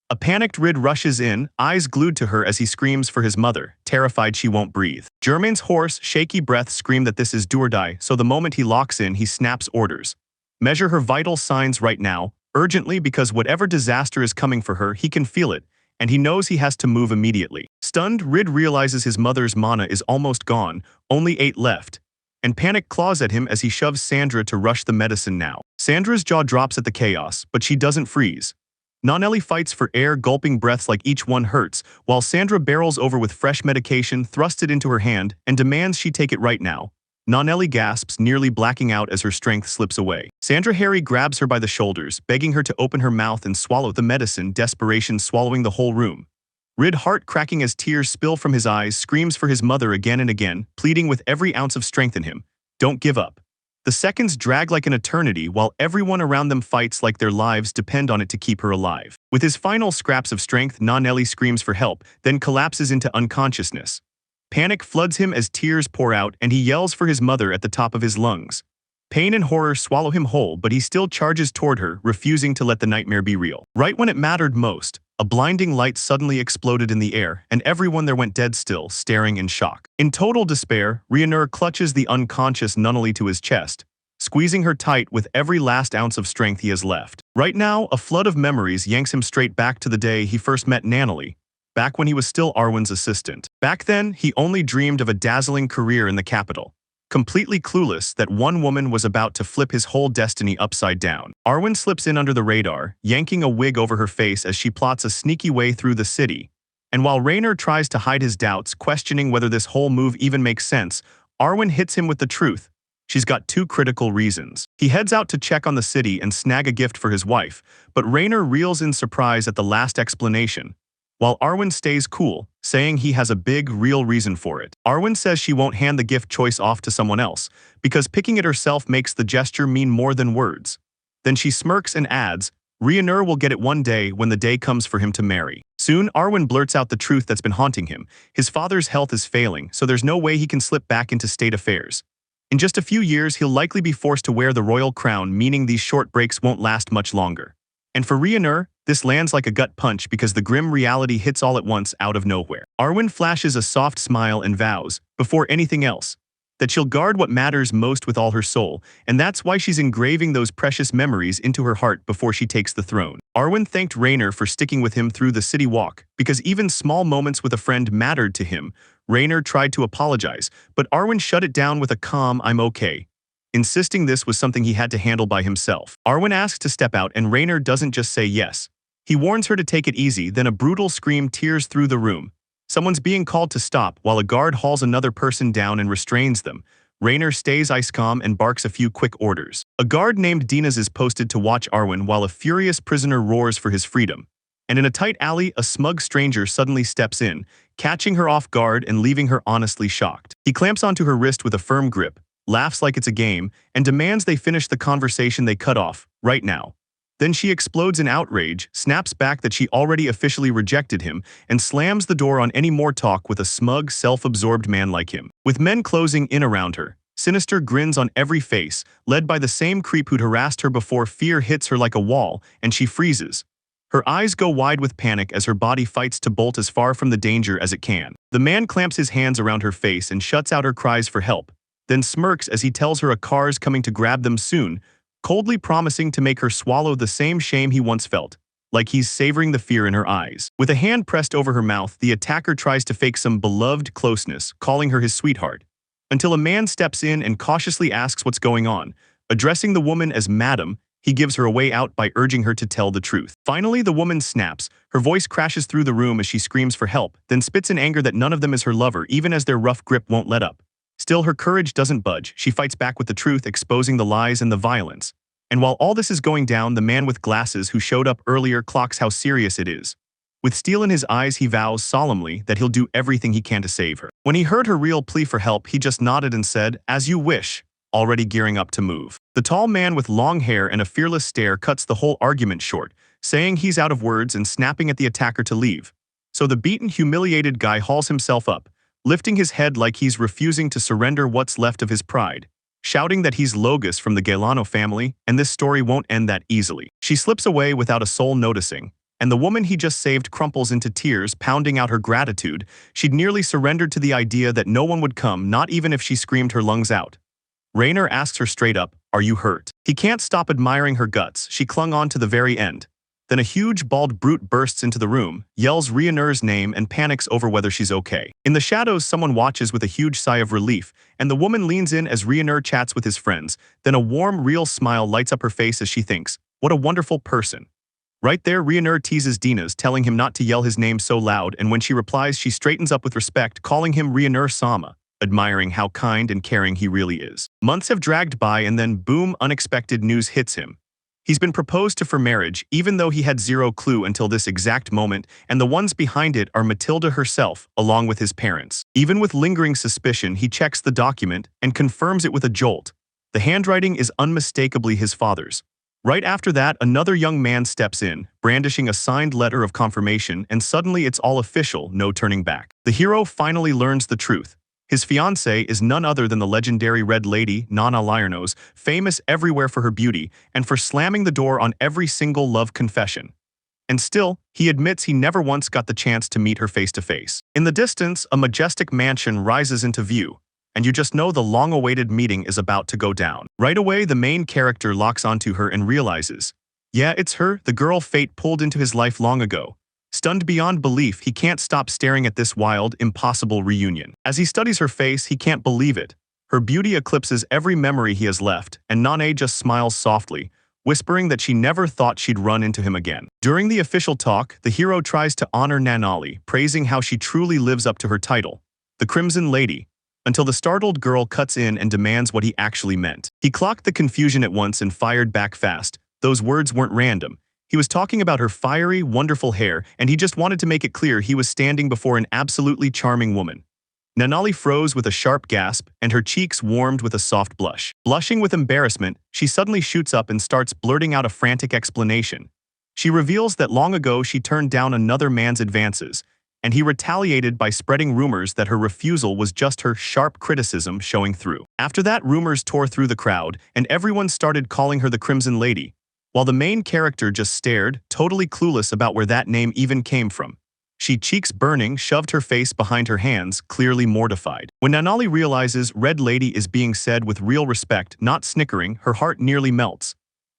A panicked Rid rushes in, eyes glued to her as he screams for his mother, terrified she won't breathe. Germain's hoarse, shaky breaths scream that this is do or die, so the moment he locks in, he snaps orders. Measure her vital signs right now, urgently because whatever disaster is coming for her, he can feel it, and he knows he has to move immediately. Stunned, Rid realizes his mother's mana is almost gone, only 8 left, and panic claws at him as he shoves Sandra to rush the medicine now. Sandra's jaw drops at the chaos, but she doesn't freeze. Nonelli fights for air, gulping breaths like each one hurts, while Sandra barrels over with fresh medication, thrusts it into her hand, and demands she take it right now. Nonelli gasps, nearly blacking out as her strength slips away. Sandra Harry grabs her by the shoulders, begging her to open her mouth and swallow the medicine, desperation swallowing the whole room. Rid, heart cracking as tears spill from his eyes, screams for his mother again and again, pleading with every ounce of strength in him. Don't give up. The seconds drag like an eternity while everyone around them fights like their lives depend on it to keep her alive. With his final scraps of strength, Nonelli screams for help, then collapses into unconsciousness. Panic floods him as tears pour out, and he yells for his mother at the top of his lungs. Pain and horror swallow him whole, but he still charges toward her, refusing to let the nightmare be real. Right when it mattered most, a blinding light suddenly exploded in the air, and everyone there went dead still, staring in shock. In total despair, Reincarnated clutches the unconscious Nonelli to his chest, squeezing her tight with every last ounce of strength he has left. Right now, a flood of memories yanks him straight back to the day he first met Nonelli, back when he was still Arwen's assistant. Back then, he only dreamed of a dazzling career in the capital, completely clueless that one woman was about to flip his whole destiny upside down. Arwen slips in under the radar, yanking a wig over her face as she plots a sneaky way through the city. And while Rainer tries to hide his doubts, questioning whether this whole move even makes sense, Arwen hits him with the truth. She's got 2 critical reasons. He heads out to check on the city and snag a gift for his wife, but Rainer reels in surprise at the last explanation, while Arwen stays cool, saying he has a big, real reason for it. Arwen says she won't hand the gift choice off to someone else, because picking it herself makes the gesture mean more than words. Then she smirks and adds, Reincarnated will get it one day when the day comes for him to marry. Soon, Arwen blurts out the truth that's been haunting him. His father's health is failing, so there's no way he can slip back into state affairs. In just a few years, he'll likely be forced to wear the royal crown, meaning these short breaks won't last much longer. And for Reincarnated, this lands like a gut punch because the grim reality hits all at once out of nowhere. Arwen flashes a soft smile and vows, before anything else, that she'll guard what matters most with all her soul, and that's why she's engraving those precious memories into her heart before she takes the throne. Arwen thanked Rainer for sticking with him through the city walk, because even small moments with a friend mattered to him. Rainer tried to apologize, but Arwen shut it down with a calm, I'm okay, insisting this was something he had to handle by himself. Arwen asks to step out, and Rainer doesn't just say yes. He warns her to take it easy, then a brutal scream tears through the room. Someone's being called to stop, while a guard hauls another person down and restrains them. Rainer stays ice calm and barks a few quick orders. A guard named Dinas is posted to watch Arwen while a furious prisoner roars for his freedom. And in a tight alley, a smug stranger suddenly steps in, catching her off guard and leaving her honestly shocked. He clamps onto her wrist with a firm grip, laughs like it's a game, and demands they finish the conversation they cut off, right now. Then she explodes in outrage, snaps back that she already officially rejected him, and slams the door on any more talk with a smug, self-absorbed man like him. With men closing in around her, sinister grins on every face, led by the same creep who'd harassed her before, fear hits her like a wall, and she freezes. Her eyes go wide with panic as her body fights to bolt as far from the danger as it can. The man clamps his hands around her face and shuts out her cries for help, then smirks as he tells her a car's coming to grab them soon, coldly promising to make her swallow the same shame he once felt, like he's savoring the fear in her eyes. With a hand pressed over her mouth, the attacker tries to fake some beloved closeness, calling her his sweetheart, until a man steps in and cautiously asks what's going on. Addressing the woman as Madam, he gives her a way out by urging her to tell the truth. Finally, the woman snaps. Her voice crashes through the room as she screams for help, then spits in anger that none of them is her lover, even as their rough grip won't let up. Still, her courage doesn't budge. She fights back with the truth, exposing the lies and the violence. And while all this is going down, the man with glasses who showed up earlier clocks how serious it is. With steel in his eyes, he vows solemnly that he'll do everything he can to save her. When he heard her real plea for help, he just nodded and said, "As you wish," already gearing up to move. The tall man with long hair and a fearless stare cuts the whole argument short, saying he's out of words and snapping at the attacker to leave. So the beaten, humiliated guy hauls himself up, lifting his head like he's refusing to surrender what's left of his pride, shouting that he's Logos from the Galano family, and this story won't end that easily. She slips away without a soul noticing, and the woman he just saved crumples into tears, pounding out her gratitude. She'd nearly surrendered to the idea that no one would come, not even if she screamed her lungs out. Rainer asks her straight up, "Are you hurt?" He can't stop admiring her guts. She clung on to the very end. Then a huge bald brute bursts into the room, yells Reiner's name and panics over whether she's okay. In the shadows, someone watches with a huge sigh of relief, and the woman leans in as Reiner chats with his friends. Then a warm, real smile lights up her face as she thinks, "What a wonderful person." Right there, Reiner teases Dina's, telling him not to yell his name so loud, and when she replies, she straightens up with respect, calling him Reiner-sama, admiring how kind and caring he really is. Months have dragged by and then, boom, unexpected news hits him. He's been proposed to for marriage, even though he had zero clue until this exact moment, and the ones behind it are Matilda herself, along with his parents. Even with lingering suspicion, he checks the document and confirms it with a jolt. The handwriting is unmistakably his father's. Right after that, another young man steps in, brandishing a signed letter of confirmation, and suddenly it's all official, no turning back. The hero finally learns the truth. His fiancée is none other than the legendary Red Lady, Nana Lyarnos, famous everywhere for her beauty and for slamming the door on every single love confession. And still, he admits he never once got the chance to meet her face to face. In the distance, a majestic mansion rises into view, and you just know the long-awaited meeting is about to go down. Right away, the main character locks onto her and realizes, yeah, it's her, the girl fate pulled into his life long ago. Stunned beyond belief, he can't stop staring at this wild, impossible reunion. As he studies her face, he can't believe it. Her beauty eclipses every memory he has left, and Nane just smiles softly, whispering that she never thought she'd run into him again. During the official talk, the hero tries to honor Nanali, praising how she truly lives up to her title, the Crimson Lady, until the startled girl cuts in and demands what he actually meant. He clocked the confusion at once and fired back fast. Those words weren't random. He was talking about her fiery, wonderful hair, and he just wanted to make it clear he was standing before an absolutely charming woman. Nanali froze with a sharp gasp, and her cheeks warmed with a soft blush. Blushing with embarrassment, she suddenly shoots up and starts blurting out a frantic explanation. She reveals that long ago she turned down another man's advances, and he retaliated by spreading rumors that her refusal was just her sharp criticism showing through. After that, rumors tore through the crowd, and everyone started calling her the Crimson Lady, while the main character just stared, totally clueless about where that name even came from. She, cheeks burning, shoved her face behind her hands, clearly mortified. When Nanali realizes Red Lady is being said with real respect, not snickering, her heart nearly melts.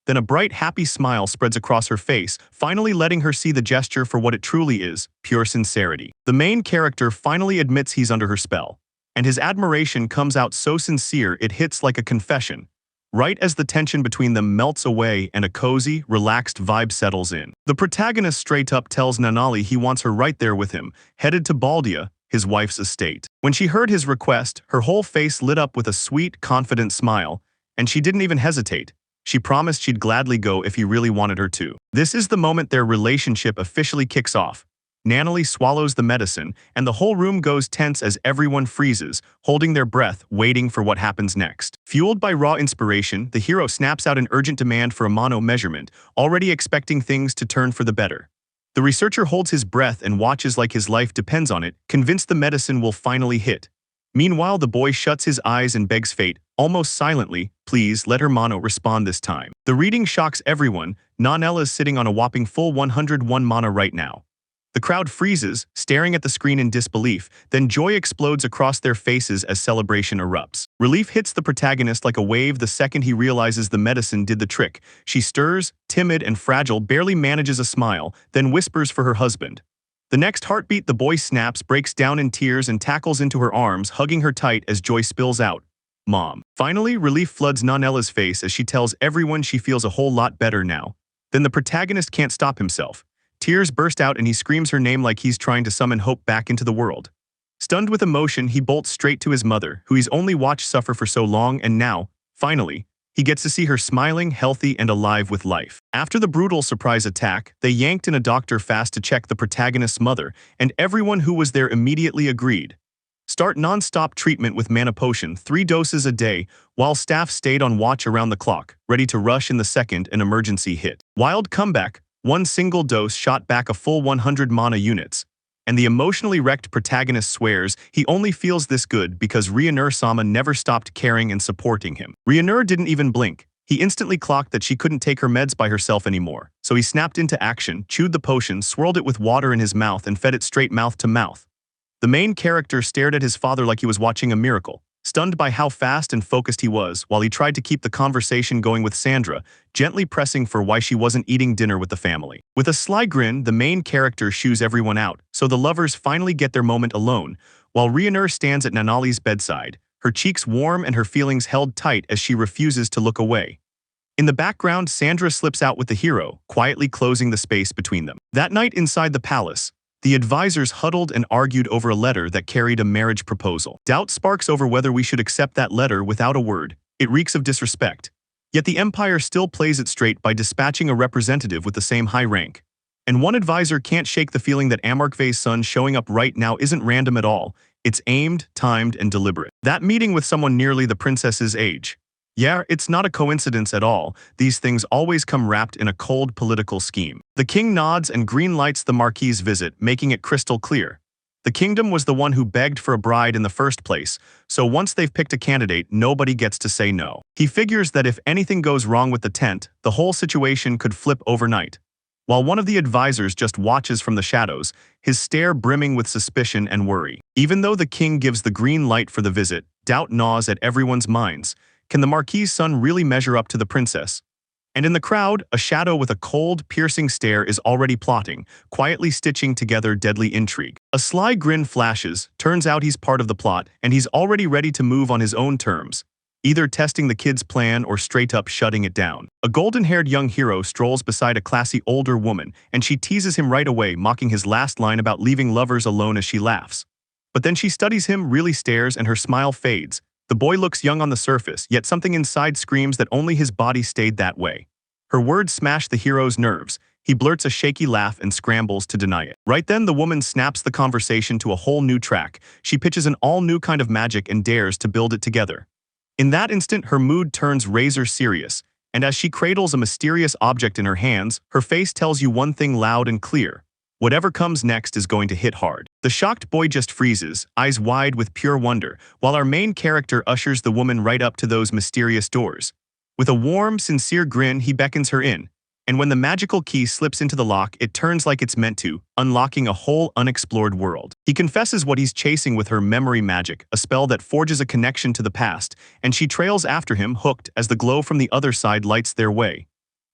Then a bright, happy smile spreads across her face, finally letting her see the gesture for what it truly is, pure sincerity. The main character finally admits he's under her spell, and his admiration comes out so sincere it hits like a confession. Right as the tension between them melts away and a cozy, relaxed vibe settles in. The protagonist straight up tells Nanali he wants her right there with him, headed to Baldia, his wife's estate. When she heard his request, her whole face lit up with a sweet, confident smile, and she didn't even hesitate. She promised she'd gladly go if he really wanted her to. This is the moment their relationship officially kicks off. Nanali swallows the medicine, and the whole room goes tense as everyone freezes, holding their breath, waiting for what happens next. Fueled by raw inspiration, the hero snaps out an urgent demand for a mono measurement, already expecting things to turn for the better. The researcher holds his breath and watches like his life depends on it, convinced the medicine will finally hit. Meanwhile, the boy shuts his eyes and begs fate, almost silently, please let her mono respond this time. The reading shocks everyone. Nanella is sitting on a whopping full 101 mono right now. The crowd freezes, staring at the screen in disbelief, then joy explodes across their faces as celebration erupts. Relief hits the protagonist like a wave the second he realizes the medicine did the trick. She stirs, timid and fragile, barely manages a smile, then whispers for her husband. The next heartbeat, the boy snaps, breaks down in tears and tackles into her arms, hugging her tight as joy spills out. Mom. Finally, relief floods Nanella's face as she tells everyone she feels a whole lot better now. Then the protagonist can't stop himself. Tears burst out and he screams her name like he's trying to summon hope back into the world. Stunned with emotion, he bolts straight to his mother, who he's only watched suffer for so long, and now, finally, he gets to see her smiling, healthy, and alive with life. After the brutal surprise attack, they yanked in a doctor fast to check the protagonist's mother, and everyone who was there immediately agreed. Start non-stop treatment with mana potion, 3 doses a day, while staff stayed on watch around the clock, ready to rush in the second an emergency hit. Wild comeback. 1 single dose shot back a full 100 mana units, and the emotionally wrecked protagonist swears he only feels this good because Reiner-sama never stopped caring and supporting him. Reiner didn't even blink. He instantly clocked that she couldn't take her meds by herself anymore, so he snapped into action, chewed the potion, swirled it with water in his mouth, and fed it straight mouth to mouth. The main character stared at his father like he was watching a miracle. stunned by how fast and focused he was while he tried to keep the conversation going with Sandra, gently pressing for why she wasn't eating dinner with the family. With a sly grin, the main character shoos everyone out, so the lovers finally get their moment alone, while Reincarnated stands at Nanali's bedside, her cheeks warm and her feelings held tight as she refuses to look away. In the background, Sandra slips out with the hero, quietly closing the space between them. That night inside the palace, the advisors huddled and argued over a letter that carried a marriage proposal. Doubt sparks over whether we should accept that letter without a word. It reeks of disrespect. Yet the Empire still plays it straight by dispatching a representative with the same high rank. And one advisor can't shake the feeling that Amarkve's son showing up right now isn't random at all. It's aimed, timed, and deliberate. That meeting with someone nearly the princess's age. Yeah, it's not a coincidence at all. These things always come wrapped in a cold political scheme. The king nods and green lights the Marquis's visit, making it crystal clear. The kingdom was the one who begged for a bride in the first place, so once they've picked a candidate, nobody gets to say no. He figures that if anything goes wrong with the tent, the whole situation could flip overnight. While one of the advisors just watches from the shadows, his stare brimming with suspicion and worry. Even though the king gives the green light for the visit, doubt gnaws at everyone's minds. Can the Marquis's son really measure up to the princess? And in the crowd, a shadow with a cold, piercing stare is already plotting, quietly stitching together deadly intrigue. A sly grin flashes, turns out he's part of the plot, and he's already ready to move on his own terms, either testing the kid's plan or straight up shutting it down. A golden-haired young hero strolls beside a classy older woman, and she teases him right away, mocking his last line about leaving lovers alone as she laughs. But then she studies him, really stares, and her smile fades. The boy looks young on the surface, yet something inside screams that only his body stayed that way. Her words smash the hero's nerves. He blurts a shaky laugh and scrambles to deny it. Right then, the woman snaps the conversation to a whole new track. She pitches an all-new kind of magic and dares to build it together. In that instant, her mood turns razor serious, and as she cradles a mysterious object in her hands, her face tells you one thing loud and clear. Whatever comes next is going to hit hard. The shocked boy just freezes, eyes wide with pure wonder, while our main character ushers the woman right up to those mysterious doors. With a warm, sincere grin, he beckons her in, and when the magical key slips into the lock, it turns like it's meant to, unlocking a whole unexplored world. He confesses what he's chasing with her memory magic, a spell that forges a connection to the past, and she trails after him, hooked, as the glow from the other side lights their way.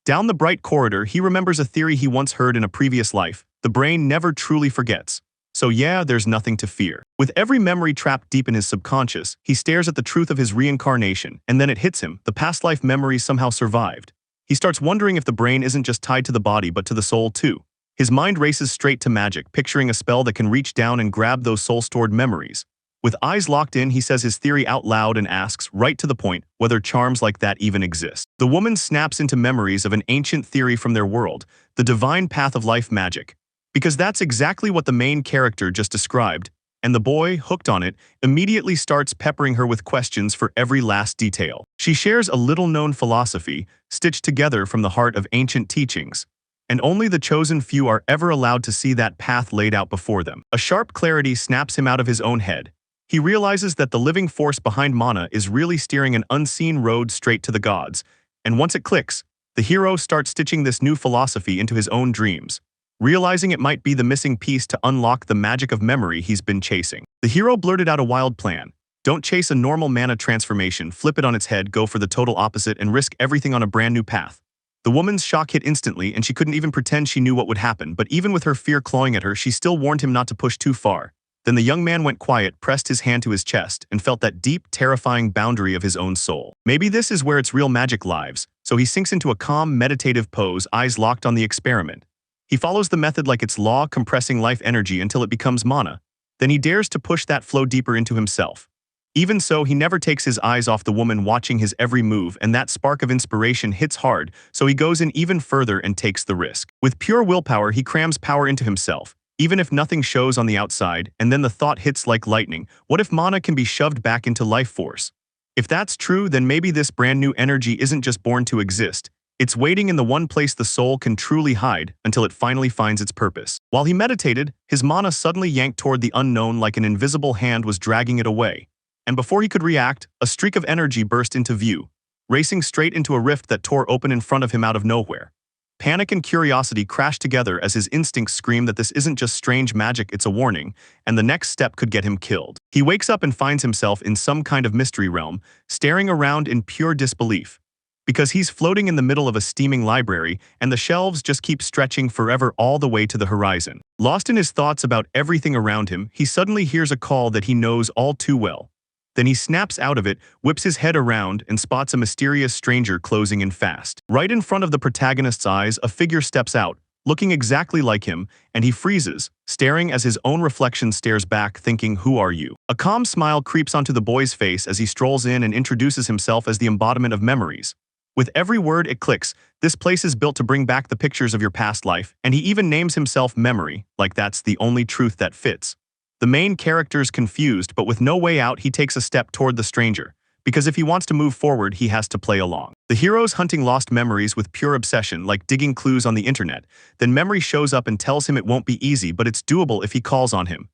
Down the bright corridor, he remembers a theory he once heard in a previous life. The brain never truly forgets. So yeah, there's nothing to fear. With every memory trapped deep in his subconscious, he stares at the truth of his reincarnation, and then it hits him. The past life memories somehow survived. He starts wondering if the brain isn't just tied to the body but to the soul too. His mind races straight to magic, picturing a spell that can reach down and grab those soul-stored memories. With eyes locked in, he says his theory out loud and asks, right to the point, whether charms like that even exist. The woman snaps into memories of an ancient theory from their world, the divine path of life magic. Because that's exactly what the main character just described, and the boy, hooked on it, immediately starts peppering her with questions for every last detail. She shares a little-known philosophy, stitched together from the heart of ancient teachings, and only the chosen few are ever allowed to see that path laid out before them. A sharp clarity snaps him out of his own head. He realizes that the living force behind mana is really steering an unseen road straight to the gods, and once it clicks, the hero starts stitching this new philosophy into his own dreams, realizing it might be the missing piece to unlock the magic of memory he's been chasing. The hero blurted out a wild plan. Don't chase a normal mana transformation, flip it on its head, go for the total opposite, and risk everything on a brand new path. The woman's shock hit instantly, and she couldn't even pretend she knew what would happen, but even with her fear clawing at her, she still warned him not to push too far. Then the young man went quiet, pressed his hand to his chest, and felt that deep, terrifying boundary of his own soul. Maybe this is where its real magic lives, so he sinks into a calm, meditative pose, eyes locked on the experiment. He follows the method like its law, compressing life energy until it becomes mana. Then he dares to push that flow deeper into himself. Even so, he never takes his eyes off the woman watching his every move, and that spark of inspiration hits hard, so he goes in even further and takes the risk. With pure willpower, he crams power into himself, even if nothing shows on the outside, and then the thought hits like lightning. What if mana can be shoved back into life force? If that's true, then maybe this brand new energy isn't just born to exist. It's waiting in the one place the soul can truly hide until it finally finds its purpose. While he meditated, his mana suddenly yanked toward the unknown like an invisible hand was dragging it away. And before he could react, a streak of energy burst into view, racing straight into a rift that tore open in front of him out of nowhere. Panic and curiosity crash together as his instincts scream that this isn't just strange magic, it's a warning, and the next step could get him killed. He wakes up and finds himself in some kind of mystery realm, staring around in pure disbelief. Because he's floating in the middle of a steaming library, and the shelves just keep stretching forever all the way to the horizon. Lost in his thoughts about everything around him, he suddenly hears a call that he knows all too well. Then he snaps out of it, whips his head around, and spots a mysterious stranger closing in fast. Right in front of the protagonist's eyes, a figure steps out, looking exactly like him, and he freezes, staring as his own reflection stares back, thinking, "Who are you?" A calm smile creeps onto the boy's face as he strolls in and introduces himself as the embodiment of memories. With every word it clicks, this place is built to bring back the pictures of your past life, and he even names himself Memory, like that's the only truth that fits. The main character's confused, but with no way out, he takes a step toward the stranger, because if he wants to move forward, he has to play along. The hero's hunting lost memories with pure obsession, like digging clues on the internet. Then Memory shows up and tells him it won't be easy, but it's doable if he calls on him.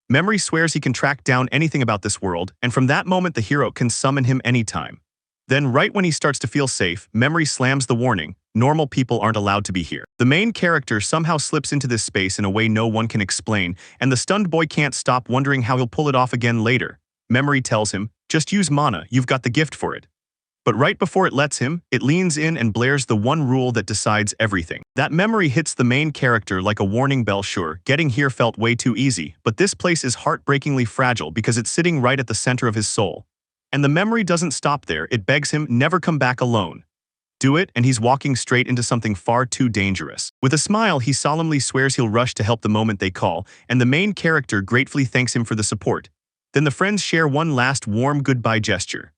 Memory swears he can track down anything about this world, and from that moment the hero can summon him anytime. Then right when he starts to feel safe, Memory slams the warning, "Normal people aren't allowed to be here." The main character somehow slips into this space in a way no one can explain, and the stunned boy can't stop wondering how he'll pull it off again later. Memory tells him, "Just use mana, you've got the gift for it." But right before it lets him, it leans in and blares the one rule that decides everything. That memory hits the main character like a warning bell. Sure, getting here felt way too easy, but this place is heartbreakingly fragile because it's sitting right at the center of his soul. And the memory doesn't stop there, it begs him, "Never come back alone." Do it, and he's walking straight into something far too dangerous. With a smile, he solemnly swears he'll rush to help the moment they call, and the main character gratefully thanks him for the support. Then the friends share one last warm goodbye gesture.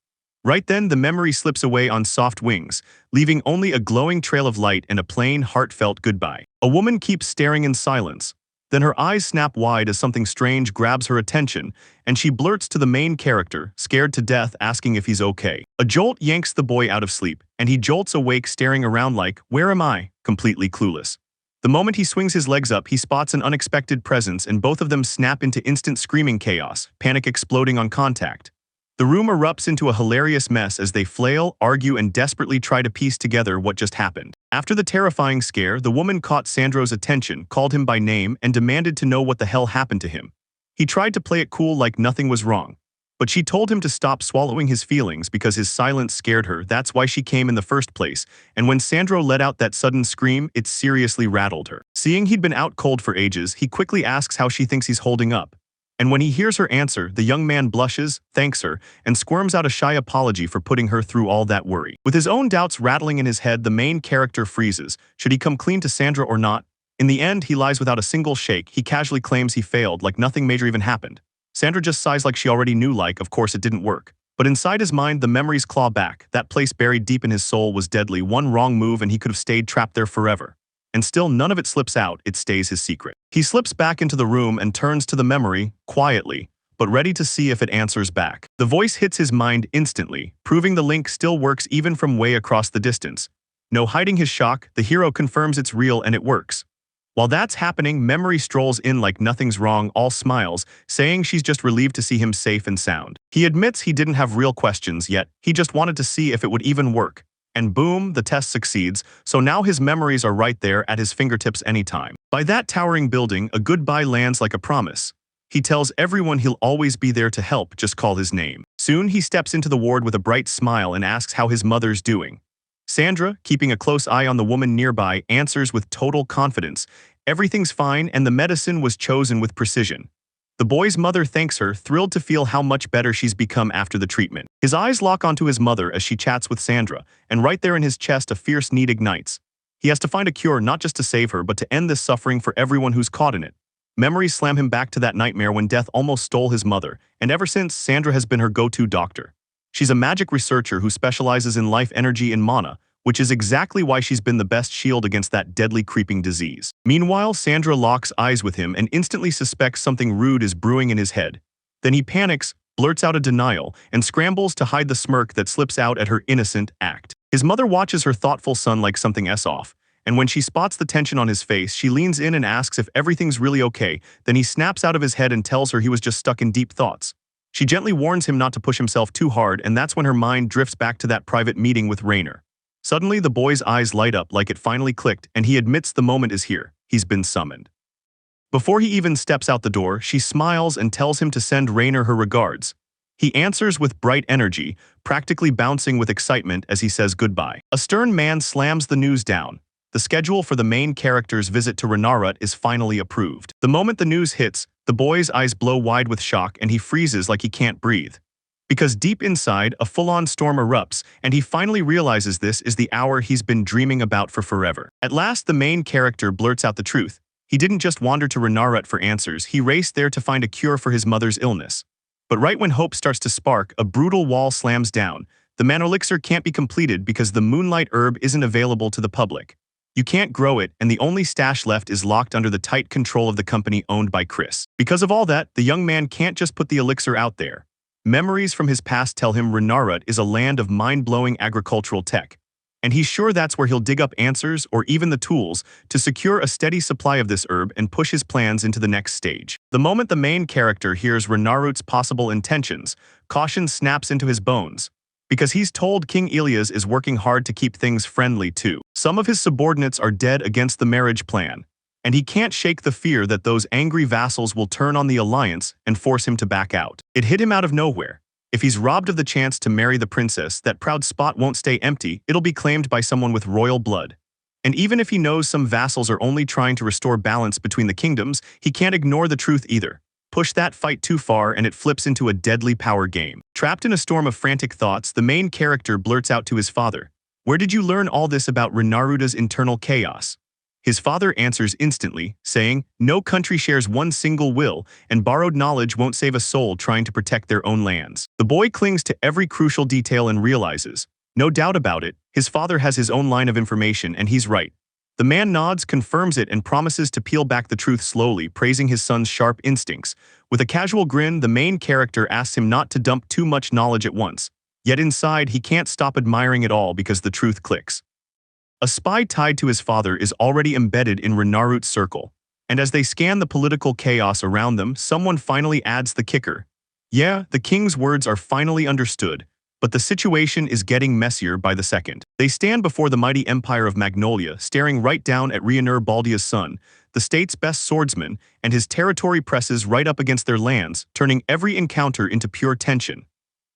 Right then, the memory slips away on soft wings, leaving only a glowing trail of light and a plain, heartfelt goodbye. A woman keeps staring in silence. Then her eyes snap wide as something strange grabs her attention, and she blurts to the main character, scared to death, asking if he's okay. A jolt yanks the boy out of sleep, and he jolts awake staring around like, "Where am I?" completely clueless. The moment he swings his legs up, he spots an unexpected presence, and both of them snap into instant screaming chaos, panic exploding on contact. The room erupts into a hilarious mess as they flail, argue, and desperately try to piece together what just happened. After the terrifying scare, the woman caught Sandro's attention, called him by name, and demanded to know what the hell happened to him. He tried to play it cool like nothing was wrong, but she told him to stop swallowing his feelings because his silence scared her. That's why she came in the first place, and when Sandro let out that sudden scream, it seriously rattled her. Seeing he'd been out cold for ages, he quickly asks how she thinks he's holding up. And when he hears her answer, the young man blushes, thanks her, and squirms out a shy apology for putting her through all that worry. With his own doubts rattling in his head, the main character freezes. Should he come clean to Sandra or not? In the end, he lies without a single shake. He casually claims he failed, like nothing major even happened. Sandra just sighs like she already knew, like, of course it didn't work. But inside his mind, the memories claw back. That place buried deep in his soul was deadly. One wrong move and he could have stayed trapped there forever. And still none of it slips out, it stays his secret. He slips back into the room and turns to the memory, quietly, but ready to see if it answers back. The voice hits his mind instantly, proving the link still works even from way across the distance. No hiding his shock, the hero confirms it's real and it works. While that's happening, Memory strolls in like nothing's wrong, all smiles, saying she's just relieved to see him safe and sound. He admits he didn't have real questions yet, he just wanted to see if it would even work. And boom, the test succeeds, so now his memories are right there at his fingertips anytime. By that towering building, a goodbye lands like a promise. He tells everyone he'll always be there to help, just call his name. Soon he steps into the ward with a bright smile and asks how his mother's doing. Sandra, keeping a close eye on the woman nearby, answers with total confidence. Everything's fine and the medicine was chosen with precision. The boy's mother thanks her, thrilled to feel how much better she's become after the treatment. His eyes lock onto his mother as she chats with Sandra, and right there in his chest a fierce need ignites. He has to find a cure not just to save her, but to end this suffering for everyone who's caught in it. Memories slam him back to that nightmare when death almost stole his mother, and ever since, Sandra has been her go-to doctor. She's a magic researcher who specializes in life energy and mana, which is exactly why she's been the best shield against that deadly creeping disease. Meanwhile, Sandra locks eyes with him and instantly suspects something rude is brewing in his head. Then he panics, blurts out a denial, and scrambles to hide the smirk that slips out at her innocent act. His mother watches her thoughtful son like something off, and when she spots the tension on his face, she leans in and asks if everything's really okay. Then he snaps out of his head and tells her he was just stuck in deep thoughts. She gently warns him not to push himself too hard, and that's when her mind drifts back to that private meeting with Rainer. Suddenly, the boy's eyes light up like it finally clicked, and he admits the moment is here. He's been summoned. Before he even steps out the door, she smiles and tells him to send Rainer her regards. He answers with bright energy, practically bouncing with excitement as he says goodbye. A stern man slams the news down. The schedule for the main character's visit to Reincarnated is finally approved. The moment the news hits, the boy's eyes blow wide with shock and he freezes like he can't breathe. Because deep inside, a full-on storm erupts, and he finally realizes this is the hour he's been dreaming about for forever. At last, the main character blurts out the truth. He didn't just wander to Reincarnated for answers, he raced there to find a cure for his mother's illness. But right when hope starts to spark, a brutal wall slams down. The mana elixir can't be completed because the moonlight herb isn't available to the public. You can't grow it, and the only stash left is locked under the tight control of the company owned by Chris. Because of all that, the young man can't just put the elixir out there. Memories from his past tell him Reincarnated is a land of mind-blowing agricultural tech. And he's sure that's where he'll dig up answers or even the tools to secure a steady supply of this herb and push his plans into the next stage. The moment the main character hears Reincarnated's possible intentions, caution snaps into his bones. Because he's told King Elias is working hard to keep things friendly too. Some of his subordinates are dead against the marriage plan, and he can't shake the fear that those angry vassals will turn on the alliance and force him to back out. It hit him out of nowhere. If he's robbed of the chance to marry the princess, that proud spot won't stay empty, it'll be claimed by someone with royal blood. And even if he knows some vassals are only trying to restore balance between the kingdoms, he can't ignore the truth either. Push that fight too far and it flips into a deadly power game. Trapped in a storm of frantic thoughts, the main character blurts out to his father, "Where did you learn all this about Reincarnated's internal chaos?" His father answers instantly, saying, "No country shares one single will, and borrowed knowledge won't save a soul trying to protect their own lands." The boy clings to every crucial detail and realizes, no doubt about it, his father has his own line of information and he's right. The man nods, confirms it, and promises to peel back the truth slowly, praising his son's sharp instincts. With a casual grin, the main character asks him not to dump too much knowledge at once. Yet inside, he can't stop admiring it all because the truth clicks. A spy tied to his father is already embedded in Reincarnated's circle, and as they scan the political chaos around them, someone finally adds the kicker. Yeah, the king's words are finally understood, but the situation is getting messier by the second. They stand before the mighty empire of Magnolia, staring right down at Reincarnated Baldia's son, the state's best swordsman, and his territory presses right up against their lands, turning every encounter into pure tension.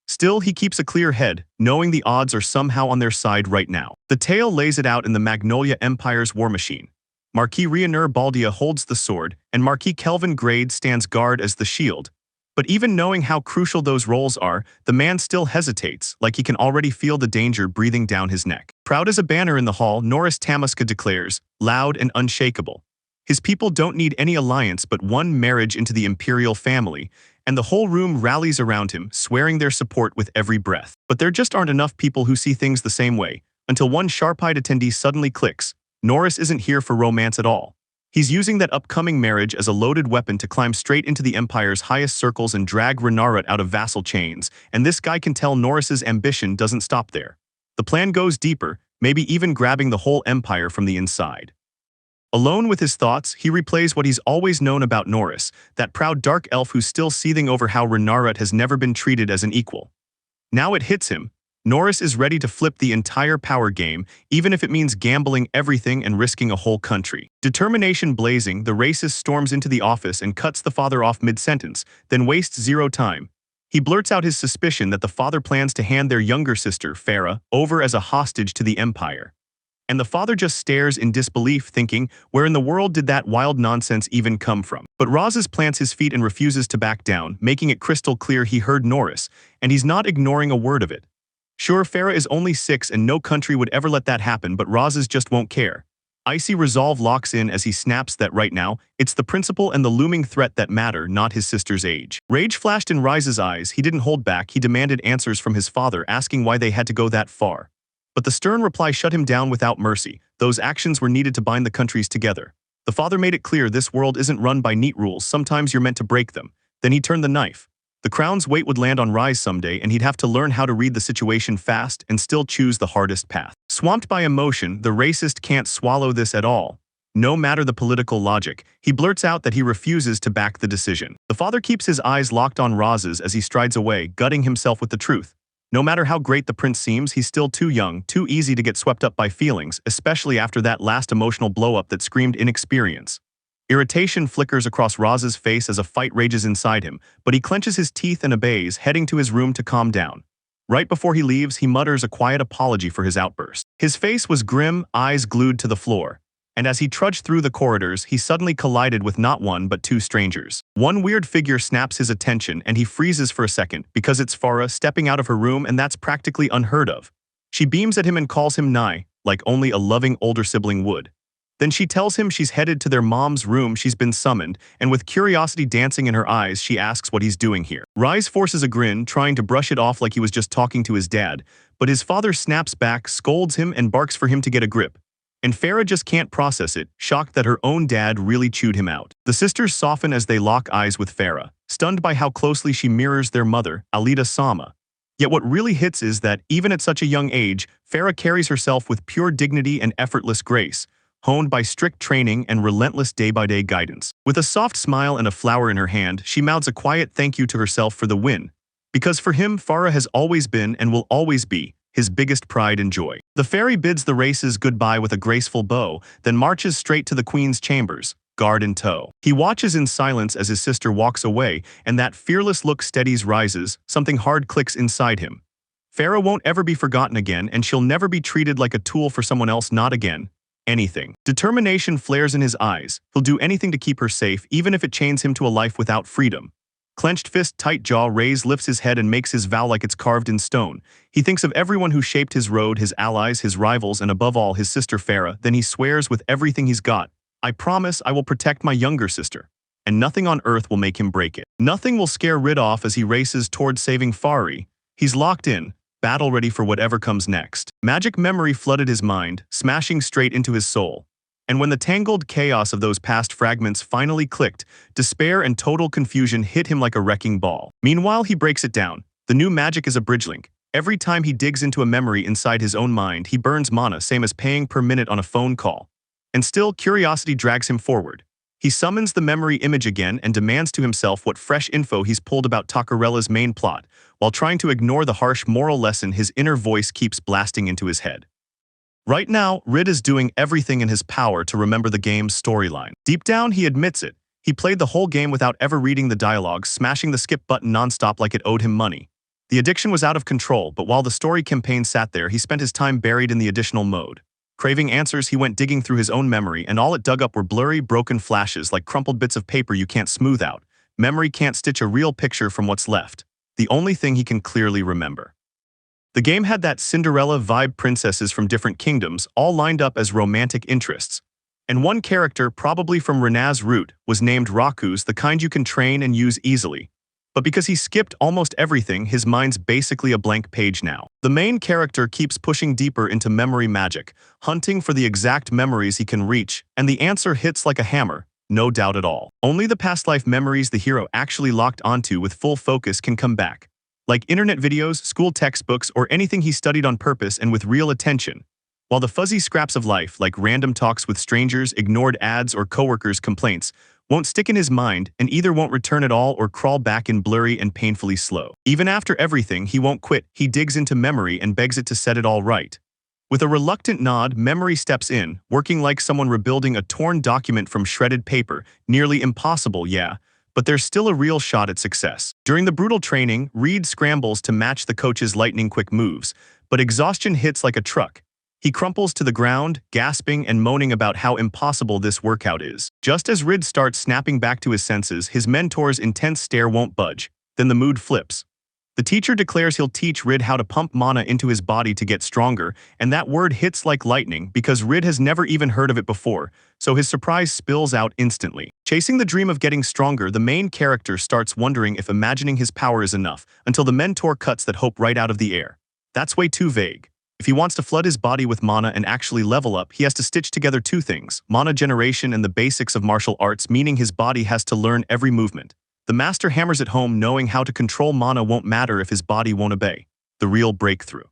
Still, he keeps a clear head, knowing the odds are somehow on their side right now. The tale lays it out in the Magnolia Empire's war machine. Marquis Reincarnated Baldia holds the sword, and Marquis Kelvin Grade stands guard as the shield. But even knowing how crucial those roles are, the man still hesitates, like he can already feel the danger breathing down his neck. Proud as a banner in the hall, Norris Tamaska declares, loud and unshakable. His people don't need any alliance but one marriage into the imperial family, and the whole room rallies around him, swearing their support with every breath. But there just aren't enough people who see things the same way, until one sharp-eyed attendee suddenly clicks. Norris isn't here for romance at all. He's using that upcoming marriage as a loaded weapon to climb straight into the Empire's highest circles and drag Reincarnated out of vassal chains, and this guy can tell Norris's ambition doesn't stop there. The plan goes deeper, maybe even grabbing the whole Empire from the inside. Alone with his thoughts, he replays what he's always known about Norris, that proud dark elf who's still seething over how Reincarnated has never been treated as an equal. Now it hits him. Norris is ready to flip the entire power game, even if it means gambling everything and risking a whole country. Determination blazing, the racist storms into the office and cuts the father off mid-sentence, then wastes zero time. He blurts out his suspicion that the father plans to hand their younger sister, Farah, over as a hostage to the Empire. And the father just stares in disbelief, thinking, where in the world did that wild nonsense even come from? But Razes plants his feet and refuses to back down, making it crystal clear he heard Norris, and he's not ignoring a word of it. Sure, Farah is only 6 and no country would ever let that happen, but Razes just won't care. Icy resolve locks in as he snaps that right now, it's the principle and the looming threat that matter, not his sister's age. Rage flashed in Rise's eyes. He didn't hold back. He demanded answers from his father, asking why they had to go that far. But the stern reply shut him down without mercy. Those actions were needed to bind the countries together. The father made it clear this world isn't run by neat rules, sometimes you're meant to break them. Then he turned the knife. The crown's weight would land on Rise someday, and he'd have to learn how to read the situation fast and still choose the hardest path. Swamped by emotion, the racist can't swallow this at all. No matter the political logic, he blurts out that he refuses to back the decision. The father keeps his eyes locked on Razes as he strides away, gutting himself with the truth. No matter how great the prince seems, he's still too young, too easy to get swept up by feelings, especially after that last emotional blow-up that screamed inexperience. Irritation flickers across Roz's face as a fight rages inside him, but he clenches his teeth and obeys, heading to his room to calm down. Right before he leaves, he mutters a quiet apology for his outburst. His face was grim, eyes glued to the floor. And as he trudged through the corridors, he suddenly collided with not one but two strangers. One weird figure snaps his attention and he freezes for a second because it's Farah stepping out of her room, and that's practically unheard of. She beams at him and calls him Nai, like only a loving older sibling would. Then she tells him she's headed to their mom's room. She's been summoned, and with curiosity dancing in her eyes, she asks what he's doing here. Rise forces a grin, trying to brush it off like he was just talking to his dad, but his father snaps back, scolds him, and barks for him to get a grip. And Farah just can't process it, shocked that her own dad really chewed him out. The sisters soften as they lock eyes with Farah, stunned by how closely she mirrors their mother, Alida Sama. Yet what really hits is that, even at such a young age, Farah carries herself with pure dignity and effortless grace, honed by strict training and relentless day-by-day guidance. With a soft smile and a flower in her hand, she mouths a quiet thank you to herself for the win. Because for him, Farah has always been and will always be his biggest pride and joy. The fairy bids the races goodbye with a graceful bow, then marches straight to the queen's chambers, guard in tow. He watches in silence as his sister walks away, and that fearless look steadies Rises. Something hard clicks inside him. Farah won't ever be forgotten again, and she'll never be treated like a tool for someone else. Not again. Anything. Determination flares in his eyes. He'll do anything to keep her safe, even if it chains him to a life without freedom. Clenched fist, tight jaw, Reyes lifts his head and makes his vow like it's carved in stone. He thinks of everyone who shaped his road, his allies, his rivals, and above all, his sister Farah. Then he swears with everything he's got, I promise I will protect my younger sister. And nothing on earth will make him break it. Nothing will scare Rid off as he races towards saving Fari. He's locked in, battle ready for whatever comes next. Magic memory flooded his mind, smashing straight into his soul. And when the tangled chaos of those past fragments finally clicked, despair and total confusion hit him like a wrecking ball. Meanwhile, he breaks it down. The new magic is a bridge link. Every time he digs into a memory inside his own mind, he burns mana, same as paying per minute on a phone call. And still, curiosity drags him forward. He summons the memory image again and demands to himself what fresh info he's pulled about Takarella's main plot, while trying to ignore the harsh moral lesson his inner voice keeps blasting into his head. Right now, Rid is doing everything in his power to remember the game's storyline. Deep down, he admits it. He played the whole game without ever reading the dialogue, smashing the skip button nonstop like it owed him money. The addiction was out of control, but while the story campaign sat there, he spent his time buried in the additional mode. Craving answers, he went digging through his own memory, and all it dug up were blurry, broken flashes like crumpled bits of paper you can't smooth out. Memory can't stitch a real picture from what's left. The only thing he can clearly remember. The game had that Cinderella vibe, princesses from different kingdoms, all lined up as romantic interests. And one character, probably from Rena's root, was named Raku's, the kind you can train and use easily. But because he skipped almost everything, his mind's basically a blank page now. The main character keeps pushing deeper into memory magic, hunting for the exact memories he can reach, and the answer hits like a hammer, no doubt at all. Only the past life memories the hero actually locked onto with full focus can come back. Like internet videos, school textbooks, or anything he studied on purpose and with real attention. While the fuzzy scraps of life, like random talks with strangers, ignored ads, or coworkers' complaints, won't stick in his mind and either won't return at all or crawl back in blurry and painfully slow. Even after everything, he won't quit. He digs into memory and begs it to set it all right. With a reluctant nod, memory steps in, working like someone rebuilding a torn document from shredded paper. Nearly impossible, yeah, but there's still a real shot at success. During the brutal training, Reed scrambles to match the coach's lightning-quick moves, but exhaustion hits like a truck. He crumples to the ground, gasping and moaning about how impossible this workout is. Just as Reed starts snapping back to his senses, his mentor's intense stare won't budge. Then the mood flips. The teacher declares he'll teach Reed how to pump mana into his body to get stronger, and that word hits like lightning because Reed has never even heard of it before, so his surprise spills out instantly. Chasing the dream of getting stronger, the main character starts wondering if imagining his power is enough, until the mentor cuts that hope right out of the air. That's way too vague. If he wants to flood his body with mana and actually level up, he has to stitch together two things: mana generation and the basics of martial arts, meaning his body has to learn every movement. The master hammers it home, knowing how to control mana won't matter if his body won't obey. The real breakthrough.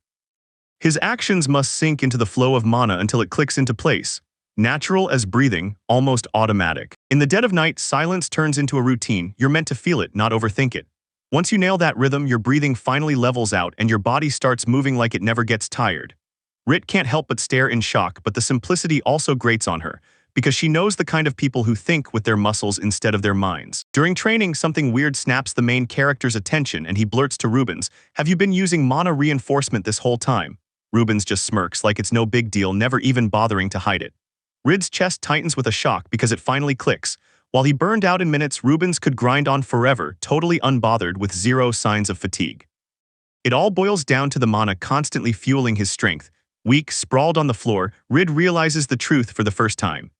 His actions must sink into the flow of mana until it clicks into place. Natural as breathing, almost automatic. In the dead of night, silence turns into a routine. You're meant to feel it, not overthink it. Once you nail that rhythm, your breathing finally levels out and your body starts moving like it never gets tired. Rit can't help but stare in shock, but the simplicity also grates on her, because she knows the kind of people who think with their muscles instead of their minds. During training, something weird snaps the main character's attention and he blurts to Rubens, "Have you been using mana reinforcement this whole time?" Rubens just smirks like it's no big deal, never even bothering to hide it. Rid's chest tightens with a shock because it finally clicks. While he burned out in minutes, Rubens could grind on forever, totally unbothered with zero signs of fatigue. It all boils down to the mana constantly fueling his strength. Weak, sprawled on the floor, Rid realizes the truth for the first time.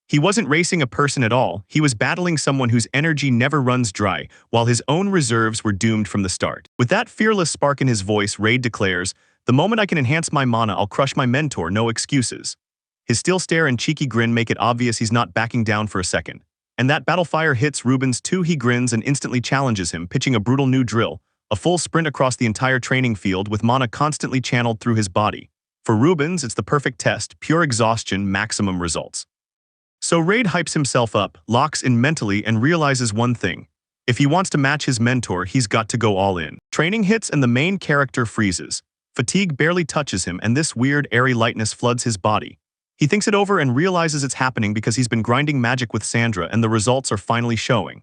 He wasn't racing a person at all, he was battling someone whose energy never runs dry, while his own reserves were doomed from the start. With that fearless spark in his voice, Raid declares, "The moment I can enhance my mana, I'll crush my mentor, no excuses." His still stare and cheeky grin make it obvious he's not backing down for a second. And that battle fire hits Rubens too. He grins and instantly challenges him, pitching a brutal new drill, a full sprint across the entire training field with mana constantly channeled through his body. For Rubens, it's the perfect test, pure exhaustion, maximum results. So Raid hypes himself up, locks in mentally, and realizes one thing. If he wants to match his mentor, he's got to go all in. Training hits and the main character freezes. Fatigue barely touches him, and this weird, airy lightness floods his body. He thinks it over and realizes it's happening because he's been grinding magic with Sandra and the results are finally showing.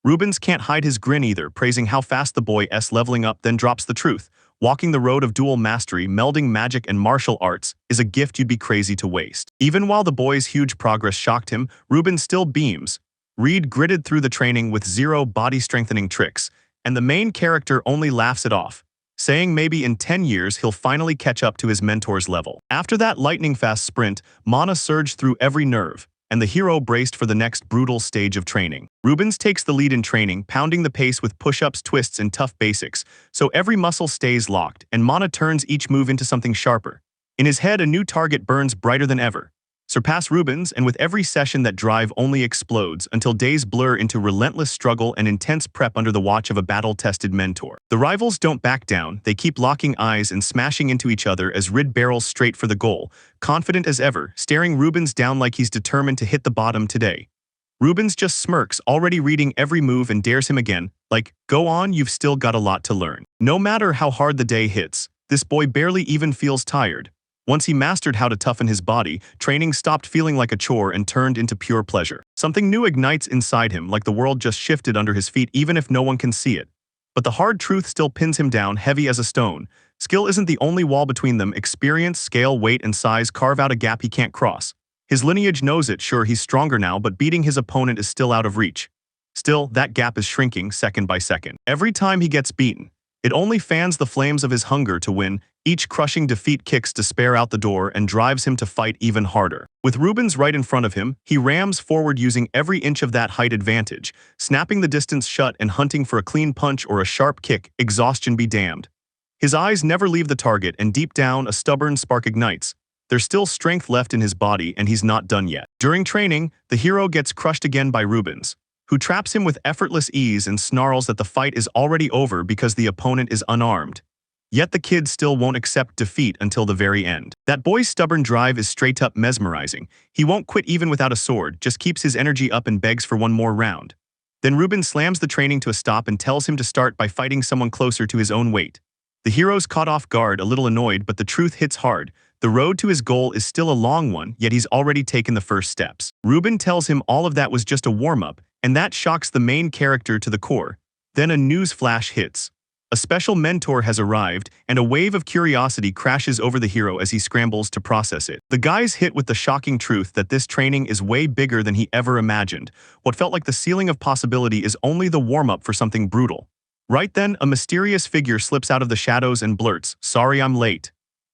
Rubens can't hide his grin either, praising how fast the boy's leveling up, then drops the truth. Walking the road of dual mastery, melding magic and martial arts, is a gift you'd be crazy to waste. Even while the boy's huge progress shocked him, Rubens still beams. Reed gritted through the training with zero body-strengthening tricks, and the main character only laughs it off, saying maybe in 10 years he'll finally catch up to his mentor's level. After that lightning-fast sprint, mana surged through every nerve, and the hero braced for the next brutal stage of training. Rubens takes the lead in training, pounding the pace with push-ups, twists, and tough basics, so every muscle stays locked, and mana turns each move into something sharper. In his head, a new target burns brighter than ever. Surpass Rubens, and with every session that drive only explodes until days blur into relentless struggle and intense prep under the watch of a battle-tested mentor. The rivals don't back down, they keep locking eyes and smashing into each other as Rid barrels straight for the goal, confident as ever, staring Rubens down like he's determined to hit the bottom today. Rubens just smirks, already reading every move, and dares him again, like, "Go on, you've still got a lot to learn." No matter how hard the day hits, this boy barely even feels tired. Once he mastered how to toughen his body, training stopped feeling like a chore and turned into pure pleasure. Something new ignites inside him, like the world just shifted under his feet even if no one can see it. But the hard truth still pins him down, heavy as a stone. Skill isn't the only wall between them. Experience, scale, weight, and size carve out a gap he can't cross. His lineage knows it. Sure, he's stronger now, but beating his opponent is still out of reach. Still, that gap is shrinking second by second. Every time he gets beaten, it only fans the flames of his hunger to win. Each crushing defeat kicks despair out the door and drives him to fight even harder. With Rubens right in front of him, he rams forward using every inch of that height advantage, snapping the distance shut and hunting for a clean punch or a sharp kick. Exhaustion be damned. His eyes never leave the target, and deep down, a stubborn spark ignites. There's still strength left in his body, and he's not done yet. During training, the hero gets crushed again by Rubens, who traps him with effortless ease and snarls that the fight is already over because the opponent is unarmed. Yet the kid still won't accept defeat until the very end. That boy's stubborn drive is straight up mesmerizing. He won't quit even without a sword, just keeps his energy up and begs for one more round. Then Rubens slams the training to a stop and tells him to start by fighting someone closer to his own weight. The hero's caught off guard, a little annoyed, but the truth hits hard. The road to his goal is still a long one, yet he's already taken the first steps. Rubens tells him all of that was just a warm-up, and that shocks the main character to the core. Then a news flash hits. A special mentor has arrived, and a wave of curiosity crashes over the hero as he scrambles to process it. The guy's hit with the shocking truth that this training is way bigger than he ever imagined. What felt like the ceiling of possibility is only the warm-up for something brutal. Right then, a mysterious figure slips out of the shadows and blurts, "Sorry I'm late."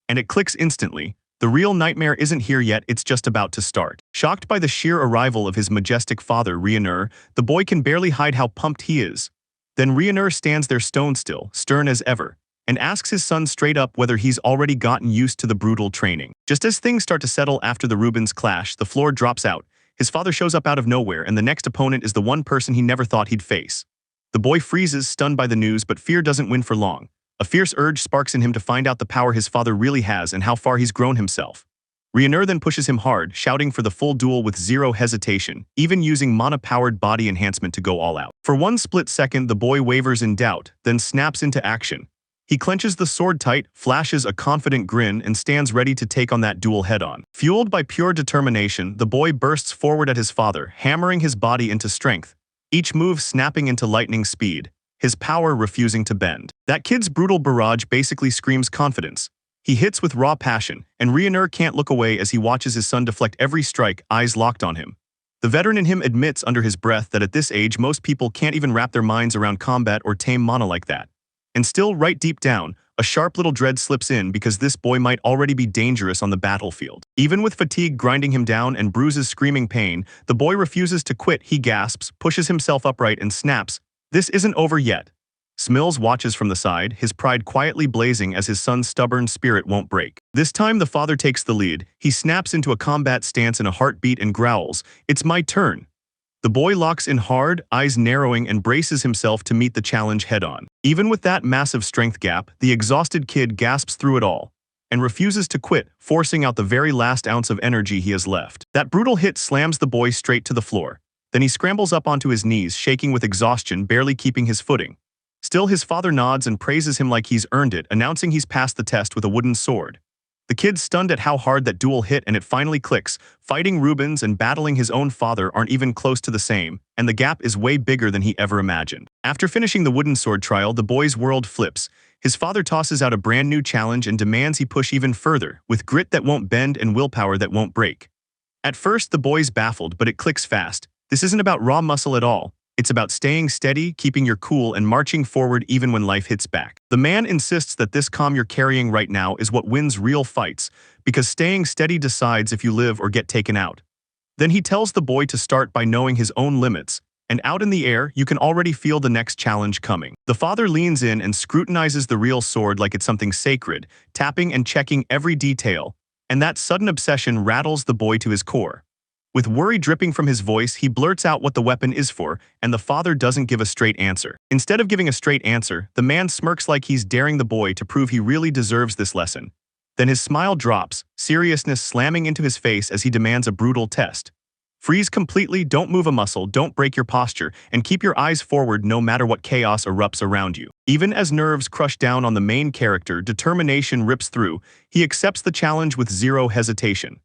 And it clicks instantly. The real nightmare isn't here yet, it's just about to start. Shocked by the sheer arrival of his majestic father, Reincarnated, the boy can barely hide how pumped he is. Then Reincarnated stands there stone still, stern as ever, and asks his son straight up whether he's already gotten used to the brutal training. Just as things start to settle after the Rubens clash, the floor drops out. His father shows up out of nowhere, and the next opponent is the one person he never thought he'd face. The boy freezes, stunned by the news, but fear doesn't win for long. A fierce urge sparks in him to find out the power his father really has and how far he's grown himself. Reincarnated then pushes him hard, shouting for the full duel with zero hesitation, even using mana-powered body enhancement to go all out. For one split second, the boy wavers in doubt, then snaps into action. He clenches the sword tight, flashes a confident grin, and stands ready to take on that duel head-on. Fueled by pure determination, the boy bursts forward at his father, hammering his body into strength, each move snapping into lightning speed, his power refusing to bend. That kid's brutal barrage basically screams confidence. He hits with raw passion, and Reincarnated can't look away as he watches his son deflect every strike, eyes locked on him. The veteran in him admits under his breath that at this age most people can't even wrap their minds around combat or tame mana like that. And still, right deep down, a sharp little dread slips in because this boy might already be dangerous on the battlefield. Even with fatigue grinding him down and bruises screaming pain, the boy refuses to quit. He gasps, pushes himself upright, and snaps, "This isn't over yet." Smills watches from the side, his pride quietly blazing as his son's stubborn spirit won't break. This time the father takes the lead. He snaps into a combat stance in a heartbeat and growls, "It's my turn." The boy locks in hard, eyes narrowing, and braces himself to meet the challenge head-on. Even with that massive strength gap, the exhausted kid gasps through it all and refuses to quit, forcing out the very last ounce of energy he has left. That brutal hit slams the boy straight to the floor. Then he scrambles up onto his knees, shaking with exhaustion, barely keeping his footing. Still, his father nods and praises him like he's earned it, announcing he's passed the test with a wooden sword. The kid's stunned at how hard that duel hit, and it finally clicks. Fighting Rubens and battling his own father aren't even close to the same, and the gap is way bigger than he ever imagined. After finishing the wooden sword trial, the boy's world flips. His father tosses out a brand new challenge and demands he push even further, with grit that won't bend and willpower that won't break. At first, the boy's baffled, but it clicks fast. This isn't about raw muscle at all. It's about staying steady, keeping your cool, and marching forward even when life hits back. The man insists that this calm you're carrying right now is what wins real fights, because staying steady decides if you live or get taken out. Then he tells the boy to start by knowing his own limits, and out in the air, you can already feel the next challenge coming. The father leans in and scrutinizes the real sword like it's something sacred, tapping and checking every detail, and that sudden obsession rattles the boy to his core. With worry dripping from his voice, he blurts out what the weapon is for, and the father doesn't give a straight answer. Instead of giving a straight answer, the man smirks like he's daring the boy to prove he really deserves this lesson. Then his smile drops, seriousness slamming into his face as he demands a brutal test. Freeze completely, don't move a muscle, don't break your posture, and keep your eyes forward no matter what chaos erupts around you. Even as nerves crush down on the main character, determination rips through. He accepts the challenge with zero hesitation.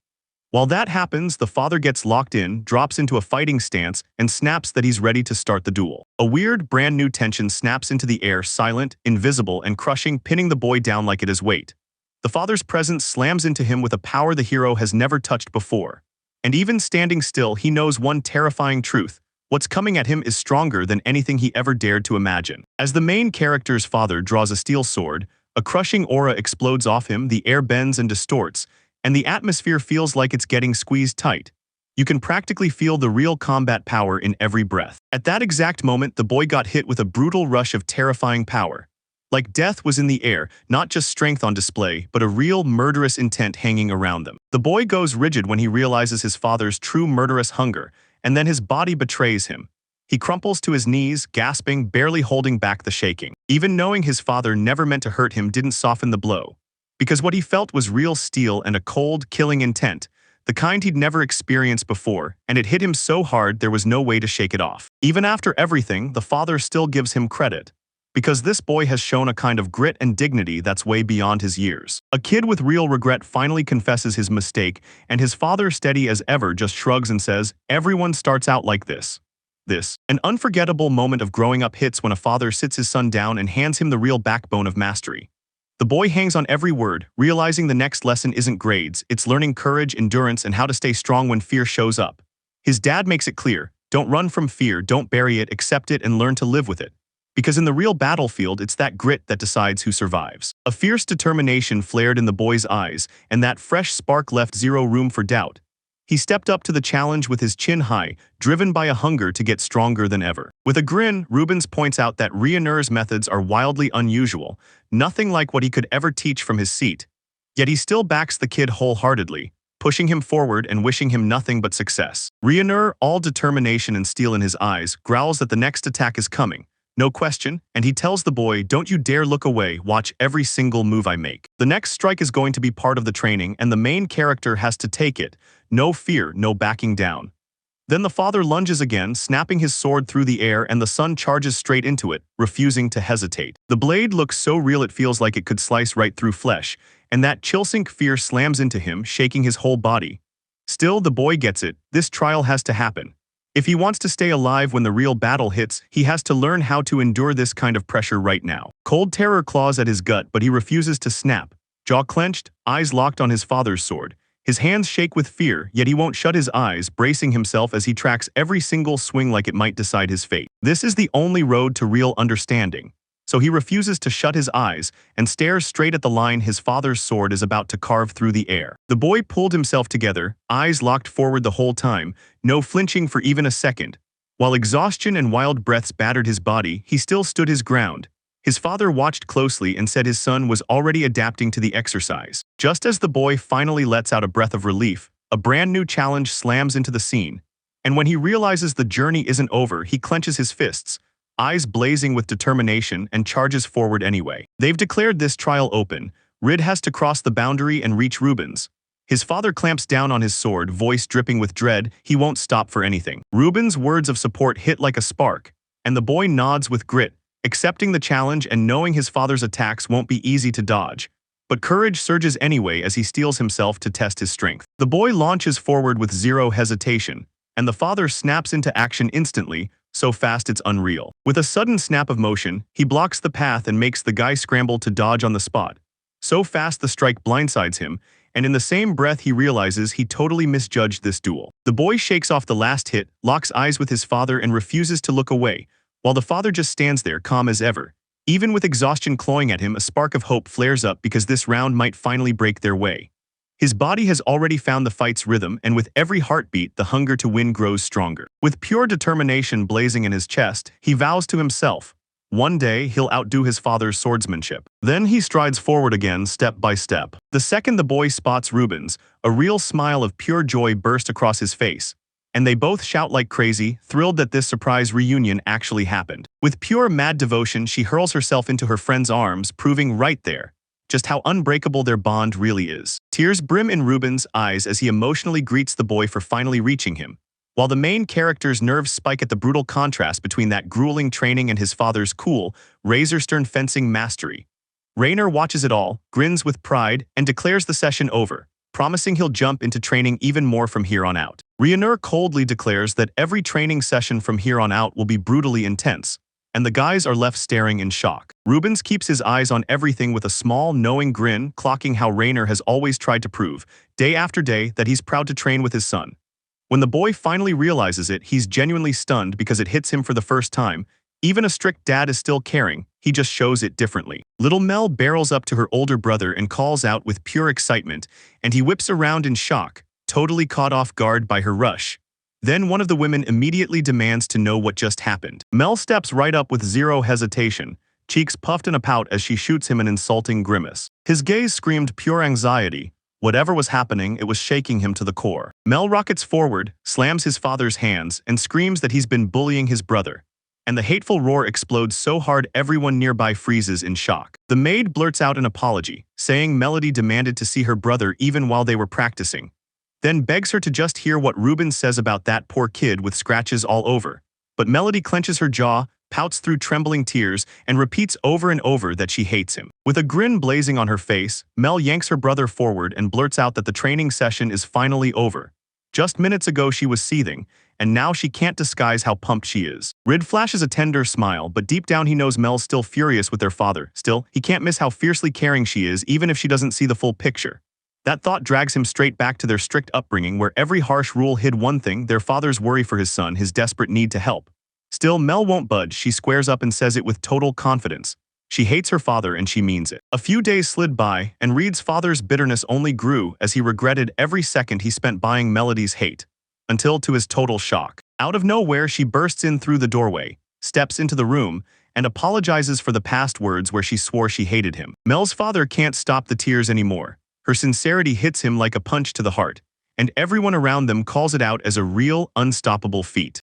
While that happens, the father gets locked in, drops into a fighting stance, and snaps that he's ready to start the duel. A weird, brand new tension snaps into the air, silent, invisible, and crushing, pinning the boy down like it is weight. The father's presence slams into him with a power the hero has never touched before. And even standing still, he knows one terrifying truth. What's coming at him is stronger than anything he ever dared to imagine. As the main character's father draws a steel sword, a crushing aura explodes off him, the air bends and distorts, and the atmosphere feels like it's getting squeezed tight. You can practically feel the real combat power in every breath. At that exact moment, the boy got hit with a brutal rush of terrifying power. Like death was in the air, not just strength on display, but a real murderous intent hanging around them. The boy goes rigid when he realizes his father's true murderous hunger, and then his body betrays him. He crumples to his knees, gasping, barely holding back the shaking. Even knowing his father never meant to hurt him didn't soften the blow, because what he felt was real steel and a cold, killing intent, the kind he'd never experienced before, and it hit him so hard there was no way to shake it off. Even after everything, the father still gives him credit, because this boy has shown a kind of grit and dignity that's way beyond his years. A kid with real regret finally confesses his mistake, and his father, steady as ever, just shrugs and says, "Everyone starts out like this." An unforgettable moment of growing up hits when a father sits his son down and hands him the real backbone of mastery. The boy hangs on every word, realizing the next lesson isn't grades, it's learning courage, endurance, and how to stay strong when fear shows up. His dad makes it clear, don't run from fear, don't bury it, accept it, and learn to live with it. Because in the real battlefield, it's that grit that decides who survives. A fierce determination flared in the boy's eyes, and that fresh spark left zero room for doubt. He stepped up to the challenge with his chin high, driven by a hunger to get stronger than ever. With a grin, Rubens points out that Reincarnated's methods are wildly unusual, nothing like what he could ever teach from his seat. Yet he still backs the kid wholeheartedly, pushing him forward and wishing him nothing but success. Reincarnated, all determination and steel in his eyes, growls that the next attack is coming, No question, and he tells the boy, "Don't you dare look away, watch every single move I make." The next strike is going to be part of the training, and the main character has to take it. No fear, no backing down. Then the father lunges again, snapping his sword through the air, and the son charges straight into it, refusing to hesitate. The blade looks so real it feels like it could slice right through flesh, and that chill-sink fear slams into him, shaking his whole body. Still, the boy gets it. This trial has to happen. If he wants to stay alive when the real battle hits, he has to learn how to endure this kind of pressure right now. Cold terror claws at his gut, but he refuses to snap. Jaw clenched, eyes locked on his father's sword. His hands shake with fear, yet he won't shut his eyes, bracing himself as he tracks every single swing like it might decide his fate. This is the only road to real understanding. So he refuses to shut his eyes and stares straight at the line his father's sword is about to carve through the air. The boy pulled himself together, eyes locked forward the whole time, no flinching for even a second. While exhaustion and wild breaths battered his body, he still stood his ground. His father watched closely and said his son was already adapting to the exercise. Just as the boy finally lets out a breath of relief, a brand new challenge slams into the scene. And when he realizes the journey isn't over, he clenches his fists, eyes blazing with determination, and charges forward anyway. They've declared this trial open. Rid has to cross the boundary and reach Rubens. His father clamps down on his sword, voice dripping with dread. He won't stop for anything. Rubens' words of support hit like a spark, and the boy nods with grit, accepting the challenge and knowing his father's attacks won't be easy to dodge. But courage surges anyway as he steels himself to test his strength. The boy launches forward with zero hesitation, and the father snaps into action instantly, so fast it's unreal. With a sudden snap of motion, he blocks the path and makes the guy scramble to dodge on the spot. So fast the strike blindsides him, and in the same breath he realizes he totally misjudged this duel. The boy shakes off the last hit, locks eyes with his father and refuses to look away, while the father just stands there calm as ever. Even with exhaustion clawing at him, a spark of hope flares up because this round might finally break their way. His body has already found the fight's rhythm, and with every heartbeat, the hunger to win grows stronger. With pure determination blazing in his chest, he vows to himself, one day he'll outdo his father's swordsmanship. Then he strides forward again, step by step. The second the boy spots Rubens, a real smile of pure joy bursts across his face, and they both shout like crazy, thrilled that this surprise reunion actually happened. With pure mad devotion, she hurls herself into her friend's arms, proving right there just how unbreakable their bond really is. Tears brim in Rubens' eyes as he emotionally greets the boy for finally reaching him, while the main character's nerves spike at the brutal contrast between that grueling training and his father's cool, razor-stern fencing mastery. Rainer watches it all, grins with pride, and declares the session over, promising he'll jump into training even more from here on out. Rainer coldly declares that every training session from here on out will be brutally intense, and the guys are left staring in shock. Rubens keeps his eyes on everything with a small, knowing grin, clocking how Rainer has always tried to prove, day after day, that he's proud to train with his son. When the boy finally realizes it, he's genuinely stunned because it hits him for the first time. Even a strict dad is still caring, he just shows it differently. Little Mel barrels up to her older brother and calls out with pure excitement, and he whips around in shock, totally caught off guard by her rush. Then one of the women immediately demands to know what just happened. Mel steps right up with zero hesitation, cheeks puffed in a pout as she shoots him an insulting grimace. His gaze screamed pure anxiety. Whatever was happening, it was shaking him to the core. Mel rockets forward, slams his father's hands, and screams that he's been bullying his brother. And the hateful roar explodes so hard everyone nearby freezes in shock. The maid blurts out an apology, saying Melody demanded to see her brother even while they were practicing, then begs her to just hear what Rubens says about that poor kid with scratches all over. But Melody clenches her jaw, pouts through trembling tears, and repeats over and over that she hates him. With a grin blazing on her face, Mel yanks her brother forward and blurts out that the training session is finally over. Just minutes ago she was seething, and now she can't disguise how pumped she is. Rid flashes a tender smile, but deep down he knows Mel's still furious with their father. Still, he can't miss how fiercely caring she is, even if she doesn't see the full picture. That thought drags him straight back to their strict upbringing, where every harsh rule hid one thing: their father's worry for his son, his desperate need to help. Still, Mel won't budge. She squares up and says it with total confidence. She hates her father and she means it. A few days slid by, and Reed's father's bitterness only grew as he regretted every second he spent buying Melody's hate. Until, to his total shock, out of nowhere she bursts in through the doorway, steps into the room, and apologizes for the past words where she swore she hated him. Mel's father can't stop the tears anymore. Her sincerity hits him like a punch to the heart, and everyone around them calls it out as a real, unstoppable feat.